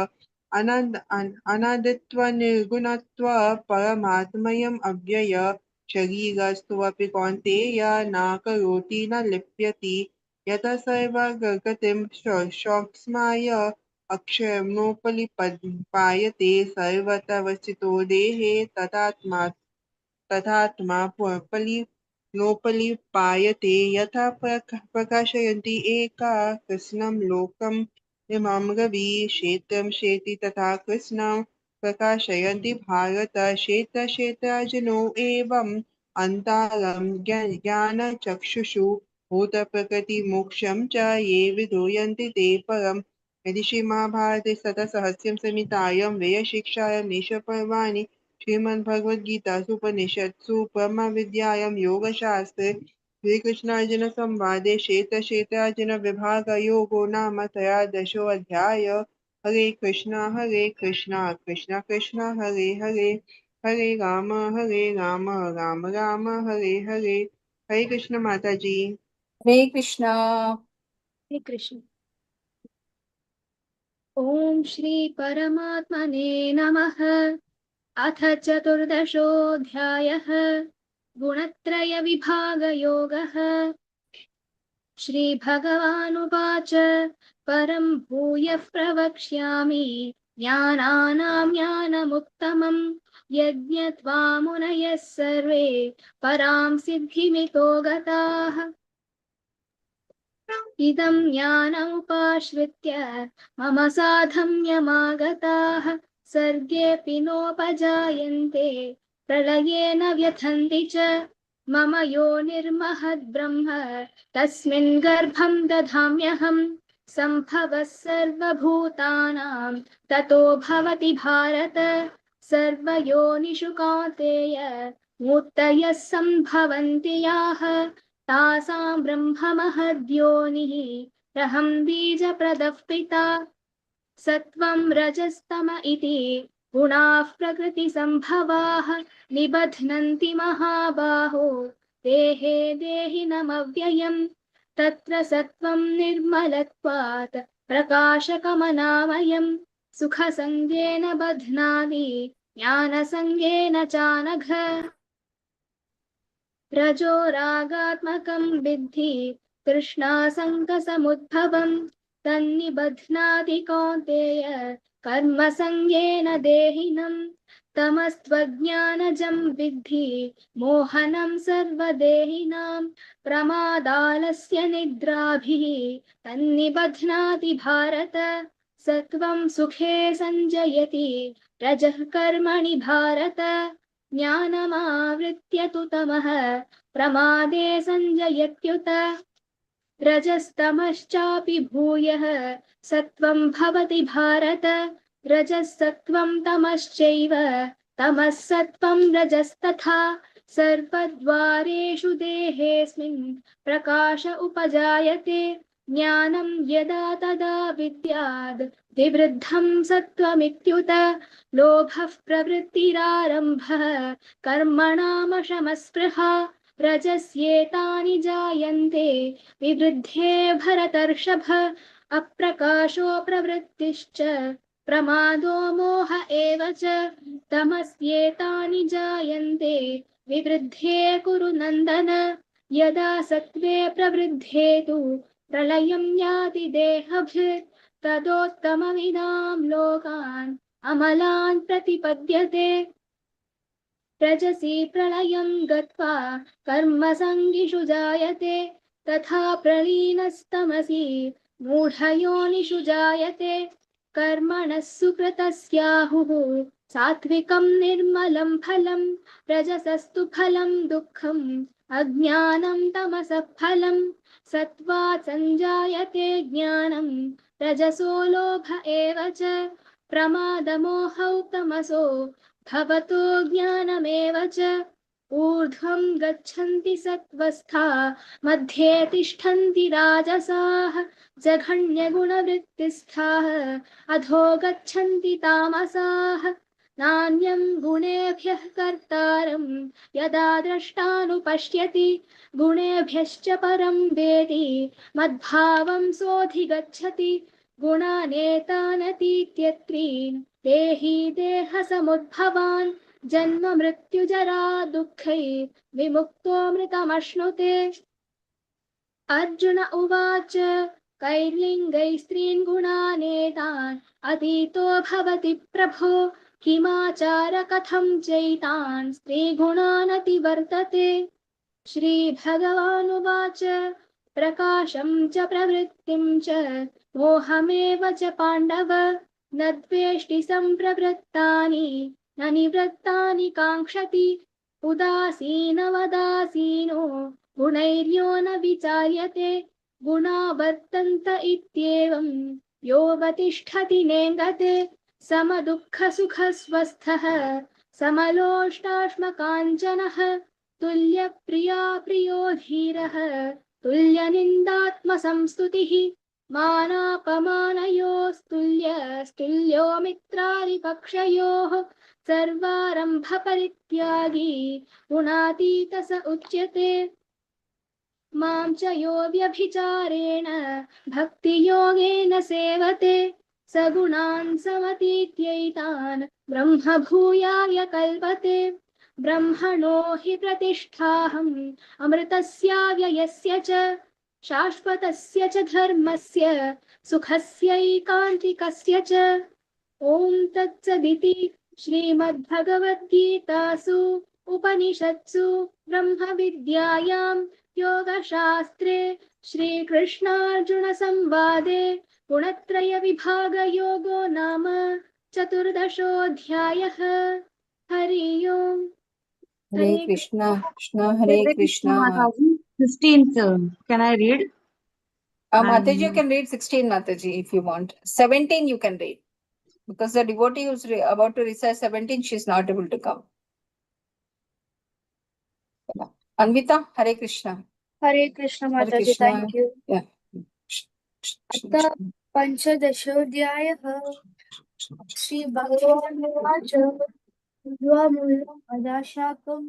अनादित्वनिर्गुणत्व परमात्मयम् अव्यय शरीरस्थोऽपि कौन्तेय न करोति न लिप्यति यतः सर्वगतिं सौक्ष्माय अक्षयमोपलिपायते सर्वतवस्थितो देहे तथात्मा नोपलिपायते यथा प्रकाशयन्ति एका कृष्णं लोकम् इमं रवि क्षेत्रं शेति तथा कृष्णं प्रकाशयन्ति भारत क्षेत्रार्जुनो एवम् अन्तारं ज्ञानचक्षुषु भूतप्रकृतिमोक्षं च ये विधूयन्ति ते परम् यदि श्रीमहाभारते शतसहस्रं संहितायां व्ययशिक्षायां निशपर्वाणि श्रीमद्भगवद्गीतासु उपनिषत्सु ब्रह्मविद्यायां योगशास्त्रे श्रीकृष्णार्जुनसंवादे क्षेत्रार्जुनविभागयोगो नाम त्रयोदशोऽध्यायः हरे कृष्णा कृष्ण कृष्ण हरे हरे हरे राम राम राम हरे हरे हरे कृष्ण माता जी।
हरे कृष्णा।
हरे कृष्ण। ॐ श्री परमात्मने नमः। अथ चतुर्दशोऽध्यायः गुणत्रयविभागयोगः। श्रीभगवानुवाच परं भूयः प्रवक्ष्यामि ज्ञानानां ज्ञानमुत्तमम् यज्ञत्वामुनयः सर्वे परां सिद्धिमितो गताः इदं ज्ञानमुपाश्रित्य मम साधम्यमागताः सर्गेऽपि नोपजायन्ते प्रलये न व्यथन्ति च मम योनिर्महद्ब्रह्म तस्मिन् गर्भं दधाम्यहम् सम्भवः सर्वभूतानां ततो भवति भारत सर्वयोनिषु कौन्तेय मूर्तयः सम्भवन्ति याः तासां ब्रह्ममहद्योनिः अहं बीजप्रदः पिता सत्वं रजस्तम इति गुणाः प्रकृतिसम्भवाः निबध्नन्ति महाबाहो देहे देहिनमव्ययम् तत्र सत्वं निर्मलत्वात् प्रकाशकमनामयम् सुखसङ्गेन बध्नाति ज्ञानसङ्गेन चानघ रजो रागात्मकं विद्धि तृष्णासङ्गसमुद्भवम् तन्निबध्नाति कौन्तेय कर्मसङ्गेन देहिनम् तमस्त्वज्ञानजं विद्धि मोहनं सर्वदेहिनां प्रमादालस्य निद्राभिः तन्निबध्नाति भारत सत्वं सुखे संजयति रजः कर्मणि भारत ज्ञानमावृत्य तु तमः प्रमादे संजयत्युत रजस्तमश्चापि भूयः सत्वं भवति भारत रजसत्वं तमश्चैव तमः सत्वं रजस्तथा सर्वद्वारेषु देहेऽस्मिन् प्रकाश उपजायते ज्ञानं यदा तदा विद्याद् विवृद्धं सत्वमित्युत लोभः प्रवृत्तिरारम्भः कर्मणामशमस्पृहा रजस्येतानि जायन्ते विवृद्धे भरतर्षभ अप्रकाशो प्रवृत्तिश्च प्रमादो मोह एव च तमस्येतानि जायन्ते विवृद्धे कुरु नन्दन यदा सत्त्वे प्रवृद्धे तु प्रलयं याति देहभृत् तदोत्तमविदां लोकान् अमलान् प्रतिपद्यते रजसि प्रलयं गत्वा कर्मसङ्गिषु जायते तथा प्रलीनस्तमसि मूढयोनिषु जायते कर्मणः सुकृतस्याहुः सात्विकं निर्मलं फलं रजसस्तु फलं दुःखम् अज्ञानं तमसः फलं सत्त्वात् संजायते ज्ञानं रजसो लोभ एव च प्रमादमोहौ तमसो भवतो ज्ञानमेव च ऊर्ध्वं गच्छन्ति सत्त्वस्था मध्ये तिष्ठन्ति राजसाः जघन्यगुणवृत्तिस्थाः अधो गच्छन्ति तामसाः नान्यं गुणेभ्यः कर्तारं यदा द्रष्टानुपश्यति गुणेभ्यश्च परं वेति मद्भावं सोऽधिगच्छति गुणानेतानतीत्यत्रीन् देहि देहसमुद्भवान् जन्म मृत्युजरा दुःखैः विमुक्तोऽमृतमश्नुते अर्जुन उवाच कैर्लिङ्गैः स्त्रीन् गुणानेतान् अतीतो भवति प्रभो किमाचार कथं चैतान् स्त्रीगुणानतिवर्तते श्रीभगवानुवाच प्रकाशं च प्रवृत्तिं च मोहमेव च पाण्डव न द्वेष्टि सम्प्रवृत्तानि न निवृत्तानि काङ्क्षति उदासीनवदासीनो गुणैर्यो न विचार्यते गुणा वर्तन्त इत्येवं योऽवतिष्ठति नेङ्गते समदुःखसुखस्वस्थः समलोष्टाश्मकाञ्चनः तुल्यप्रिया प्रियो धीरः तुल्यनिन्दात्मसंस्तुतिः मानापमानयोस्तुल्यो मित्रारिपक्षयोः सर्वारम्भपरित्यागी गुणातीत स उच्यते मां च यो व्यभिचारेण भक्तियोगेन सेवते सगुणान् समतीत्यैतान् ब्रह्मभूयाय कल्पते ब्रह्मणो हि प्रतिष्ठाहम् अमृतस्याव्ययस्य च शाश्वतस्य च धर्मस्य सुखस्यैकान्तिकस्य च ॐ तत्सदिति श्रीमद्भगवद्गीतासु उपनिषत्सु ब्रह्मविद्यायां योगशास्त्रे श्रीकृष्णार्जुनसंवादे गुणत्रयविभागयोगो नाम चतुर्दशोऽध्यायः हरि ओम्।
Hare Krishna, Krishna Hare
Hare Krishna
Krishna.
Mataji. 15th. Can I read?
Mataji, you can read 16, Mataji, if you want. 17 you can read. Because the devotee who's about to recite 17, she's not able to come. Anvita, Hare Krishna.
Hare Krishna
Hare
Mataji,
Krishna.
thank you.
Yeah.
अथ पंचदशोऽध्यायः श्रीभगवानुवाच द्वामूलम् अदाशाकम्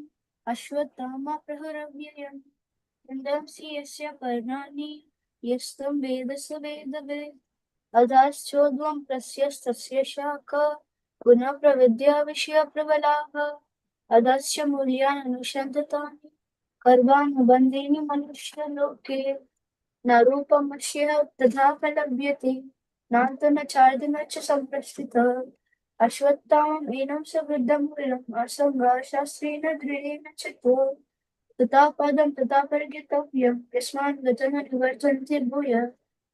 अश्वत्थामा प्रहरव्ययम् छन्दसि यस्य पर्णानि यस्तं वेद स वेदवित् अधाश्चोद्वं प्रस्यस्तस्य शाखा पुनः प्रविद्या विषयप्रबलाः अधश्च मूल्यानि अनुसन्धतानि कर्मानुबन्धीनि मनुष्यलोके न रूपमस्य तथा लभ्यते नान्त न चार्द न च सम्प्रस्थितः अश्वत्थामम् एनं समृद्धं मूलम् असङ्गः शास्त्रेण दृढेन चित्वा तथा पदं तथा परिगतव्यं यस्मात् गतं न निवर्तन्ते भूय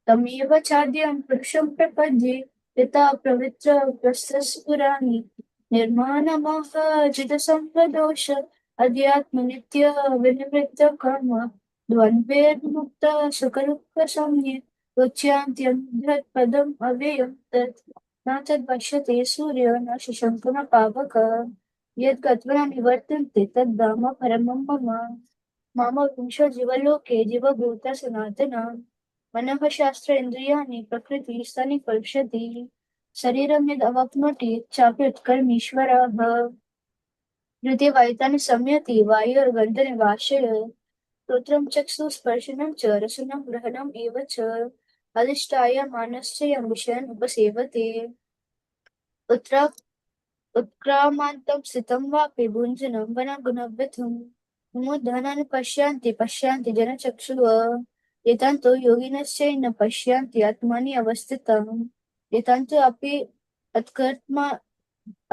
तमेव चाद्यं पुरुषं प्रपद्ये यथा पवित्र प्रस्थस्फुराणि निर्माणमः चिदसम्पदोष अध्यात्मनित्य विनिवृत्त कर्म द्वन्द्वैर्मुक्त सुखदुःखसंज्ञे उच्यन्त्यं अव्ययं तत् न तद्पश्यते सूर्यो न शशङ्को न पावकः यद् गत्वा न निवर्तन्ते तद्धाम परमं मम मम पुंसो जीवलोके जीवभूता सनातना मनः शास्त्रेन्द्रियाणि प्रकृतिस्थानि कल्पषति शरीरं यद् अवाप्नोति चापि उत्कर्मीश्वरः हृदयवायुतानि संयति वायुर्गन्धनिवासय श्रोत्रं चक्षुस्पर्शनं च रसनं ग्रहणम् एव च अधिष्ठाय मानस्य यं विषयम् उपसेवते उत्क्रामान्तं स्थितं वापि भुञ्जनं वनगुणव्यथं मुमुद्धनानि पश्यन्ति जनचक्षुः एतान्तो योगिनश्चैन पश्यन्ति आत्मनि अवस्थितं एतान्तो अपि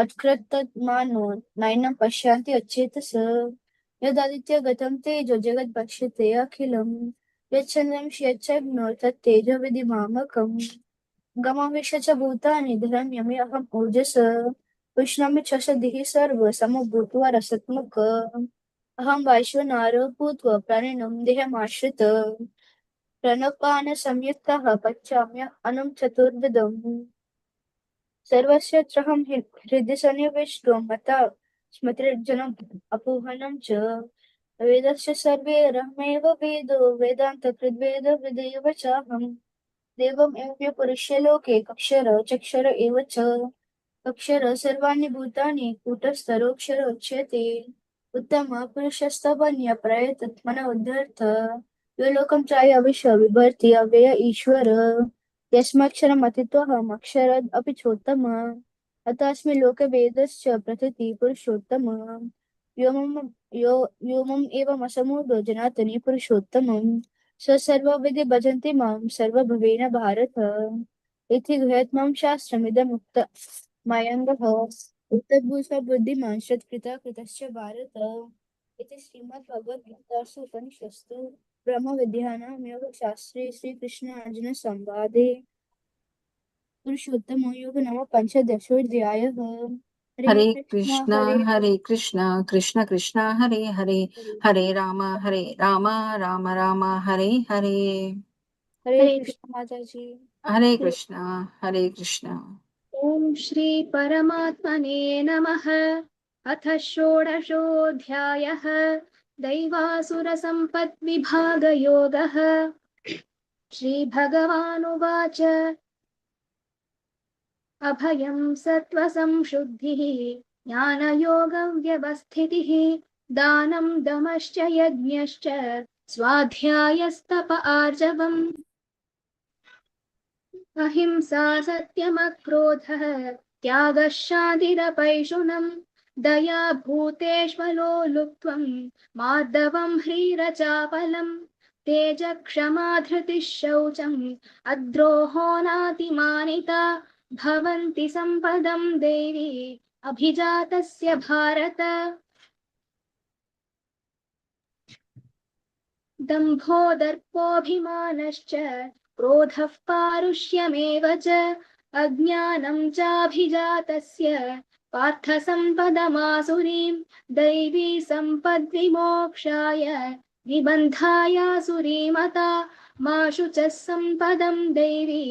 उत्कृष्टमानो नैनं पश्यन्ति अचेतस यदादित्यगतं तेजो जगद्भाष्यते अखिलं यच्छन्द्रंसि यच्चग्नो तत्तेजो विधिमामकम् गमाविश्य च भूतानि धर्म्यहम् ऊर्जस उष्णमि च सदिः सर्वसमभूत्वा रसत्मक अहं वैश्वानरो भूत्वा प्राणिनं देहमाश्रित प्राणपानसंयुक्तः पचाम्य अन्नं चतुर्विधम् सर्वस्य त्रहं हृदि सन्निविष्टो मता स्मृतिर्जनम् अपोहनं च वेदस्य सर्वैरहमेव वेदो वेदान्तकृद्वेद विदेव चाहम् देवम् एवं पुरुष्य लोके कक्षर चक्षर एव च अक्षर सर्वाणि भूतानि कूटस्थरोक्षर उच्यते उत्तम पुरुषस्तवन्य प्रयतत्मन उद्धर्थ यो लोकं त्राय अविश्व बिभर्ति अव्यय ईश्वर यस्माक्षरम् अतीतोऽहम् अक्षराद् अपि चोत्तम अतस्मिन् लोके वेदश्च प्रथिति पुरुषोत्तम व्योमम् एवम् असमूढो जनातनि पुरुषोत्तमम् सर्वविधि भजन्ति मां सर्वभवेन भारत इति गृह्यत्मं शास्त्रमिदम् उक्त मयङ्गः उत्तद्भूषा बुद्धिमान् शतकृता कृतश्च भारत इति श्रीमद्भगवद्गीतासु उपनिषत्सु ब्रह्मविद्यानां योगशास्त्रे श्रीकृष्णार्जुनसंवादे पुरुषोत्तमो योगो नाम पञ्चदशोऽध्यायः
Hare Krishna, Krishna Krishna, Hare Hare, Hare Rama, Rama Rama, Hare Hare.
हरे कृष्ण माताजी
Hare Krishna, Hare Krishna.
ॐ श्री परमात्मने नमः अथ षोडशोऽध्यायः दैवासुरसम्पद्विभागयोगः श्रीभगवानुवाच अभयं सत्त्वसंशुद्धिः ज्ञानयोगव्यवस्थितिः दानं दमश्च यज्ञश्च स्वाध्यायस्तप आर्जवम् अहिंसा सत्यमक्रोधः त्यागः शान्तिरपैशुनम् दया भूतेष्वलो लुप्त्वम् मार्दवम् ह्रीरचापलम् तेजक्षमा धृतिः शौचम् अद्रोहो नातिमानिता भवन्ति सम्पदम् देवी अभिजातस्य भारत दम्भो दर्पोऽभिमानश्च क्रोधः पारुष्यमेव च अज्ञानं चाभिजातस्य पार्थ सम्पदमासुरीं दैवी सम्पद्विमोक्षाय निबन्धायासुरीमता मा शुचः सम्पदं दैवी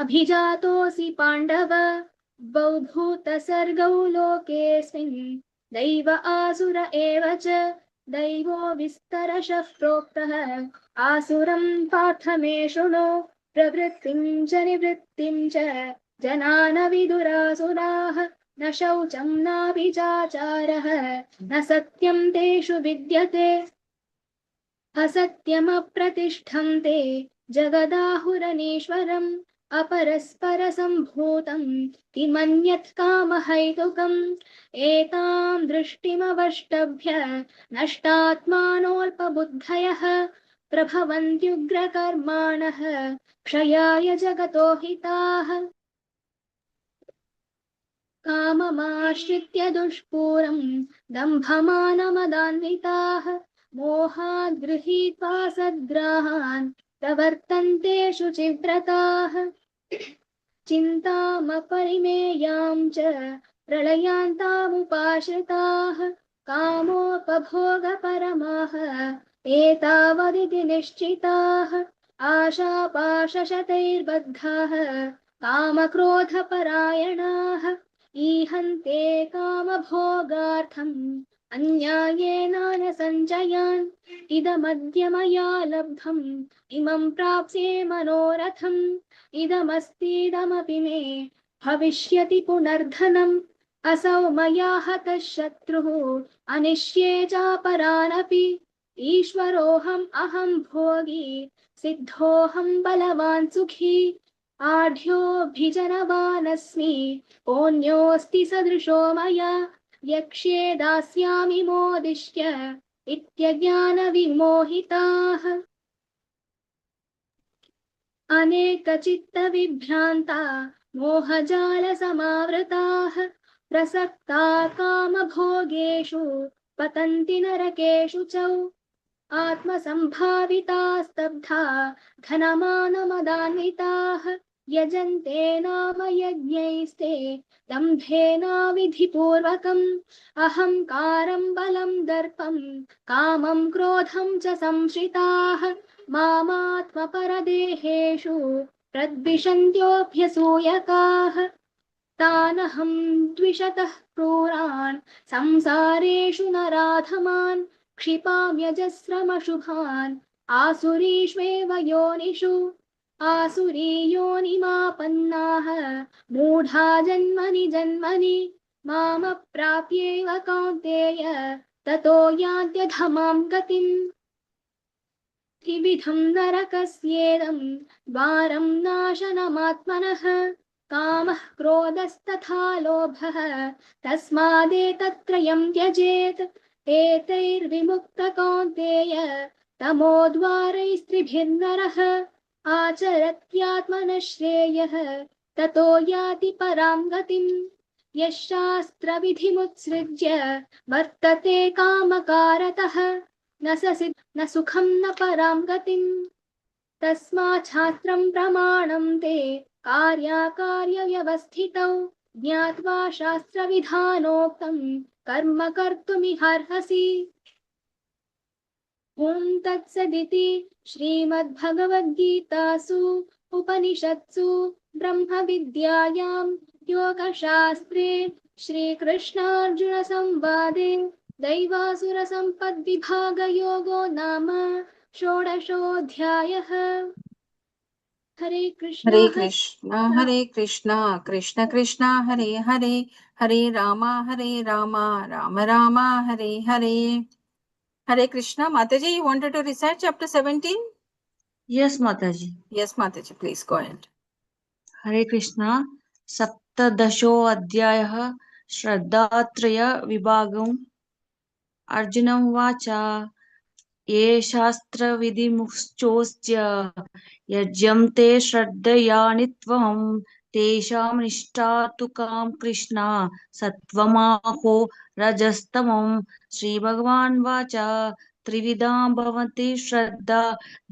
अभिजातोऽसि पाण्डव द्वौ भूतसर्गौ लोकेऽस्मिन् दैव आसुर एव च दैवो विस्तरशः प्रोक्तः आसुरं पार्थ मे शृणु प्रवृत्तिं च निवृत्तिं च जना न विदुरासुराः न शौचं नाभिचाचारः न सत्यं तेषु विद्यते असत्यमप्रतिष्ठं ते जगदाहुरनीश्वरम् अपरस्परसम्भूतं किमन्यत् कामहैतुकम् एतां दृष्टिमवष्टभ्य नष्टात्मानोऽल्पबुद्धयः प्रभवन्त्युग्रकर्माणः क्षयाय जगतो हिताः काममाश्रित्य दुष्पूरं दम्भमानमदान्विताः मोहाद् गृहीत्वा सद्ग्राहान् प्रवर्तन्ते शुचिव्रताः चिन्तामपरिमेयां च प्रलयान्तामुपाश्रिताः कामोपभोगपरमाः एतावदिति निश्चिताः आशापाशशतैर्बद्धाः कामक्रोधपरायणाः ईहन्ते कामभोगार्थम् अन्यायेनानसञ्चयान् इदमद्य मया लब्धम् इमं प्राप्स्ये मनोरथम् इदमस्तीदमपि मे भविष्यति पुनर्धनम् असौ मया हतः शत्रुः अनिष्ये चापरानपि ईश्वरोऽहम् अहं भोगी सिद्धोऽहं बलवान् सुखी आढ्योऽभिजनवानस्मि पुण्योऽस्ति सदृशो मया यक्ष्ये दास्यामि मोदिष्य इत्यज्ञानविमोहिताः अनेकचित्तविभ्रान्ता मोहजालसमावृताः प्रसक्ता कामभोगेषु पतन्ति नरकेषु च आत्मसम्भाविता स्तब्धा धनमानमदान्विताः यजन्ते नाम यज्ञैस्ते दम्भेनाविधिपूर्वकम् अहङ्कारं बलं दर्पं कामं क्रोधं च संश्रिताः मामात्मपरदेहेषु प्रद्विषन्त्योऽभ्यसूयकाः तानहं द्विषतः क्रूरान् संसारेषु नराधमान् क्षिपाम्यजस्रमशुभान् आसुरीष्वेव योनिषु आसुरीयोनिमापन्नाः मूढा जन्मनि जन्मनि मामप्राप्येव कौन्तेय ततो यान्त्यधमां गतिम् त्रिविधं नरकस्येदं द्वारं नाशनमात्मनः कामः क्रोधस्तथा लोभः तस्मादेतत्त्रयं त्यजेत् एतैर्विमुक्तः कौन्तेय तमोद्वारैस्त्रिभिर्नरः आचरत्यात्मनः श्रेयः ततो याति परां गतिम् यः शास्त्रविधिमुत्सृज्य वर्तते कामकारतः न सुखं न परां गतिम् तस्मात् शास्त्रं प्रमाणं ते कार्याकार्यव्यवस्थितौ ज्ञात्वा शास्त्रविधानोक्तं कर्म कर्तुमिहार्हसि ॐ तत्सदिति श्रीमद्भगवद्गीतासु उपनिषत्सु ब्रह्मविद्यायां योगशास्त्रे श्रीकृष्णार्जुनसंवादे दैवासुरसम्पद्विभागयोगो नाम षोडशोऽध्यायः। हरे कृष्ण
हरे Krishna Krishna Krishna Hare Hare Hare Ram Ram Ram Hare Hare. Hare Krishna. Mataji, you wanted to recite chapter 17?
Yes, Mataji.
Yes, Mataji, please go ahead.
Hare Krishna. सप्तदशोऽध्यायः श्रद्धात्रयविभागम्. अर्जुनं उवाच ये शास्त्रविधिमुच्चोच्य यज्ञं ते श्रद्धयानित्वं तेषां निष्ठा तु कां कृष्णा सत्त्वमाहो रजस्तमम्. श्रीभगवान् वाच त्रिविधा भवति श्रद्धा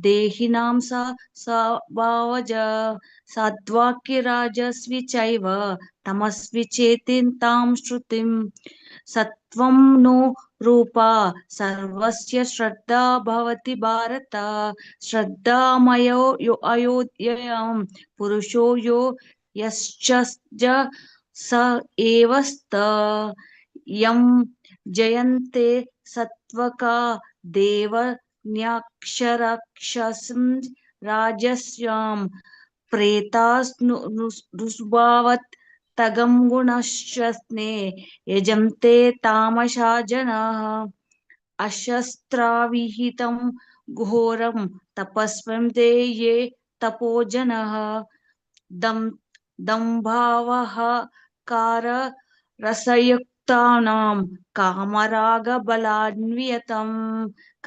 देहिनां सा स्वभावज सात्वाक्य राजस्वी चैव तमस्वी चेति तां श्रुतिं सत्वं नो रूपा सर्वस्य श्रद्धा भवति भारत श्रद्धामयो यो अयोध्ययं पुरुषो यो यश्च स एव स्त यं जयन्ते सत्वका देव न्यक्षरक्षसं राजस्यां प्रेतास्नुभावत् तगं गुणश्चस्ने यजन्ते तामसा जनाः अशस्त्राविहितं घोरं तपस्वं ते ये तपोजनः दम्भावहकार रसयुक्तानां कामरागबलान्वितं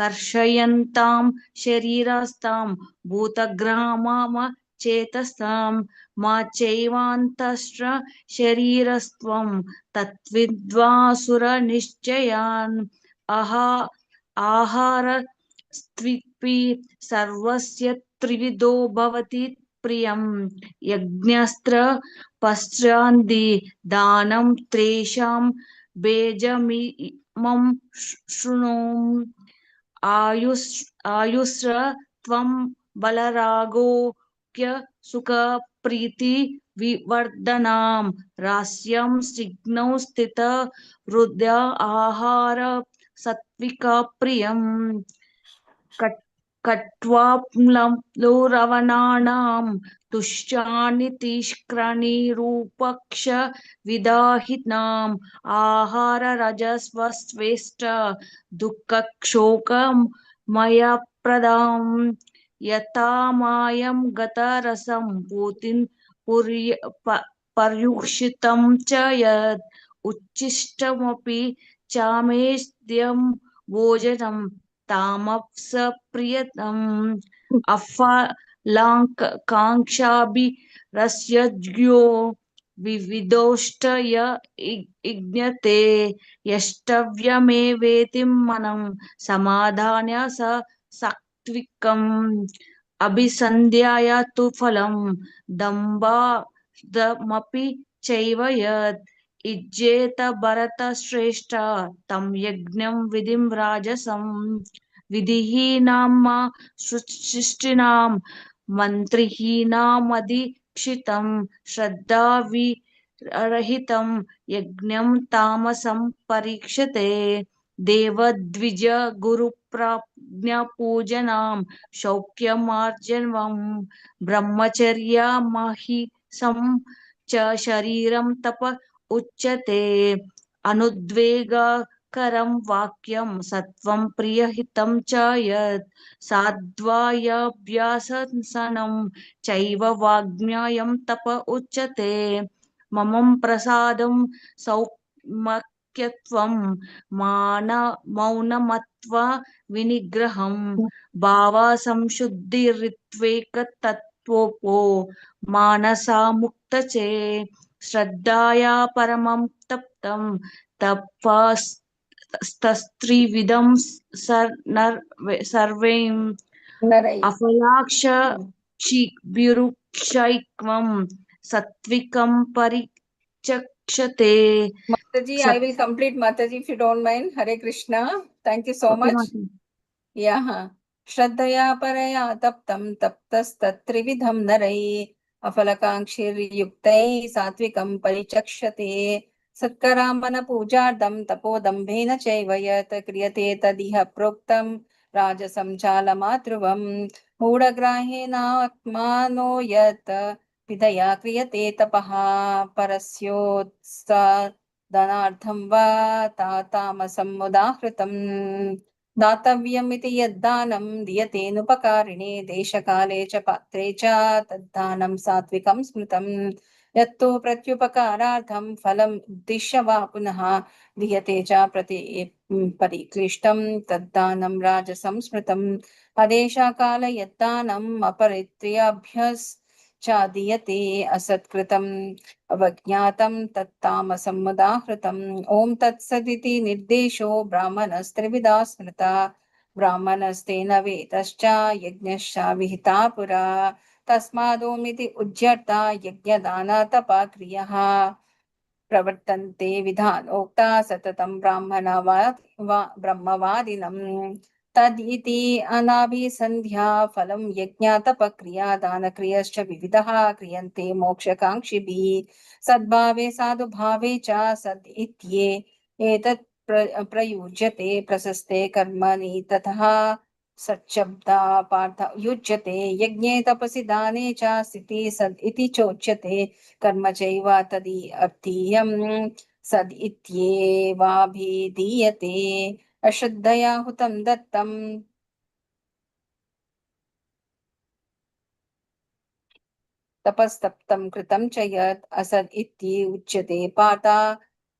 कर्षयन्तां शरीरस्थां भूतग्रामचेतसां मा चैवान्तश्च शरीरस्त्वं तत्विद्वासुरनिश्चयान् आहार स्त्विपि सर्वस्य त्रिविधो भवति प्रियं यज्ञस्त्र पश्चान्ति दानं त्रेषां बेजमिमं शृणु आयुस्र त्वं बलरागोक्य सुख प्रीति विवर्धनां रास्यं सिग्नौ स्थित हृदय आहार सात्विक प्रियम् कट्वाप्लुरवनानां तुष्टानि तिष्क्रनिरूपक्ष विदाहिनाम् आहार रजस्वस्वेष्ट दुःखक्षोकमयप्रदां यथा मायं गतरसं पूतिं पर्युषितं च यद् उच्छिष्टमपि चामेद्यं भोजनं तामप्सप्रियतम् अफलाकाङ्क्षाभिरस्यज्ञो विविधोष्ट यज्ञते यष्टव्यमेवेति मनं समाधान्य स सात्विकम् अभिसन्ध्याय तु फलं दम्भादमपि चैव यत् इज्जेत भरतश्रेष्ठ तं यज्ञं विधिं राजसं विधिहीनां सृष्टिनां मन्त्रिहीनामदीक्षितं श्रद्धाविरहितं यज्ञं तामसं परीक्षते देवद्विज गुरुप्रज्ञपूजनां शौक्यमार्जवं ब्रह्मचर्यमहिंसं च शरीरं तप उच्यते अनुद्वेगकरं वाक्यं सत्वं प्रियहितं च यत् साध्वायाभ्यासनं चैव वाग्म्ययं तप उच्यते ममं प्रसादं सौम्यत्वं मौनमत्व विनिग्रहं भावसंशुद्धिरित्वेकतत्त्वो मानसामुक्तचे श्रद्धाया परमं तप्तं तपस्तस्त्रिविधं सर्वैं अफलाक्षिभिरुक्षैक्वं सात्विकं परिचक्षते
Mataji, I will complete Mataji if you don't mind. Hare Krishna. Thank you so much. Yeah. Shraddhaya paraya taptam taptastatrividham narai afalakankshiryuktai satvikam parichakshate satkaramana pujardam tapodambhena chaivayat kriyate tadiha proktam rajasam chalamatruvam मूढग्राहेण आत्मानो यत् विधया क्रियते तपः परस्योत्सादनार्थं वा तामसं मुदाहृतं दातव्यमिति यद्दानं दीयतेनुपकारिणे देशकाले च पात्रे च तद्दानं सात्विकं स्मृतं यत्तु प्रत्युपकारार्थं फलम् उद्दिश्य वा पुनः दीयते च परिक्लिष्टं तद्दानं राजसं स्मृतम् अदेशकाल यद्दानम् अपरित्याभ्यश्चादीयते असत्कृतम् अवज्ञातं तत्तामसं मुदाहृतम् ॐ तत्सदिति निर्देशो ब्राह्मणस्त्रिविधा स्मृता ब्राह्मणस्तेन वेदश्च यज्ञश्च विहिता पुरा तस्मादोमिति उज्जर्ता यज्ञदानतपक्रियः प्रवर्तन्ते विधानोक्ता सततं ब्रह्मवादिनं तदिति अनाभिसन्ध्या फलं यज्ञतपक्रिया दानक्रियश्च विविधः क्रियन्ते मोक्षकाङ्क्षिभिः सद्भावे साधुभावे च सद् इत्ये एतत् प्रयुज्यते प्रशस्ते कर्मणि ततः सच्शब्दा पार्थ युज्यते यज्ञे तपसि दाने च स्थिति सद् इति चोच्यते कर्म चैव तदि अर्थीयं सद् इत्येवाभिधीयते अश्रद्धया हुतं दत्तं तपस्तप्तं कृतं च यत् असद् इति उच्यते पार्थ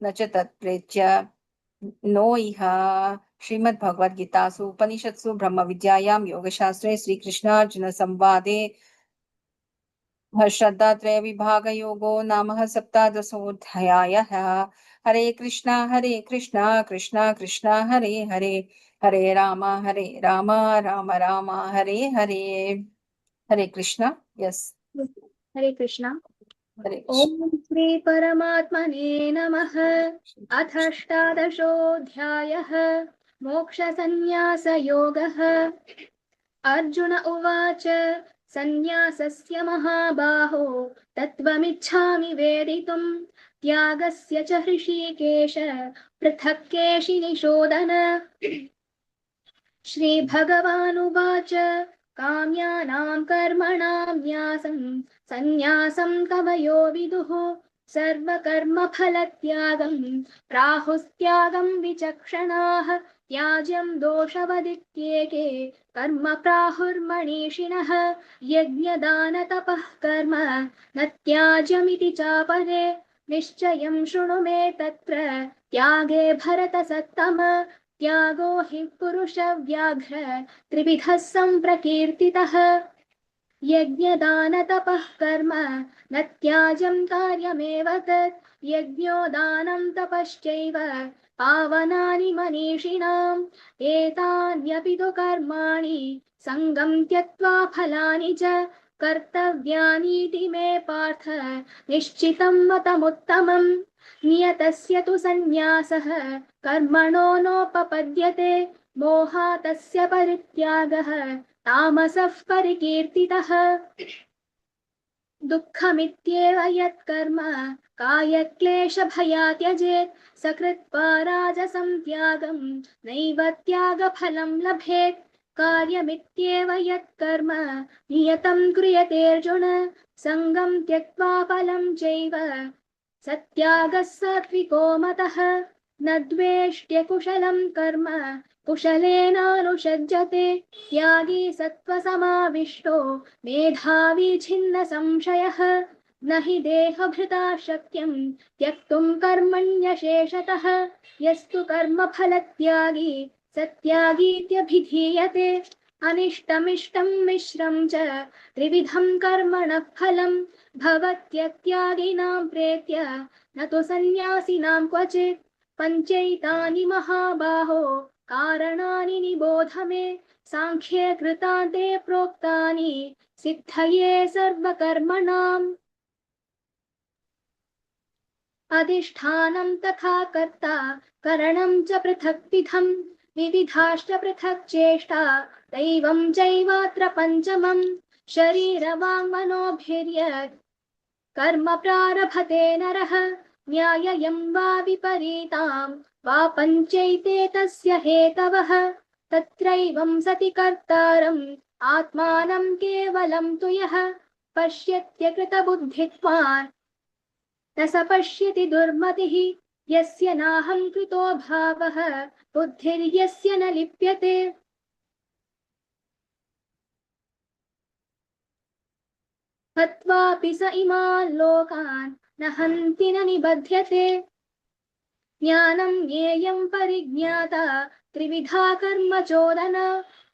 न च तत्प्रेत्य नो इह श्रीमद्भगवद्गीतासु उपनिषत्सु ब्रह्मविद्यायां योगशास्त्रे श्रीकृष्णार्जुन संवादे श्रद्धात्रय विभाग योगो नाम सप्तादशोऽध्यायः हरे कृष्णा कृष्णा कृष्णा हरे हरे हरे राम राम राम हरे हरे हरे कृष्णा यस
हरे कृष्णा।
हरे कृष्ण
ॐ श्री परमात्मने नमः। अथ अष्टादशोऽध्यायः मोक्षसंन्यासयोगः। अर्जुन उवाच सन्न्यासस्य महाबाहो तत्त्वमिच्छामि वेदितुम् त्यागस्य च हृषीकेश पृथक् केशिनिषोदन। श्रीभगवानुवाच काम्यानां कर्मणां न्यासं सन्न्यासं कवयो विदुः सर्वकर्मफलत्यागं प्राहुस्त्यागं विचक्षणाः त्याज्यं दोषवदित्येके कर्म प्राहुर्मनीषिणः यज्ञदानतपः कर्म न त्याज्यमिति चापरे निश्चयं शृणु मे तत्र त्यागे भरतसत्तम त्यागो हि पुरुषव्याघ्र त्रिविधः सम्प्रकीर्तितः यज्ञदानतपः कर्म न त्याज्यं कार्यमेव तत् यज्ञो दानं तपश्चैव पावनानि मनीषिणाम् एतान्यपि तु कर्माणि सङ्गं त्यक्त्वा फलानि च कर्तव्यानीति मे पार्थ निश्चितं मतमुत्तमम् नियतस्य तु सन्न्यासः कर्मणो नोपपद्यते मोहातस्य परित्यागः तामसः परिकीर्तितः दुःखमित्येव यत्कर्म कायक्लेशभयात् त्यजेत् स कृत्वा राजसं त्यागं नैव त्यागफलं लभेत् कार्यमित्येव यत्कर्म नियतं क्रियतेऽर्जुन सङ्गं त्यक्त्वा फलं चैव सत्यागः सात्विको मतः न द्वेष्ट्य कुशलं कर्म कुशलेनानुषज्यते त्यागी सत्त्वसमाविष्टो मेधावी छिन्न संशयः न हि देहभृता शक्यं त्यक्तुं कर्मण्यशेषतः यस्तु कर्मफलत्यागी सत्यागीत्यभिधीयते अनिष्टमिष्टं मिश्रं च त्रिविधं कर्मणः फलं भवत्यत्यागिनां प्रेत्य न तु सन्न्यासिनां क्वचित् पञ्चैतानि महाबाहो कारणानि निबोध मे सांख्ये कृतान्ते प्रोक्तानि सिद्धये सर्वकर्मणाम् अधिष्ठानं तथा कर्ता करणं च पृथक्विधं विविधाश्च पृथक् चेष्टा दैवं चैवात्र पञ्चमम् शरीरवाङ्मनोभिर्यत् कर्म प्रारभते नरः न्याय्यं वा विपरीतां वा पञ्चैते तस्य हेतवः तत्रैवं सति कर्तारम् आत्मानं केवलं तु यः पश्यत्यकृतबुद्धित्वान् न स पश्यति दुर्मतिः यस्य नाहं कृतो भावः बुद्धिर्यस्य न लिप्यते हत्वापि स इमान् लोकान् न हन्ति न निबध्यते ज्ञानं ज्ञेयं परिज्ञाता त्रिविधा कर्म चोदन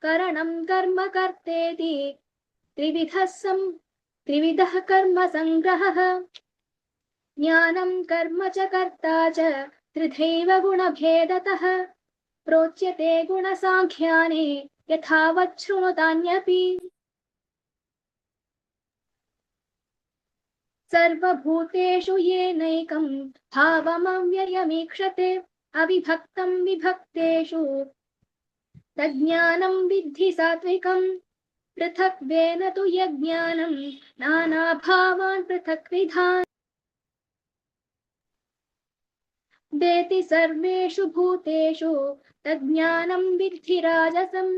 करणं कर्म कर्तेति त्रिविधः कर्म संग्रहः ज्ञानं कर्म च कर्ता च त्रिधैव गुणभेदतः
प्रोच्यते गुणसाङ्ख्याने यथावत् शृणुतान्यपि सर्वभूतेषु येनैकं भावमव्ययमीक्षते अविभक्तं विभक्तेषु तज्ज्ञानं विद्धि सात्विकम् पृथक्त्वेन तु यज्ञानं नानाभावान् पृथक्विधान् वेति सर्वेषु भूतेषु तज्ज्ञानं विद्धि राजसम्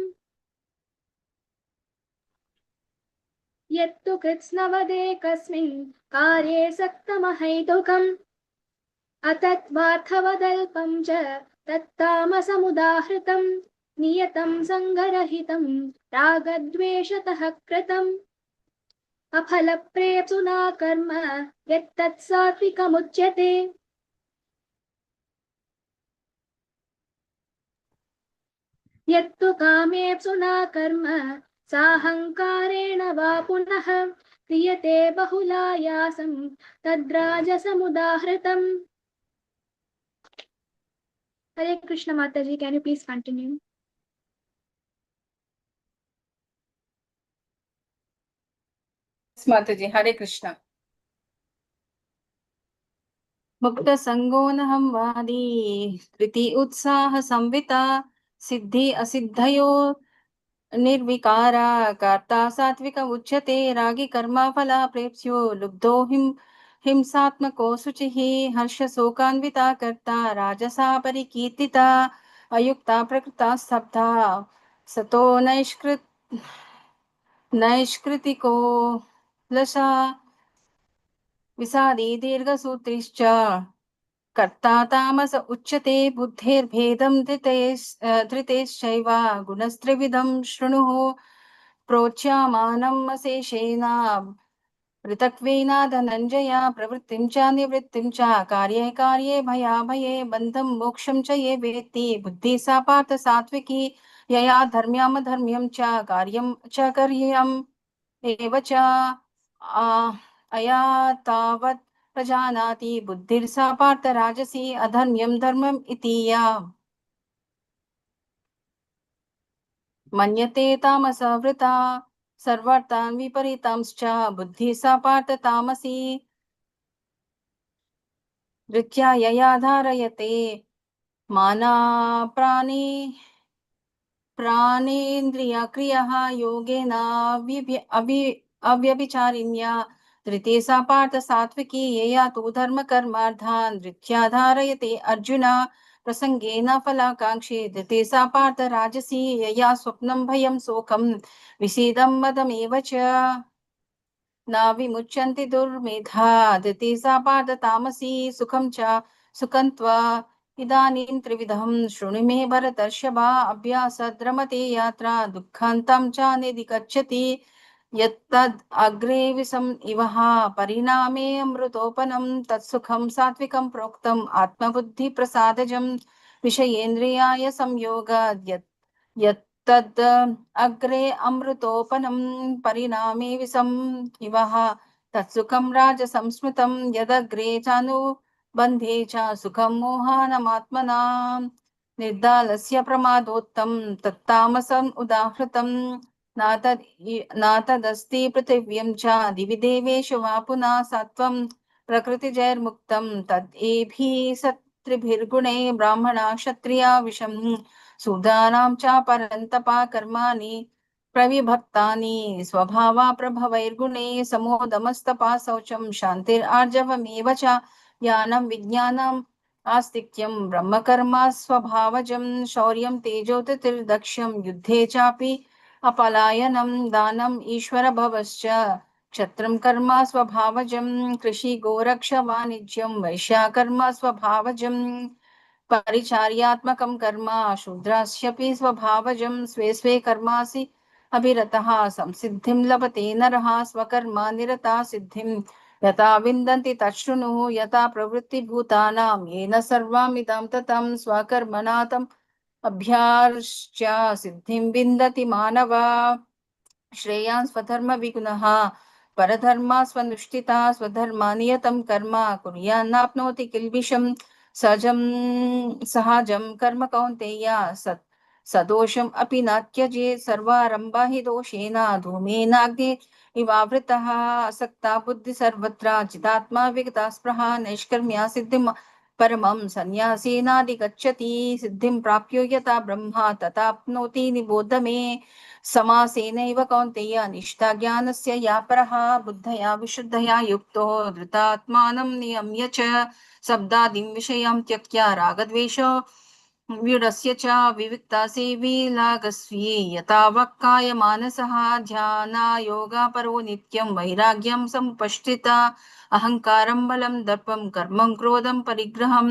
यत्तु कृत्स्नवदेकस्मिन् कार्ये सक्तमहैतुकम् अतत्त्वार्थवदल्पं च तत्तामसमुदाहृतं नियतं सङ्गरहितं रागद्वेषतः कृतम् अफलप्रेप्सुना कर्म यत्तत् सात्विकमुच्यते यत्तु कामेप्सुना कर्म साहङ्कारेण वा पुनः क्रियते बहुलायासं तद्राजसमुदाहृतम् Hare Krishna Mataji, can you please continue?
माताजी हरे कृष्ण। मुक्त संगो नहं वादी कृति उत्साह संविता सिद्धि असिद्धयो निर्विकारा कर्ता सात्विक उच्यते रागी कर्मा फला प्रेप्स्यो लुब्धो हिंसात्मको शुचिः हर्ष शोकान्विता कर्ता राजसा परिकीर्तिता अयुक्ता प्रकृता स्तब्धा सतो नैष्कृतिको लशा विषादी दीर्घसूत्रिश्च कर्ता तामस उच्यते बुद्धेर्भेदं धृतेश्चैव गुणस्त्रिविधं शृणुः प्रोच्यमानम् अशेषेण पृथक्त्वेन धनञ्जय प्रवृत्तिं च निवृत्तिं च कार्ये कार्ये भयाभये बन्धं मोक्षं च ये वेत्ति बुद्धिः सा पार्थ सात्विकी यया धर्म्यमधर्म्यं च कार्यं च कर्यम् एव च अया तावत् प्रजानाति बुद्धिर्सा पार्थ राजसी अधर्म्यं धर्मम् इति या मन्यते तामसवृता सर्वार्थान् विपरीतांश्च बुद्धिः सा पार्थ तामसी धृत्या यया धारयते माना प्राणेन्द्रियक्रियः योगेन अव्यभिचारिण्या धृते सा पार्थ सात्विकी यया तु धर्मकर्मार्थान् धृत्या धारयते अर्जुन प्रसंगेन फलाकांक्षी धृते सा पार्थ राजसी यया स्वप्नं भयं शोकं विषीदं मदमेव च न विमुच्यन्ति दुर्मेधा धृते सा पार्थ तामसी सुखं च सुखन्त्वा इदानीं त्रिविधं शृणु मे भरतर्षभा अभ्यासद्रमते यात्रा दुःखान्तं च निधिगच्छति यत्तद् अग्रे विषम् इवः परिणामे अमृतोपनं तत्सुखं सात्विकं प्रोक्तम् आत्मबुद्धिप्रसादजं विषयेन्द्रियाय संयोगाद् यत्तद् अग्रे अमृतोपनं परिणामे विषम् इवः तत्सुखं राजसंस्मृतं यदग्रे चानुबन्धे च सुखं मोहानमात्मना निर्दालस्य प्रमादोत्तं तत्तामसम् उदाहृतं न तदस्ति पृथिव्यं च दिवि देवेषु वा पुनः सत्वं प्रकृतिजैर्मुक्तं तद्एभिः सत्त्रिभिर्गुणे ब्राह्मणा क्षत्रिया विषं शूद्राणां च परन्तपा कर्माणि प्रविभक्तानि स्वभावा प्रभवैर्गुणे समोदमस्तपा शौचं शान्तिरार्जवमेव च ज्ञानं विज्ञानम् आस्तिक्यं ब्रह्मकर्म स्वभावजं शौर्यं तेजोतिर्दक्षं युद्धे चापि अपलायनं दानम् ईश्वरभवश्च क्षत्रं कर्म स्वभावजं कृषि गोरक्ष वाणिज्यं वैश्याकर्म स्वभावजं परिचार्यात्मकं कर्म शूद्रस्यपि स्वभावजं स्वे स्वे कर्मासि अभिरतः संसिद्धिं लभते नरः स्वकर्मा निरता सिद्धिं यथा विन्दन्ति तच्छृणु यथा प्रवृत्तिभूतानां येन सर्वमिदं ततं स्वकर्मणा तम् अभ्यार्च्य सिद्धिं विन्दति मानवा श्रेयान् स्वधर्म विगुणः परधर्मा स्वनुष्ठिता स्वधर्मा नियतं कर्म कुर्यान्नाप्नोति किल्बिषं सहजं कर्म कौन्तेय सदोषम् अपि न त्यजेत् सर्वारम्भा हि दोषेण धूमेनाग्नि इवावृतः असक्ता बुद्धि सर्वत्र चिदात्मा विगता स्पृहा नैष्कर्म्या सिद्धिं परमं सन्न्यासेनाधिगच्छति सिद्धिं प्राप्यो यथा ब्रह्मा तथाप्नोति निबोध मे समासेनैव कौन्तेय निष्ठा ज्ञानस्य या परः बुद्धया विशुद्धया युक्तो धृतात्मानं नियम्य च शब्दादिं विषयं त्यक्त्वा रागद्वेष व्युडस्य च विविक्ता सेवी लागस्वी यथा वक्काय मानसः ध्यानायोगापरो नित्यं वैराग्यं समुपष्टिता अहङ्कारं बलं दर्पं कर्मं क्रोधं परिग्रहं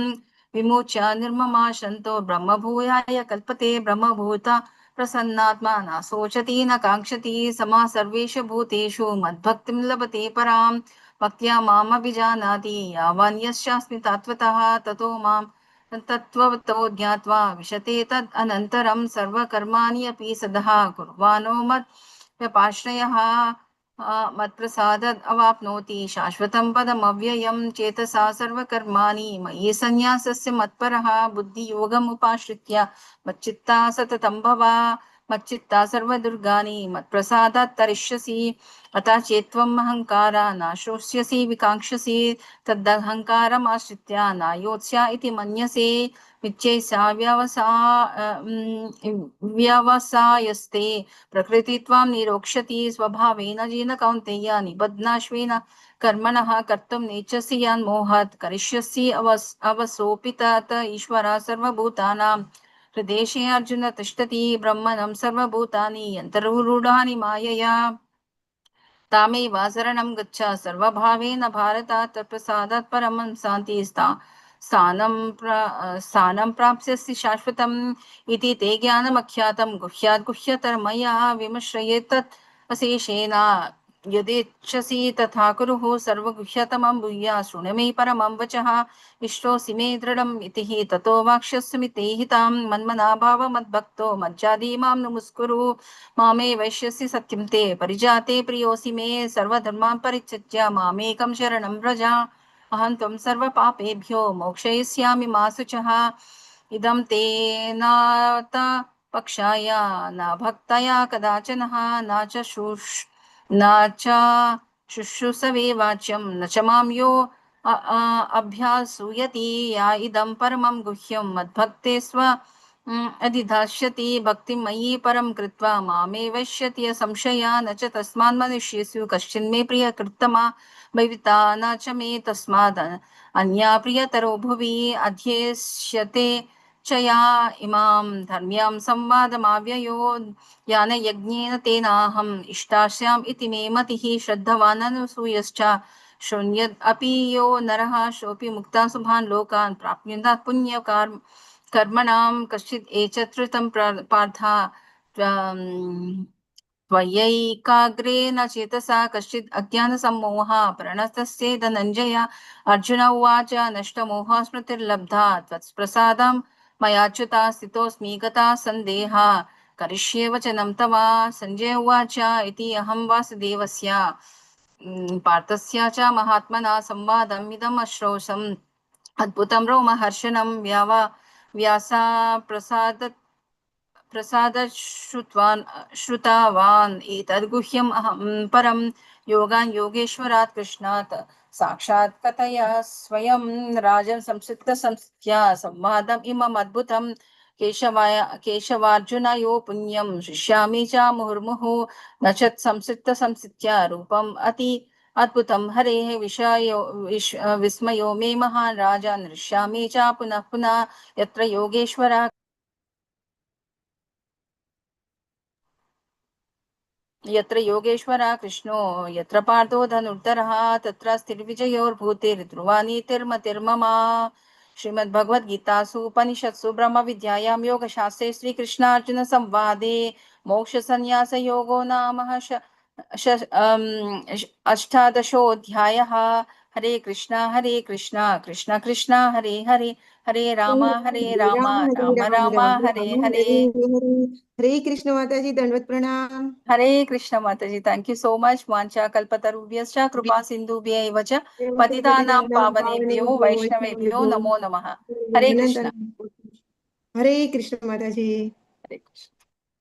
विमोच्य निर्ममा शन्तो ब्रह्मभूयाय कल्पते ब्रह्मभूता प्रसन्नात्मा न शोचति न काङ्क्षति समा सर्वेषु भूतेषु मद्भक्तिं लभते परां भक्त्या मामभिजानाति यावान् यस्यास्मि तत्त्वतः ततो मां तत्त्वतो ज्ञात्वा विशते तद् अनन्तरं सर्वकर्माणि अपि सदः कुर्वाणो मत्व्यपाश्रयः मत्प्रसादात् अवाप्नोति शाश्वतं पदमव्ययं चेतसा सर्वकर्माणि मयि सन्न्यासस्य मत्परः बुद्धियोगमुपाश्रित्य मच्चित्ता सततं भव मच्चित्ता सर्वदुर्गानि मत्प्रसादात् तरिष्यसि अतः चेत्त्वम् अहङ्कारा न श्रोष्यसि विकाङ्क्षसि तदहङ्कारमाश्रित्य न योत्स्या इति मन्यसे मिच्छैसा व्यवसायस्ते प्रकृति त्वां निरोक्षति स्वभावेन येन कौन्तेय निबध्नाश्वेन कर्मणः कर्तुं नेच्छसि यान् मोहात् करिष्यसि अवसोऽपि तत् ईश्वरः सर्वभूतानां हृदेशे अर्जुन तिष्ठति ब्रह्मणं सर्वभूतानि यन्तरूढानि मायया तामेव शरणं गच्छ सर्वभावेन भारत तत्प्रसादात् परमं शान्ति स्थानं प्राप्स्यसि शाश्वतम् इति ते ज्ञानमख्यातं गुह्यात् गुह्यतरमया विमश्रयेत् तत् अशेषेण यदेच्छसि तथा कुरुः सर्वगुह्यतमं भूया शृणु मे परमं वचः इष्टोऽसि मे दृढम् इति हि ततो वाक्ष्यस्मि ते हितां मन्मना भाव मद्भक्तो मज्जादि मां नमस्कुरु मामे वैश्यसि सत्यं ते परिजाते प्रियोऽसि मे सर्वधर्मान् परित्यज्य मामेकं शरणं व्रज अहं त्वं सर्वपापेभ्यो मोक्षयिष्यामि मा शुचः इदं ते नात पक्षाय न भक्तया कदाचनः न च शुश्रूषवे वाच्यं न च मां यो अभ्यासूयति या इदं परमं गुह्यं मद्भक्ते स्व अधिधास्यति भक्तिं मयि परं कृत्वा मामे वैश्यति संशया न च तस्मान् मनुष्येषु कश्चिन्मे प्रियकृत्तमा भविता न च मे तस्मात् अन्या प्रियतरो भुवि अध्येष्यते च या इमां धर्म्यां संवादमाव्ययो ज्ञानयज्ञेन तेनाहम् इष्टास्याम् इति मे मतिः श्रद्धवान् अनुसूयश्च शृण्यद् अपि यो नरः सोऽपि मुक्ता शुभान् लोकान् प्राप्नुयात् पुण्यकर्मणां कश्चित् एतच्छ्रुतं पार्थ त्वयैकाग्रेण चेतसा कश्चित् अज्ञानसम्मोहः प्रणतस्य धनञ्जय अर्जुन उवाच नष्टमोहः स्मृतिर्लब्धा त्वत्प्रसादं मयाच्युता स्थितोऽस्मि गता सन्देहा करिष्ये वचनं तव सञ्जय उवाच इति अहं वासुदेवस्य पार्थस्य च महात्मना संवादम् इदम् अश्रोषम् अद्भुतं रोमहर्षणं व्यासा श्रुतवान् एतद्गुह्यम् अहं परं योगान् योगेश्वरात् कृष्णात् साक्षात् कथय स्वयं राजन् संस्कृत्य संवादम् इमम् अद्भुतं केशवार्जुनयो पुण्यं शिष्यामि च मुहुर्मुहुः न च संस्कृत्य रूपम् अति अद्भुतं हरेः विस्मयो मे महान् राजा नृष्यामि च पुनः पुनः यत्र योगेश्वरः कृष्णो यत्र पार्थो धनुर्धरः तत्र स्थिर्विजयोर्भूतिर्ध्रुवा नीतिर्मतिर्मम श्रीमद्भगवद्गीतासु उपनिषत्सु ब्रह्मविद्यायां योगशास्त्रे श्रीकृष्णार्जुन संवादे मोक्षसन्न्यासयोगो नाम अष्टादशोऽध्यायः हरे कृष्णा कृष्ण कृष्ण हरे हरे हरे राम राम राम हरे हरे
हरे कृष्ण माताजी, दंडवत प्रणाम।
हरे कृष्ण माताजी, थैंक यू सो मच। वाञ्छा कल्पतरुभ्यश्च कृपा सिन्धुभ्य एव च पतितानां पावनेभ्यो वैष्णवेभ्यो नमो नमः। हरे कृष्ण।
हरे कृष्ण माताजी।
हरे कृष्ण।